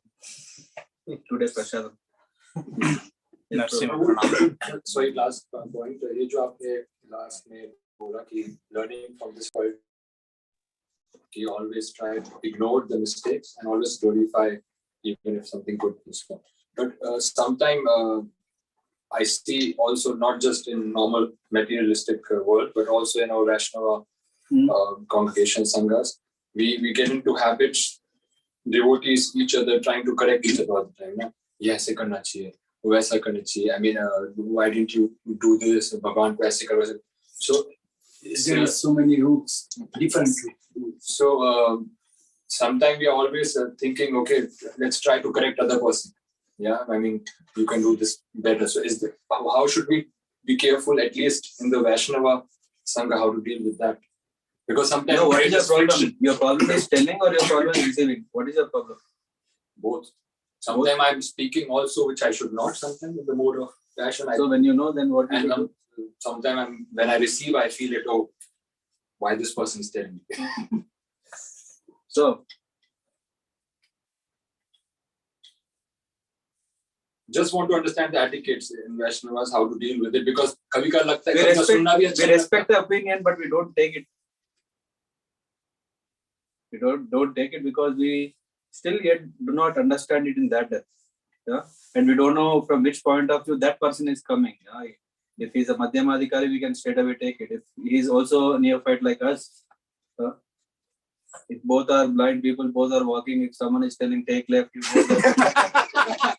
Today, Prashadam.
So last point, ये जो आपने last में बोला कि learning from this world, you always try to ignore the mistakes and always glorify even if something good is done. But sometimes I see also not just in normal materialistic world, but also in our Vaishnava congregation sanghas, we get into habits. Devotees each other trying to correct each other all the time. Na? ये ऐसे करना चाहिए, वो ऐसा करना चाहिए. I mean, why didn't you do this? भगवान को ऐसे करो. So
there are so many routes, different routes.
So sometimes we are always thinking, okay, let's try to correct other person. Yeah, I mean, you can do this better. So how should we be careful, at least in the Vaishnava Sangha, how to deal with that? Because sometimes
what is your problem? Your problem is telling or your problem is receiving? What is your problem?
Both. Sometimes I'm speaking also, which I should not. Sometimes in the mode of passion.
So when you know, then what do you do?
Sometimes when I receive, I feel it. Oh, why this person is telling me?
So
just want to understand the etiquettes in Vaishnavas, how to deal with it, because kabhi ka lagta
hai we respect the opinion, but we don't take it. We don't take it because we still yet do not understand it in that depth. Yeah? And we don't know from which point of view that person is coming. Yeah? If he's a Madhyamadhikari, we can straight away take it. If he's also a neophyte like us, if both are blind people, both are walking, if someone is telling take left, you go left.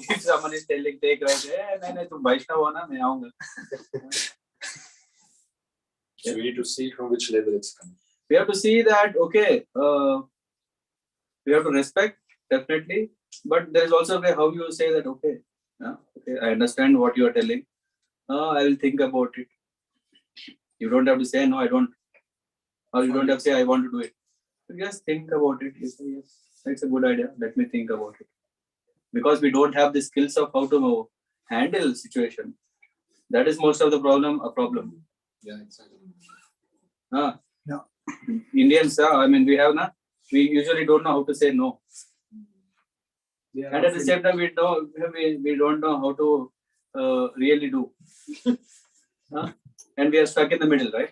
If someone is telling take right, hey, tum Vaishnava ho na, main aunga.
So we need to see from which level it's coming.
We have to see that, okay, we have to respect, definitely, but there is also a way how you say that, okay, okay, I understand what you are telling. I will think about it. You don't have to say, no, I don't. Or you don't have to say, I want to do it. You just think about it. You say, yes, that's a good idea. Let me think about it. Because we don't have the skills of how to handle the situation. That is most of the problem, a problem.
Yeah, exactly.
Yeah. Indians, I mean, we usually don't know how to say no. Yeah, and at the same time, we don't know how to really do. And we are stuck in the middle, right?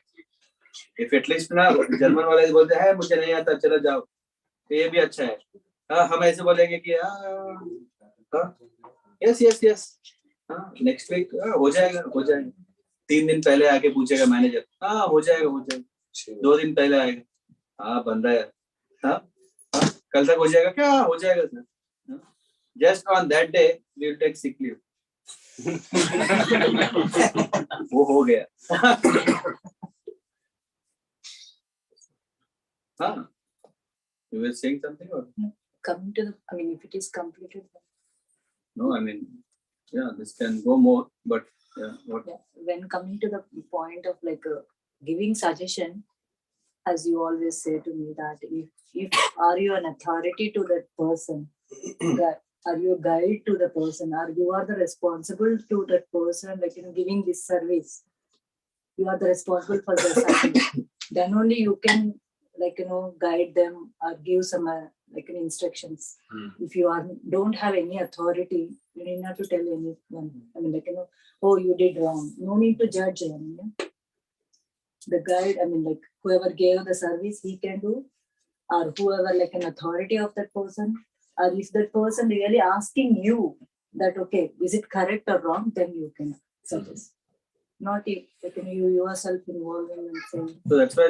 If at least German वाले बोलते हैं मुझे नहीं आता चला जाओ तो ये भी अच्छा है. हम ऐसे बोलेंगे कि yes next week हो जाएगा 3 दिन पहले आके पूछेगा मैनेजर हो जाएगा 2 दिन पहले आएगा बन रहा है कल तक हो जाएगा क्या हो जाएगा sir. Just on that day we will take sick leave. वो हो गया. You were saying something or
coming to the, I mean, if it is completed.
No, I mean, yeah, this can go more, but what?
Yeah, when coming to the point of like giving suggestion, as you always say to me that if are you an authority to that person, are you a guide to the person, or you are the responsible to that person, like giving this service, you are the responsible for the service. Then only you can guide them or give some like in instructions. If you don't have any authority, you need not to tell anyone. I mean, like, oh, you did wrong. No need to judge them. The guide, I mean, like, whoever gave the service, he can do, or whoever, like, an authority of that person, or if that person really asking you that, okay, is it correct or wrong, then you can suggest. Not if you yourself involving and saying.
So that's why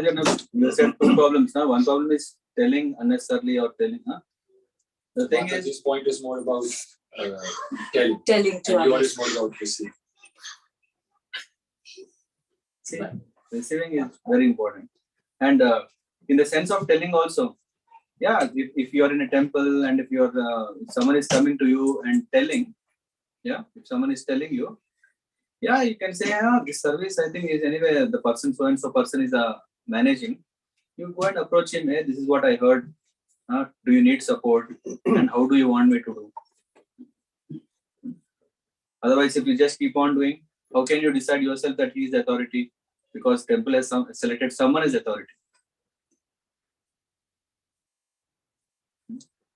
you said two problems. Now, one problem is telling unnecessarily or telling. The thing is,
this point is more about telling.
Telling to
and yours
others.
is more about receiving.
See, receiving is very important. And in the sense of telling also, yeah, if you are in a temple and if someone is coming to you and telling, yeah, if someone is telling you, yeah, you can say, this service I think is anyway the person so and so person is managing. You go and approach him. Hey, this is what I heard. Do you need support? And how do you want me to do? Otherwise, if you just keep on doing, how can you decide yourself that he is authority? Because temple has selected someone as authority.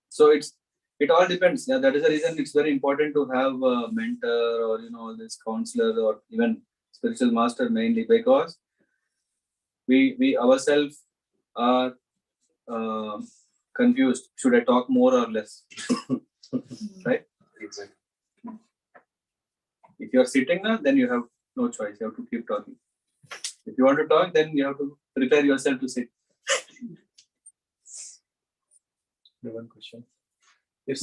So it all depends. Yeah, that is the reason it's very important to have a mentor or this counselor or even spiritual master mainly, because we ourselves are confused. Should I talk more or less? Right?
Exactly.
If you are sitting now, then you have no choice. You have to keep talking. If you want to talk, then you have to prepare yourself to sit.
One question.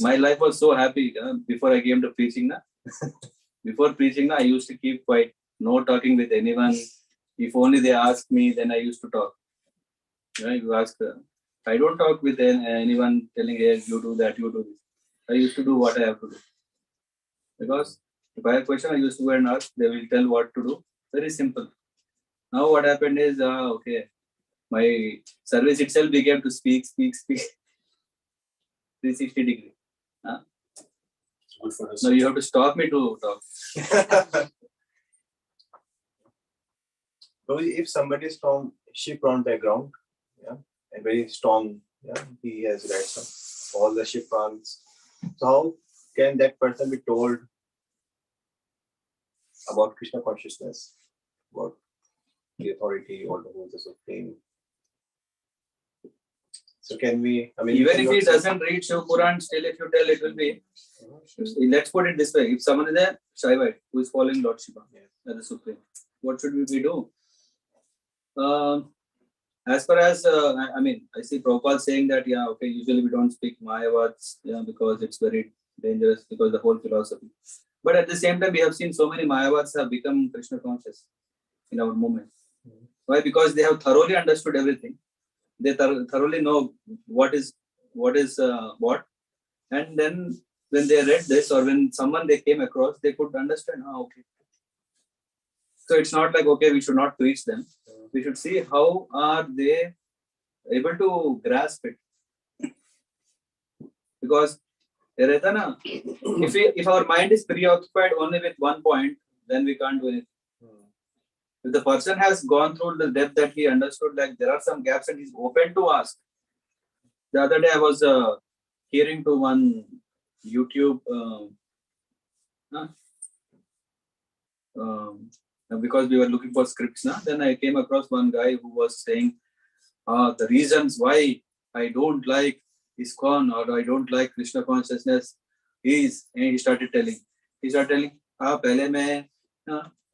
My life was so happy before I came to preaching. Before preaching, I used to keep quiet, no talking with anyone. If only they ask me, then I used to talk. You ask, I don't talk with anyone telling, hey, you do that, you do this. I used to do what I have to do. Because if I have a question, I used to go and ask, they will tell what to do. Very simple. Now what happened is, okay, my service itself began to speak. 360 degree.
It's good for us.
Now you have to stop me to talk.
So if somebody is from ship-bound background, yeah, and very strong, yeah, he has read all the ship-bonds. So how can that person be told about Krishna consciousness, about the authority or the rules of supreme? So can we? I mean,
even if he doesn't read Shiv Puran, still if you tell, it will be. Let's put it this way: if someone is a Shaivite who is following Lord Shiva, as the supreme, what should we do? As far as I mean, I see Prabhupada saying that usually we don't speak Mayavads, because it's very dangerous, because the whole philosophy. But at the same time, we have seen so many Mayavads have become Krishna conscious in our movement. Why? Because they have thoroughly understood everything. They thoroughly know what is what, and then when they read this or when someone they came across, they could understand. Okay. So it's not like, okay, we should not preach them. We should see how are they able to grasp it. Because if our mind is preoccupied only with one point, then we can't do anything. If the person has gone through the depth that he understood, like there are some gaps and he's open to ask. The other day I was hearing to one YouTube, because we were looking for scripts, then I came across one guy who was saying the reasons why I don't like ISKCON or I don't like Krishna consciousness is, and he started telling, pehle main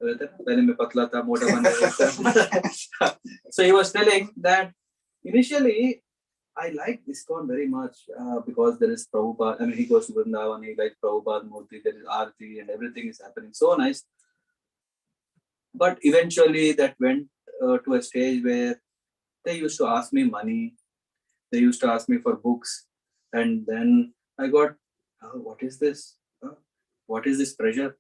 patla tha, mota ban gaya. So he was telling that initially I like ISKCON very much because there is Prabhupada. I mean, he goes to Vrindavan, he likes Prabhupada Murti, there is Aarti and everything is happening so nice. But eventually that went to a stage where they used to ask me money, they used to ask me for books, and then I got, what is this? What is this pressure?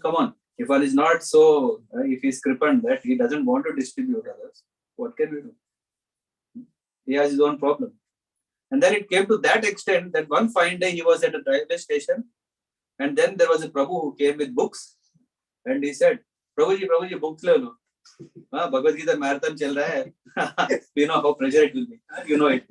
Come on, if one is not so, if he's crippled that he doesn't want to distribute others, what can we do? He has his own problem. And then it came to that extent that one fine day he was at a railway station, and then there was a Prabhu who came with books, and he said, Prabhuji, books le lo. Bhagavad Gita marathon chal raha hai. You know how pressure it will be. You know it.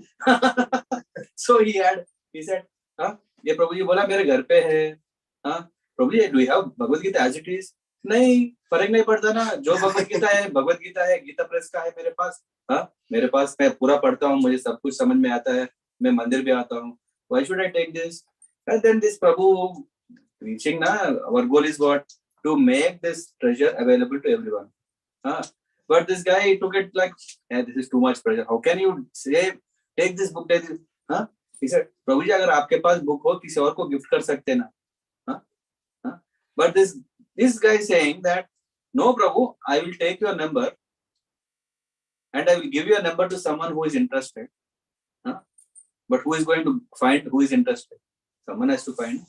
So he said, हाँ ये प्रभु जी बोला मेरे घर पे है, हाँ प्रभु जी do you have Bhagavad Gita as it is? नहीं, फर्क नहीं पड़ता ना, जो भगवत गीता है भगवत गीता है, गीता प्रेस का है मेरे पास, हाँ मेरे पास, मैं पूरा पढ़ता हूँ, मुझे सब कुछ समझ में आता है, मैं मंदिर भी आता हूँ. Why should I take this? And then this Prabhu preaching na, our goal is what? To make this treasure available to everyone. But this guy he took it like, hey, this is too much pressure. How can you say, take this book, take this? He said, प्रभु जी अगर आपके पास book हो किसी और को gift कर सकते ना. But this guy saying that, no Prabhu, I will take your number and I will give you a number to someone who is interested. But who is going to find who is interested? Someone has to find.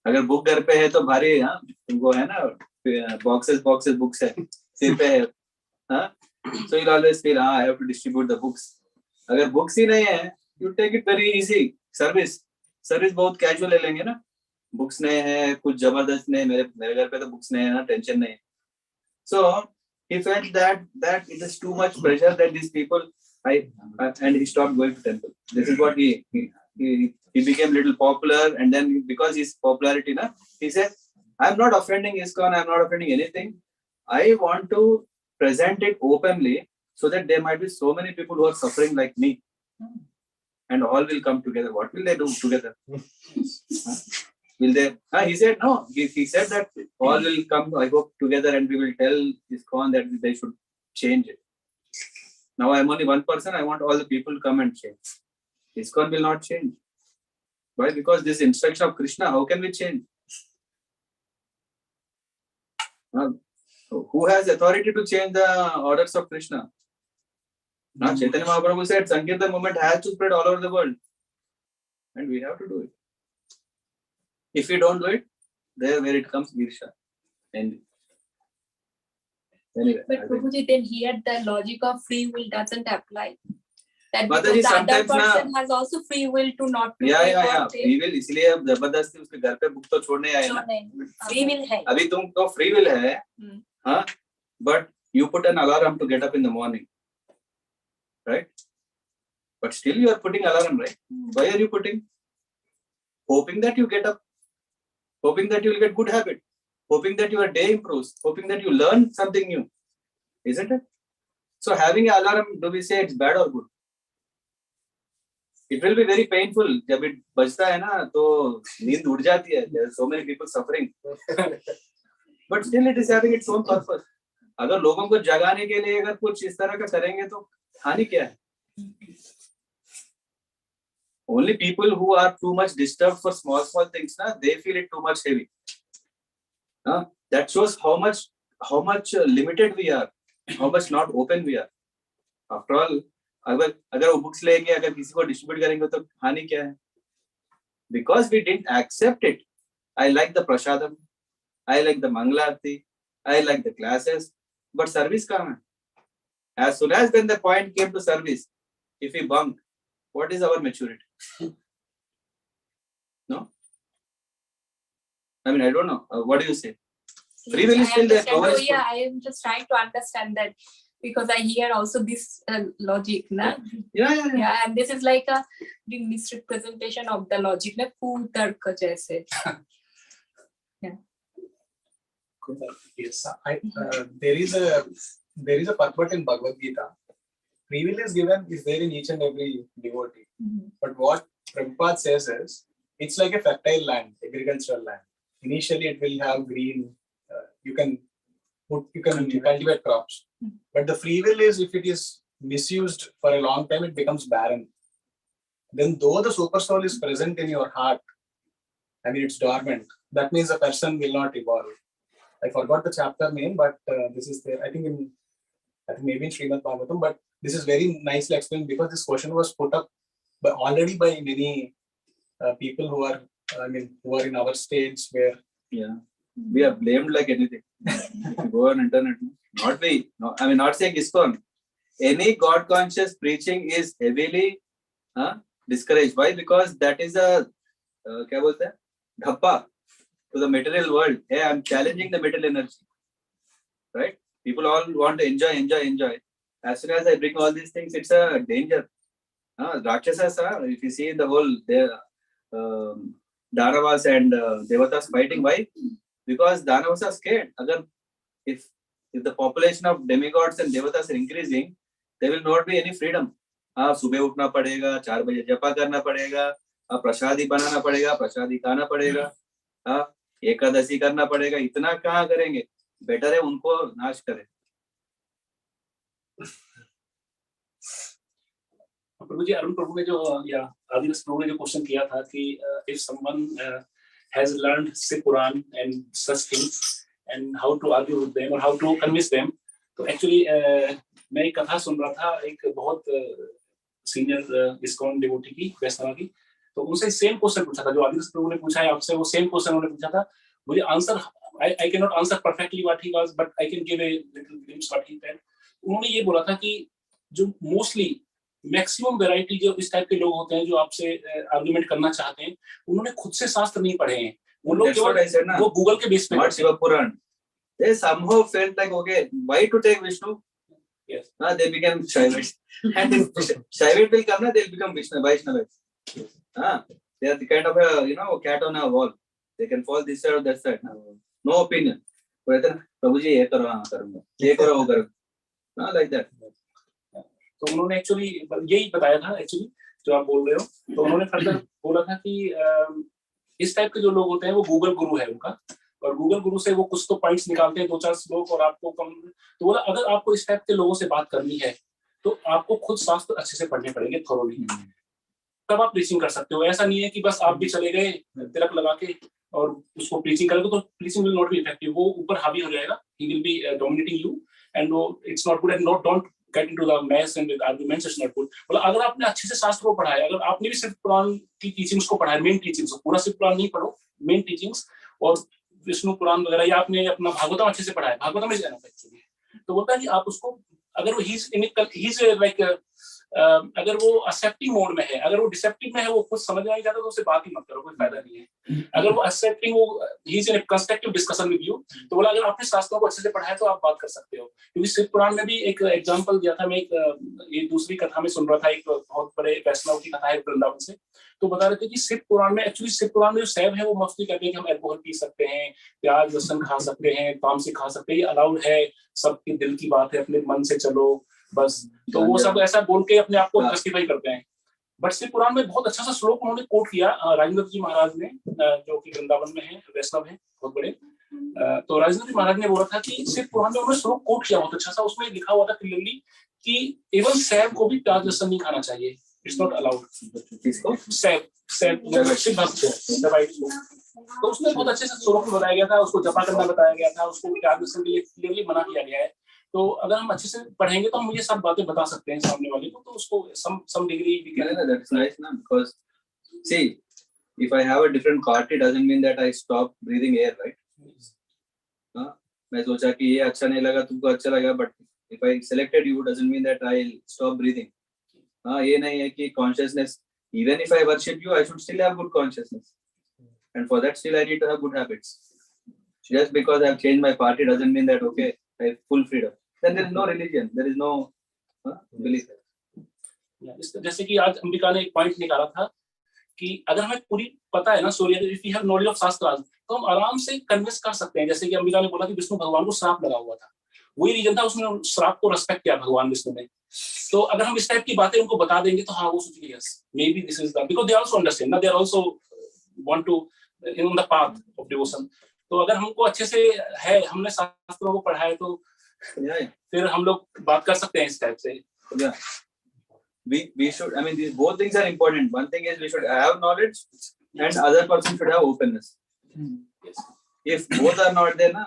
अगर book घर पे है तो भारी, हाँ तुमको है ना, boxes books है सिर पे है, हाँ. So you'll always feel, I have to distribute the books. अगर books ही नहीं है, you take it very easy. Service बहुत casual ले लेंगे ना. Books नहीं है, कुछ जबरदस्त नहीं, मेरे घर पे तो books नहीं है ना, tension नहीं. So he felt that it is too much pressure that these people, and he stopped going to temple. This is what he became little popular, and then because his popularity, na, he said, I'm not offending ISKCON, I'm not offending anything. I want to present it openly so that there might be so many people who are suffering like me, and all will come together. What will they do together? Will they? He said no. He said that all will come, I hope, together, and we will tell ISKCON that they should change it. Now I am only one person. I want all the people to come and change. ISKCON will not change. Why? Because this instruction of Krishna, how can we change? Who has authority to change the orders of Krishna? Now Chaitanya Mahaprabhu said, Sankirtan movement has to spread all over the world. And we have to do it. If we don't do it, there where it comes, Girsha. And anyway,
but Prabhuji, then here the logic of free will doesn't apply. That
Mataji,
because the other
sometimes
person has also free will to not to
yeah. Free will, इसलिए अब जबरदस्ती उसके घर पे book तो छोड़ने आए ना.
Free will है.
अभी तुमको free will है, हाँ. But you put an alarm to get up in the morning, right? But still you are putting alarm, right? Why are you putting? Hoping that you get up, hoping that you will get good habit, hoping that your day improves, hoping that you learn something new, isn't it? So having an alarm, do we say it's bad or good? It will be very painful. जब it बजता है ना तो नींद उड़ जाती है. There are so many people suffering. But still it is having its own purpose. अगर लोगों को जगाने के लिए अगर कुछ इस तरह का करेंगे तो हानि क्या है? Only people who are too much disturbed for small things, na, they feel it too much heavy. That shows how much limited we are, how much not open we are. After all, अगर वो books लेंगे, अगर किसी को distribute करेंगे तो हानि क्या है? Because we didn't accept it. I like the prasadam, I like the mangalarti, I like the classes, but service कहाँ है? As soon as when the point came to service, if we bunk, what is our maturity? No? I mean, I don't know. What do you say? Free will is still there.
Yeah, I am just trying to understand that because I hear also this logic. Na? Yeah, and this is like a misrepresentation of the logic. Na? Tarka jaise. Yeah.
Yes, there is a purport in Bhagavad Gita. Free will is there in each and every devotee. But what Prabhupada says is, it's like a fertile land, agricultural land. Initially, it will have green. You can cultivate crops. But the free will is, if it is misused for a long time, it becomes barren. Then, though the super soul is present in your heart, I mean, it's dormant. That means the person will not evolve. I forgot the chapter name, but this is there. I think maybe in Srimad Bhagavatam, but this is very nicely explained because this question was put up already by many people who are in our stage where
we are blamed like anything. Go on internet. Not we. No, I mean, not saying ISKCON. Any God conscious preaching is heavily discouraged. Why? Because that is a क्या बोलते हैं? धप्पा to the material world. Hey, I'm challenging the material energy. Right? People all want to enjoy. As soon as I bring all these things, it's a danger. Rakshasas, if you see the whole Danavas and Devatas fighting, why? Because Danavas are scared. If the population of demigods and Devatas are increasing, there will not be any freedom. सुबह उठना पड़ेगा, 4 बजे जपा करना पड़ेगा, प्रसादी बनाना पड़ेगा, प्रसादी खाना पड़ेगा, एकादशी करना पड़ेगा. इतना कहाँ करेंगे? बेटर है उनको नाश करें.
प्रभु जी, अरुण प्रभु ने जो या आदिवासी प्रभु ने जो क्वेश्चन किया था कि if someone has learned Shiv Puran and such things and how to argue with them or how to convince them, तो एक्चुअली मैं एक कथा सुन रहा था एक बहुत सीनियर इस्कॉन डिवोटी की, वैष्णव की, तो उनसे सेम क्वेश्चन पूछा था जो आदिवासी प्रभु ने पूछा है आपसे, वो सेम क्वेश्चन उन्होंने पूछा था. मुझे answer I cannot answer perfectly what he was, but I can give a little glimpse what he said. उन्होंने ये बोला था कि जो मोस्टली मैक्सिमम वैरायटी जो इस टाइप के लोग होते हैं जो आपसे आर्गुमेंट करना चाहते हैं, उन्होंने खुद से शास्त्र नहीं पढ़े हैं. वो लोग केवल वो गूगल के बेस पे
Not Shiva Puran. They somehow felt like, okay, why to take Vishnu?
Yes.
They became Shaivites. And if Shaivite will come, they'll become Vaishnavites. They are the kind of a cat on a wall. They can fall this side or that side. No opinion. प्रभु जी ये करो, हाँ करूँगा, ये करो, वो करो, like that.
तो उन्होंने एक्चुअली यही बताया था एक्चुअली जो आप बोल रहे हो. तो उन्होंने फर्दर बोला था कि इस टाइप के जो लोग होते हैं वो गूगल गुरु है उनका, और गूगल गुरु से वो कुछ तो पॉइंट्स निकालते हैं 2-4 श्लोक और आपको कम. तो बोला अगर आपको इस टाइप के लोगों से बात करनी है तो आपको खुद शास्त्र अच्छे से पढ़ने पड़ेंगे थोरोली, तब आप प्रीचिंग कर सकते हो. ऐसा नहीं है कि बस आप भी चले गए तिलक लगा के और उसको प्रीचिंग करोगे तो preaching will not be effective. वो ऊपर हावी हो जाएगा, he will be dominating you and वो it's not good and not don't get into the mess and with arguments, it's not good. बोला अगर आपने अच्छे से शास्त्र को पढ़ा है, अगर आपने भी सिर्फ पुराण की टीचिंग्स को पढ़ा है, मेन टीचिंग्स, पूरा सिर्फ पुराण नहीं पढ़ो, मेन टीचिंग्स और विष्णु पुराण वगैरह, या आपने अपना भागवतम अच्छे से पढ़ा है, भागवतम में जाना एक्चुअली, तो बोलता है कि आप उसको अगर he's like अगर वो एक्सेप्टिंग मोड में है, अगर वो डिसेप्टिव में है, वो कुछ समझ नहीं जाता तो उससे बात ही मत करो, कोई फायदा नहीं है. अगर वो एक्सेप्टिंग, वो he is in constructive discussion with you, तो बोला अगर आपने शास्त्रों को अच्छे से पढ़ा है तो आप बात कर सकते हो. क्योंकि शिव पुराण में भी एक एग्जांपल दिया था, मैं ये दूसरी कथा में सुन रहा था, एक बहुत बड़े वैष्णव की कथा है वृंदावन से, तो बता रहे थे कि शिव पुराण में एक्चुअली शिव पुराण में जो सेव है वो मस्ती कहते हैं कि हम अल्कोहल पी सकते हैं, प्याज लहसुन खा सकते हैं, तामसिक खा सकते हैं, ये अलाउड है, सबके दिल की बात है, अपने मन से चलो बस. तो वो सब ऐसा बोल के अपने आप को जस्टिफाई करते हैं. बट शिव पुराण में बहुत अच्छा सा श्लोक उन्होंने कोट किया राजेंद्र जी महाराज ने, जो कि वृंदावन में है, वैष्णव है बहुत बड़े. तो राजेंद्र जी महाराज ने बोला था कि शिव पुराण में उन्होंने श्लोक कोट किया बहुत अच्छा सा, उसमें लिखा हुआ था क्लियरली कि इवन सैव को भी प्याज लहसुन नहीं खाना चाहिए, इट्स नॉट अलाउड. किसको? सैव शिव भक्त को. तो उसमें बहुत अच्छे से श्लोक बताया गया था, उसको जपा करना बताया गया था, उसको प्याज लहसुन के लिए क्लियरली मना किया गया है. तो अगर हम अच्छे से पढ़ेंगे तो हम ये सब बातें बता सकते हैं सामने वाले को, तो उसको some degree we can.
That's nice, na? Because see, if I have a different party doesn't mean that I stop breathing air, right? मैं सोचा कि ये अच्छा नहीं लगा, तुमको अच्छा लगा, but if I selected you doesn't mean that I'll stop breathing. ये नहीं है कि consciousness, even if I worship you, I should still have good consciousness, and for that still I need to have good habits. Just because I've changed my party doesn't mean that okay, I have full freedom. Then there is no religion, there is no belief.
जैसे कि आज अंबिका ने एक point निकाला था कि अगर हमें पूरी पता है ना Surya, if we have knowledge of shastras, तो हम आराम से कन्विंस कर सकते हैं. जैसे कि अंबिका ने बोला कि विष्णु भगवान को श्राप लगा हुआ था, वही रीजन था, उसने श्राप को रेस्पेक्ट किया भगवान विष्णु ने. तो अगर हम इस टाइप की बातें उनको बता देंगे तो हाँ वो सोचेंगे yes maybe this is the, because they also understand ना, they are also want to in the path of devotion. तो अगर हमको अच्छे से है, हमने शास्त्रों को पढ़ा है, तो फिर हम लोग बात कर सकते हैं इस टाइप से.
We should, I mean, these both things are important. One thing is we should have knowledge, and other person should have openness. Yes. If both are not there, na,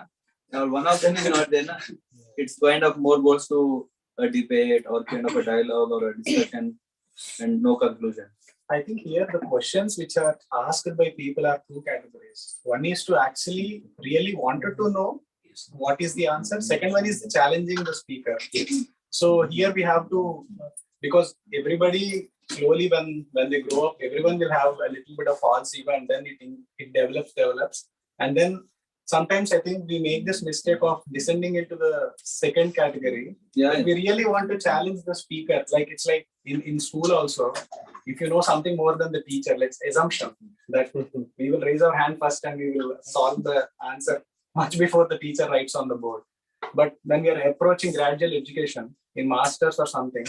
or one of them is not there, na, it's kind of more goes to a debate or kind of a dialogue or a discussion, and no conclusion.
I think here the questions which are asked by people are two categories. One is to actually really wanted to know what is the answer. Second one is challenging the speaker. So here we have to, because everybody slowly when they grow up, everyone will have a little bit of false ego, and then it develops, and then sometimes I think we make this mistake of descending into the second category.
Yeah.
We really want to challenge the speaker. Like it's like in school also, if you know something more than the teacher, let's assumption that we will raise our hand first and we will solve the answer much before the teacher writes on the board. But when we are approaching gradual education in masters or something,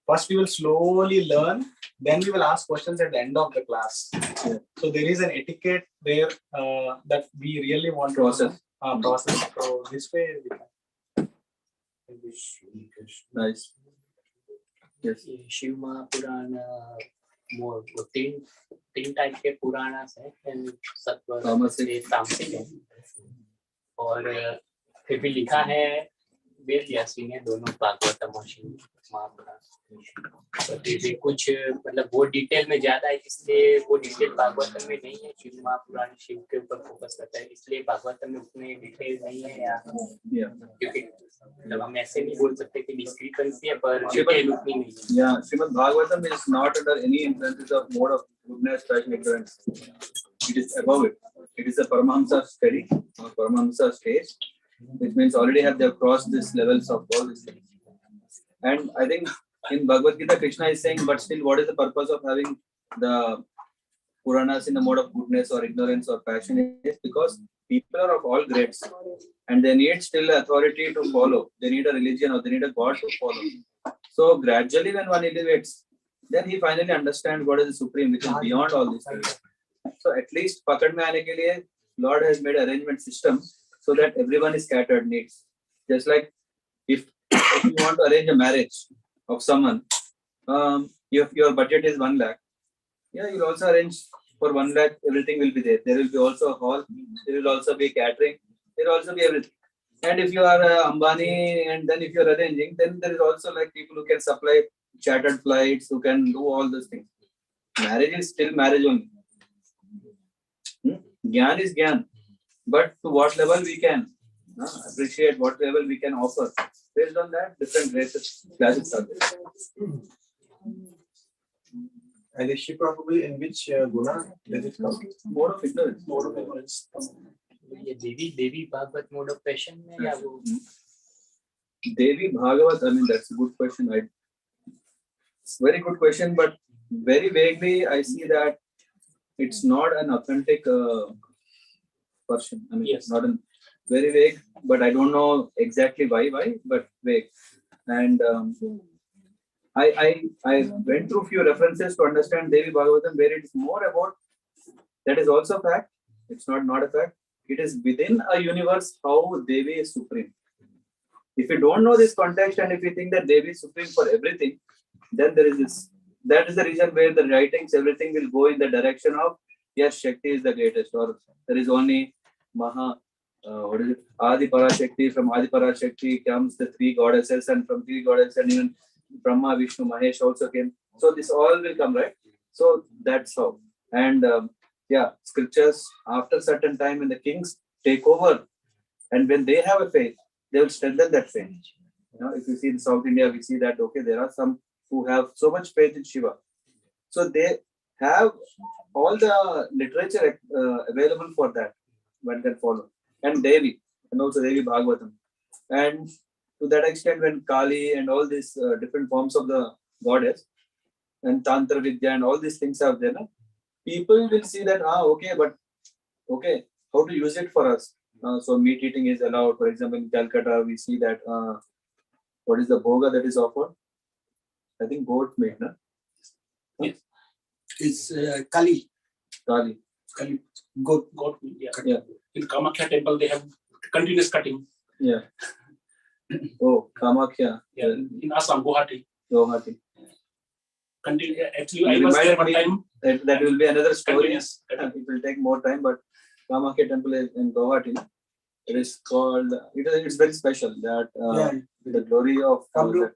first we will slowly learn, then we will ask questions at the end of the class.
Yeah.
So there is an etiquette there that we really want to
Process.
process. So this way we can.
Nice. Yes.
Shiv Mahapuran more तीन type के पुराणास है, सत्व तामसिक है, और फिर भी लिखा है वेद व्यासी ने दोनों भागवतम और शिव महापुराण। तो फिर भी कुछ मतलब वो डिटेल में ज्यादा है, इसलिए वो डिटेल भागवतम में नहीं है। शिव महापुराण शिव के ऊपर फोकस करता है, इसलिए भागवतम में उतने डिटेल नहीं है या क्योंकि मतलब हम ऐसे नहीं बोल सकते कि डिस्क्रिपेंसी है, पर डिटेल उतनी नहीं है।
Yeah, Srimad Bhagavatam is not under any influences of mode of goodness, passion, ignorance. It is above it. It is a Paramahamsa study or Paramahamsa stage, which means already have they have crossed these levels of all these things. And I think in Bhagavad Gita, Krishna is saying, but still, what is the purpose of having the Puranas in the mode of goodness or ignorance or passion? Is because people are of all grades and they need still authority to follow. They need a religion or they need a God to follow. So gradually, when one elevates, then he finally understands what is the supreme, which is beyond all these things. So at least pakad mein aane ke liye, Lord has made arrangement system so that everyone is scattered needs. Just like if you want to arrange a marriage of someone, if your budget is 1 lakh, yeah, you'll also arrange for 1 lakh, everything will be there. There will be also a hall, there will also be catering, there will also be everything. And if you are Ambani and then if you are arranging, then there is also like people who can supply chartered flights, who can do all those things. Marriage is still marriage only. Gyan is Gyan. But to what level we can appreciate, what level we can offer. Based on that, different races, classes are there.
And is she probably in which guna does it come?
More of ignorance.
More of ignorance.
ये देवी Bhagavat mode of passion में या वो
Devi Bhagavat, I mean, that's a good question. Very good question, but very vaguely I see that it's not an authentic version. I mean,
Yes.
it's not a very vague, but I don't know exactly why, but vague. And I went through few references to understand Devi Bhagavatam, where it is more about, that is also a fact. It's not a fact. It is within a universe how Devi is supreme. If you don't know this context and if you think that Devi is supreme for everything, then there is this. That is the reason where the writings, everything will go in the direction of, yes, Shakti is the greatest, or there is only what is it? Adi Parashakti. From Adi Parashakti comes the 3 goddesses, and from 3 goddesses, and even Brahma, Vishnu, Mahesh also came. So this all will come, right? So that's how. And scriptures after certain time when the kings take over, and when they have a faith, they will strengthen that faith. If you see in South India, we see that there are some who have so much faith in Shiva, so they have all the literature available for that. One can follow, and Devi, and also Devi Bhagavatam, and to that extent, when Kali and all these different forms of the goddess and Tantra Vidya and all these things are there, people will see that how to use it for us. So meat eating is allowed. For example, in Calcutta, we see that what is the bhoga that is offered? I think goat meat, no?
Yes. It's Kali.
Kali.
Goat.
Yeah.
In Kamakhya temple, they have continuous cutting.
Yeah. Oh, Kamakhya.
Yeah. In Assam, Guwahati. Actually, I was there one time.
That will be another story. It will take more time, but Kamakhya temple is in Guwahati. It is called. It's very special. That the glory of Kamakhya.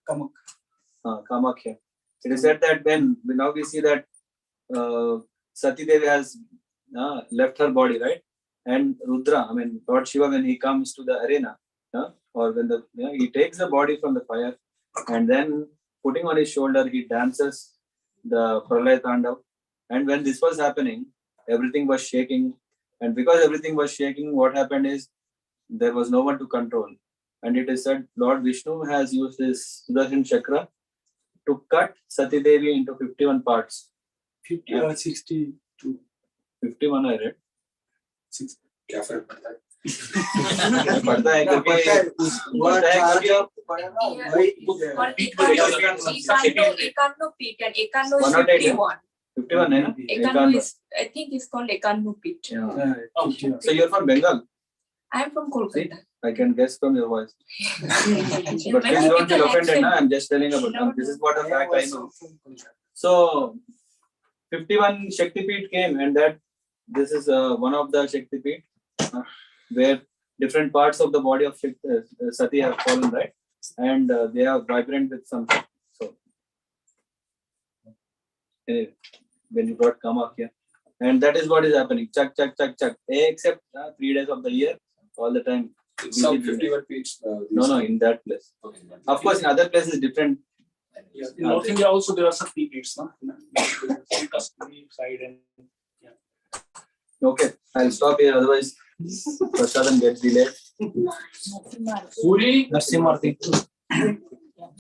It is said that when now we see that Sati Devi has left her body, right? And Rudra, I mean Lord Shiva, when he comes to the arena, or when he takes the body from the fire, and then putting on his shoulder, he dances the Pralaya Tandav. And when this was happening, everything was shaking. And because everything was shaking, what happened is there was no one to control. And it is said Lord Vishnu has used his Sudarshan Chakra to cut Sati Devi into 51 parts.
62.
51 I read.
क्या फर्क पड़ता है?
पड़ता है क्योंकि
और
Ekanno pit and Ekanno is
108,
51.
51 है ना?
Ekanno is, I think it's called Ekanno pit.
So you're from Bengal?
I am from Kolkata.
I can guess from your voice. But
My
please don't feel
typical
offended.
accent.
Na? I'm just telling about it. This is what a fact I know. So 51 Shakti Peeth came, and that this is one of the Shakti Peeth where different parts of the body of Sati have fallen, right? And they are vibrant with something. So anyway, when you brought Kama here, and that is what is happening. Chak, chak, chak, chak. Except 3 days of the year, all the time.
Some 51 feet.
No, in that place.
Okay.
Of course, in other places different.
Yeah. In North India also there are some peaks, no? Some Kashmir side and
Okay, I'll stop here. Otherwise, Prasadam gets delayed.
Suri
Narasimha.